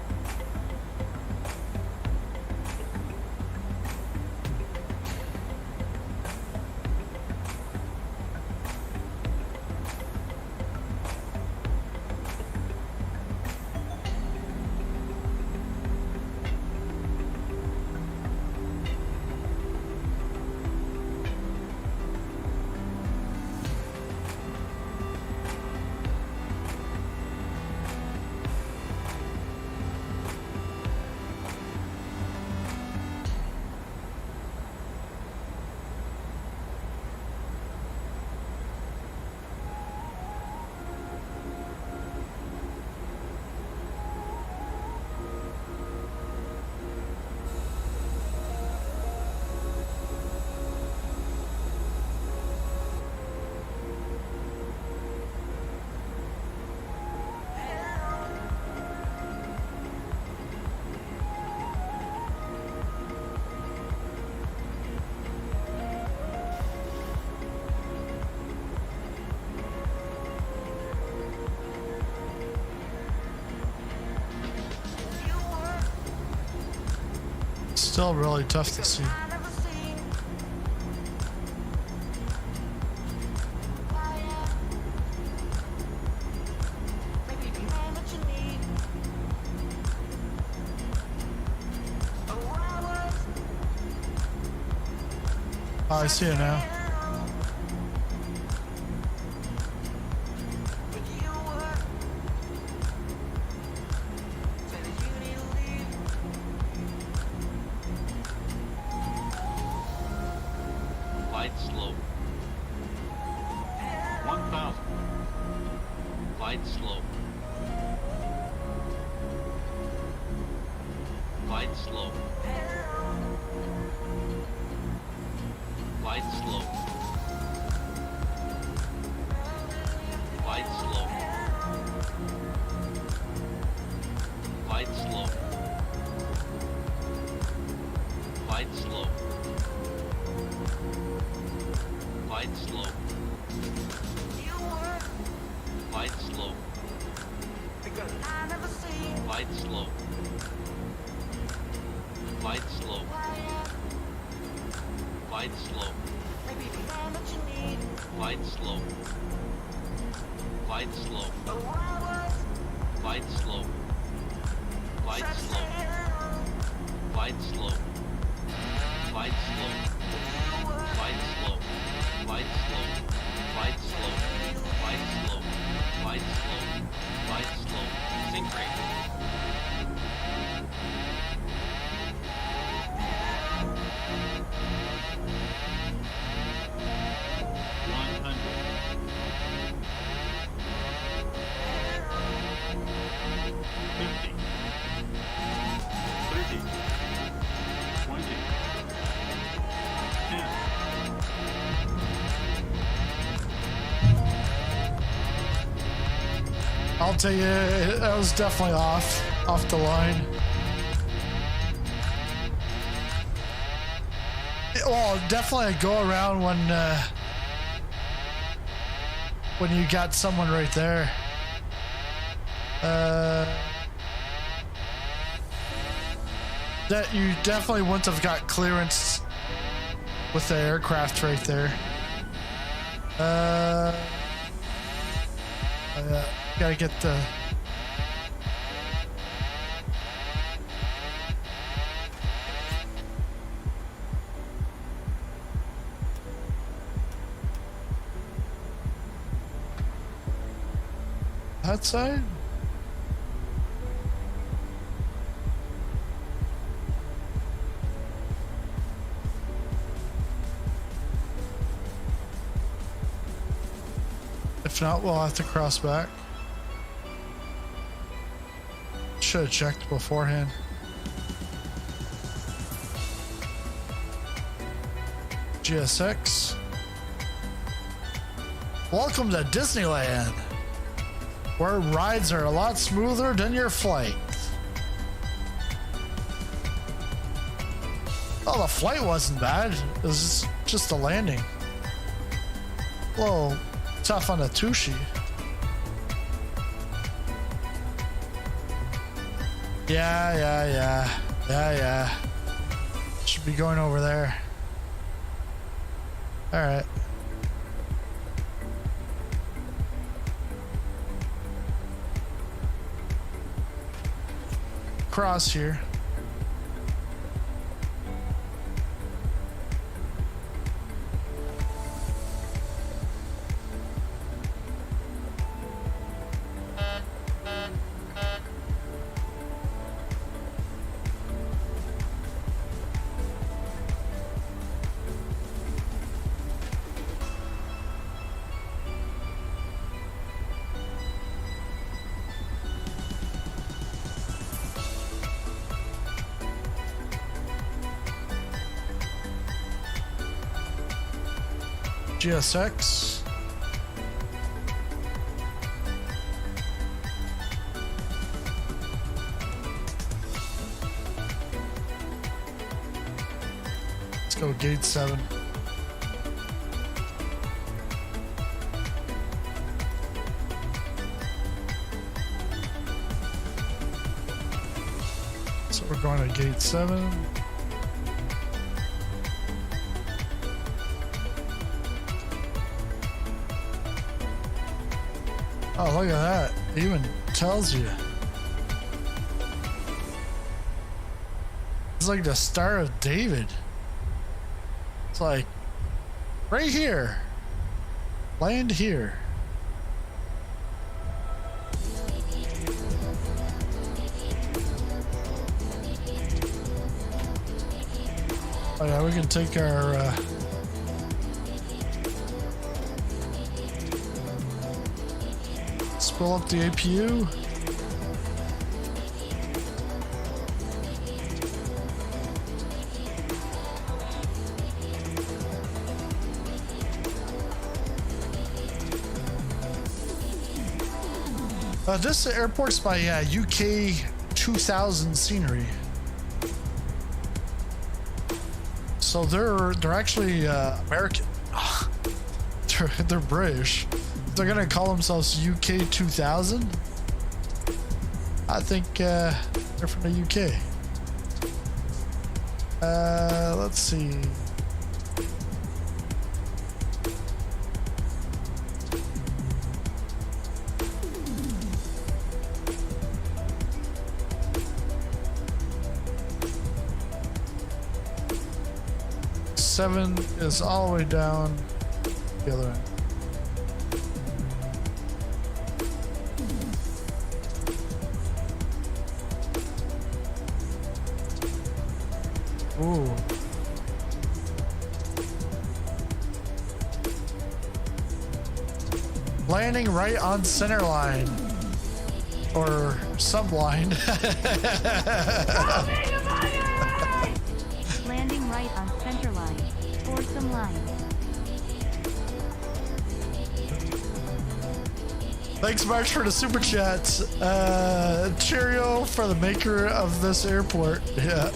Still really tough to see. Oh, I see it now. Glide slope. Glide slope. Glide slope. Glide slope. Glide slope. Glide slope. Glide slope. Glide slope. Glide slope. Glide slope. Glide slope. Glide slope. Glide slope. Sink rate. I'll tell you, that was definitely off the line. Well, definitely a go around when you got someone right there. That you definitely wouldn't have got clearance with the aircraft right there. Gotta get the that side. If not, we'll have to cross back. Should have checked beforehand. GSX. Welcome to Disneyland, where rides are a lot smoother than your flight. Oh, the flight wasn't bad. It was just the landing. A little tough on the Tushy. Yeah. Should be going over there. All right. Cross here. GSX. Let's go gate 7. So we're going to gate 7. Oh, look at that. It even tells you. It's like the Star of David. It's like, right here. Land here. Oh yeah, we can take our... Pull up the APU. This airport's by UK 2000 scenery. So they're actually American. They're British. They're gonna call themselves UK 2000. I think they're from the UK. Let's see. 7 is all the way down the other end. Ooh. Landing right on center line. Or subline. Landing right on center line. Or some line. Thanks, March, for the super chat. Cheerio for the maker of this airport. Yeah.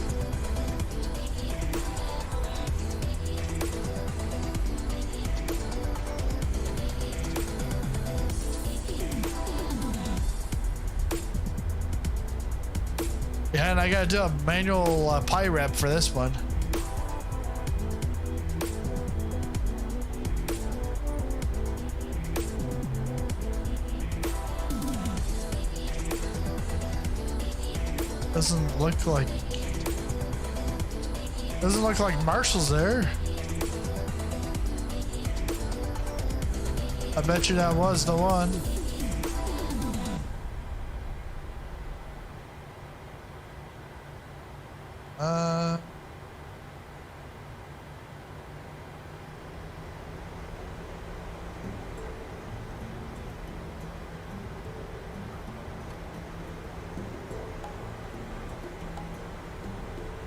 Yeah, and I gotta do a manual pi rep for this one. Doesn't look like Marshall's there. I bet you that was the one.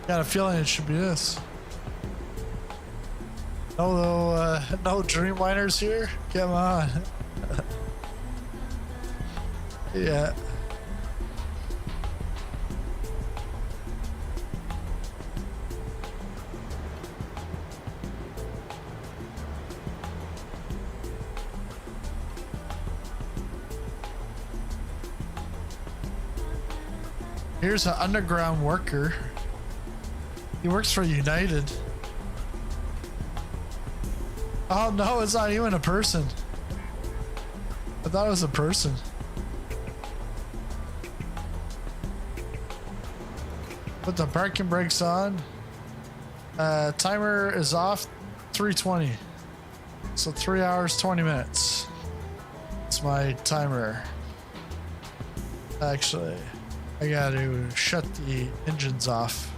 Got a feeling it should be this. No Dreamliners here? Come on. Yeah. Here's an underground worker. He works for United. Oh no, it's not even a person. I thought it was a person. Put the parking brakes on. Timer is off 3:20. So 3 hours, 20 minutes. It's my timer. Actually, I gotta shut the engines off.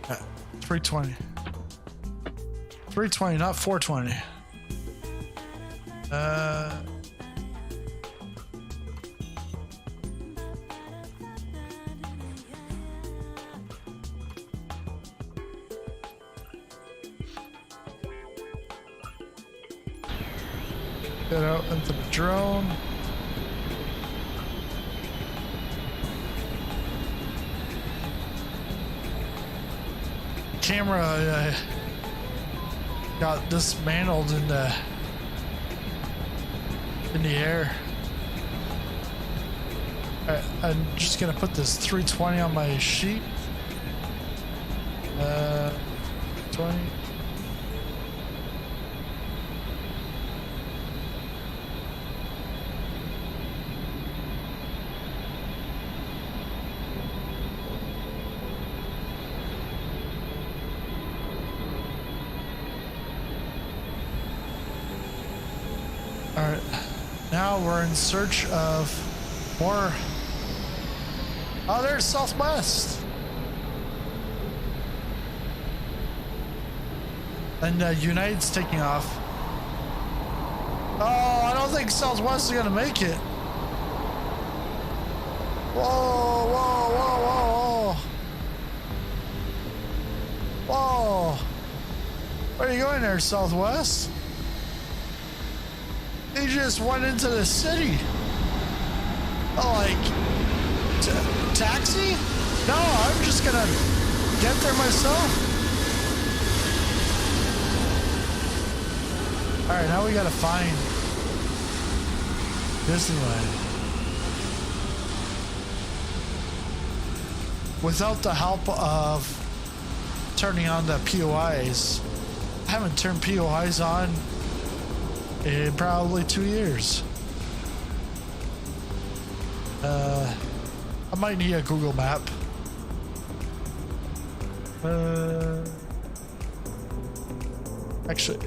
Yeah, 3:20. 3:20, not 4:20. Get out into the drone. Camera got dismantled in the air. Alright, I'm just gonna put this 320 on my sheet. 20. Alright, now we're in search of more. Oh, there's Southwest. And United's taking off. Oh, I don't think Southwest is gonna make it. Whoa, whoa, whoa, whoa, whoa. Whoa. Where are you going there, Southwest? He just went into the city. Oh, like, taxi? No, I'm just gonna get there myself. All right, now we gotta find Disneyland. Without the help of turning on the POIs, I haven't turned POIs on in probably 2 years. I might need a Google map. Actually,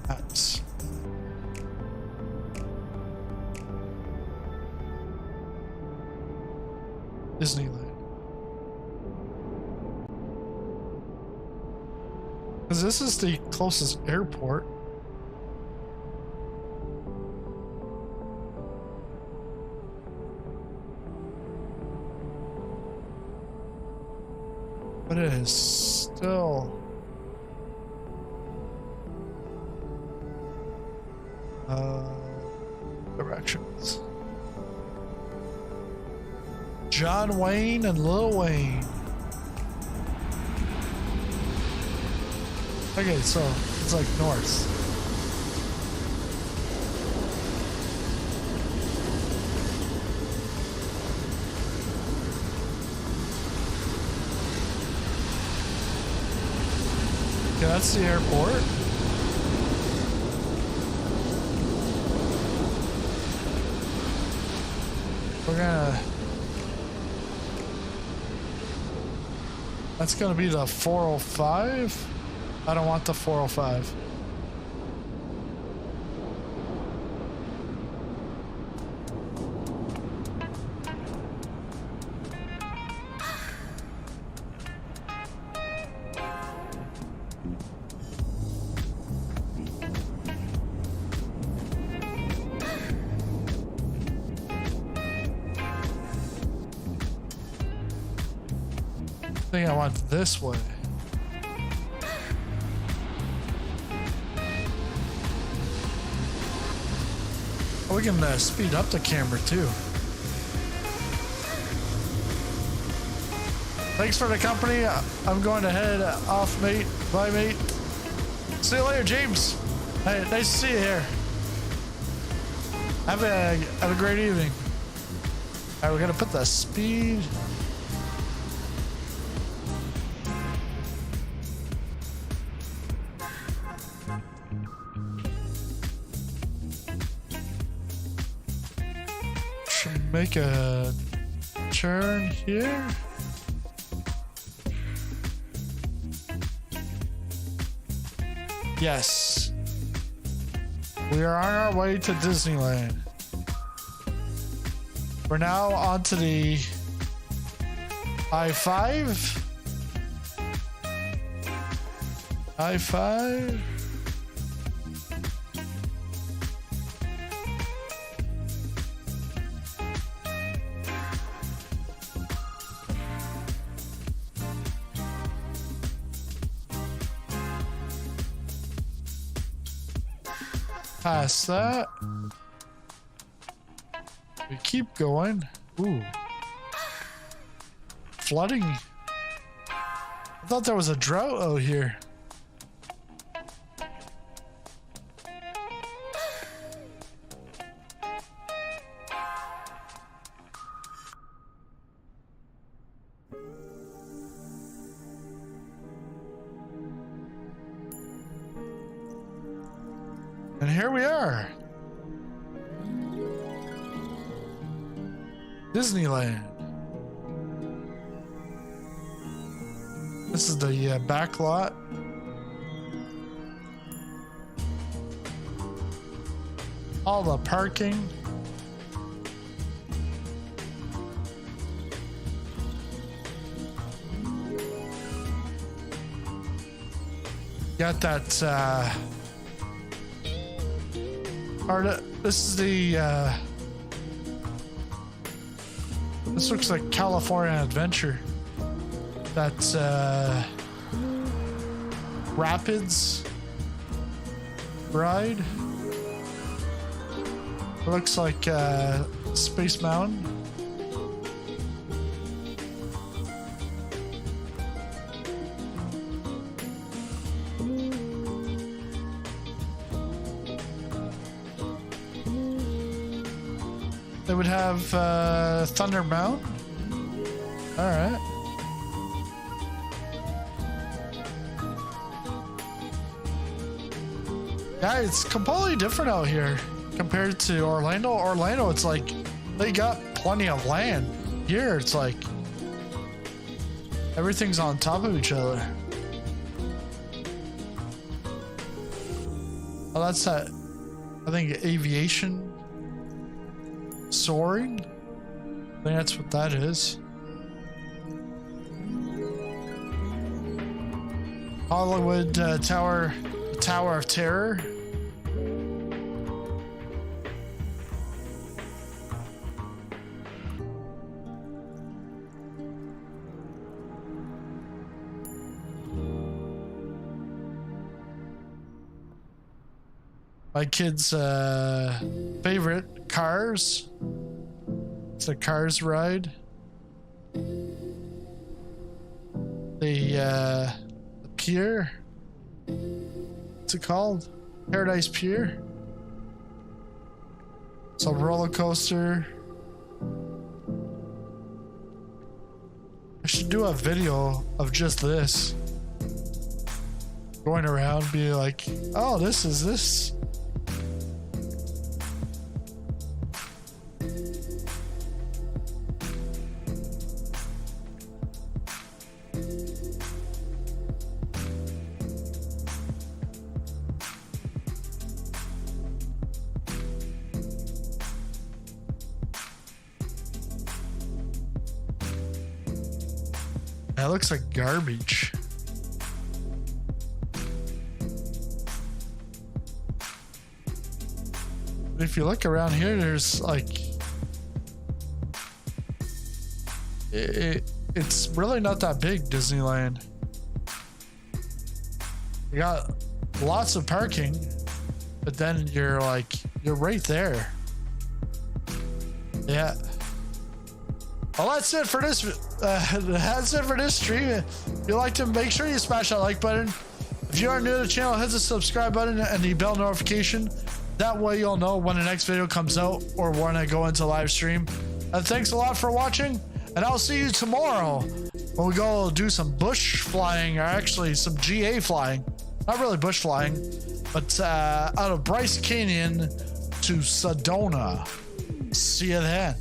maps. Disneyland. Because this is the closest airport. But it is still directions. John Wayne and Lil Wayne. Okay, so it's like north. Okay, that's the airport. We're gonna... That's gonna be the 405. I don't want the 405. I think I want this way. We can speed up the camera too. Thanks for the company. I'm going to head off, mate. Bye, mate. See you later, James. Hey, nice to see you here. Have a great evening. All right, we're gonna put the speed. Make a turn here. Yes. We are on our way to Disneyland. We're now on to the I-5. I-5. Past that. We keep going. Ooh. Flooding. I thought there was a drought out here. And here we are. Disneyland. This is the back lot. All the parking. Got that this is the this looks like California Adventure. That's Rapids ride. Looks like Space Mountain. They would have Thunder Mountain. All right. Yeah, it's completely different out here compared to Orlando. Orlando, it's like they got plenty of land. Here, it's like everything's on top of each other. Oh, that's that. I think aviation soaring. I think that's what that is. Hollywood Tower of Terror. My kids' favorite, Cars. It's a Cars ride. The pier. What's it called? Paradise Pier. It's a roller coaster. I should do a video of just this. Going around, be like, oh, this is this. That looks like garbage. If you look around here, there's like it's really not that big, Disneyland. You got lots of parking, but then you're right there. Yeah. Well, that's it for this. That's it for this stream. If you liked it, make sure you smash that like button. If you are new to the channel, hit the subscribe button and the bell notification. That way you'll know when the next video comes out or when I go into live stream. And thanks a lot for watching, and I'll see you tomorrow when we go do some bush flying, or actually some GA flying. Not really bush flying, but out of Bryce Canyon to Sedona. See you then.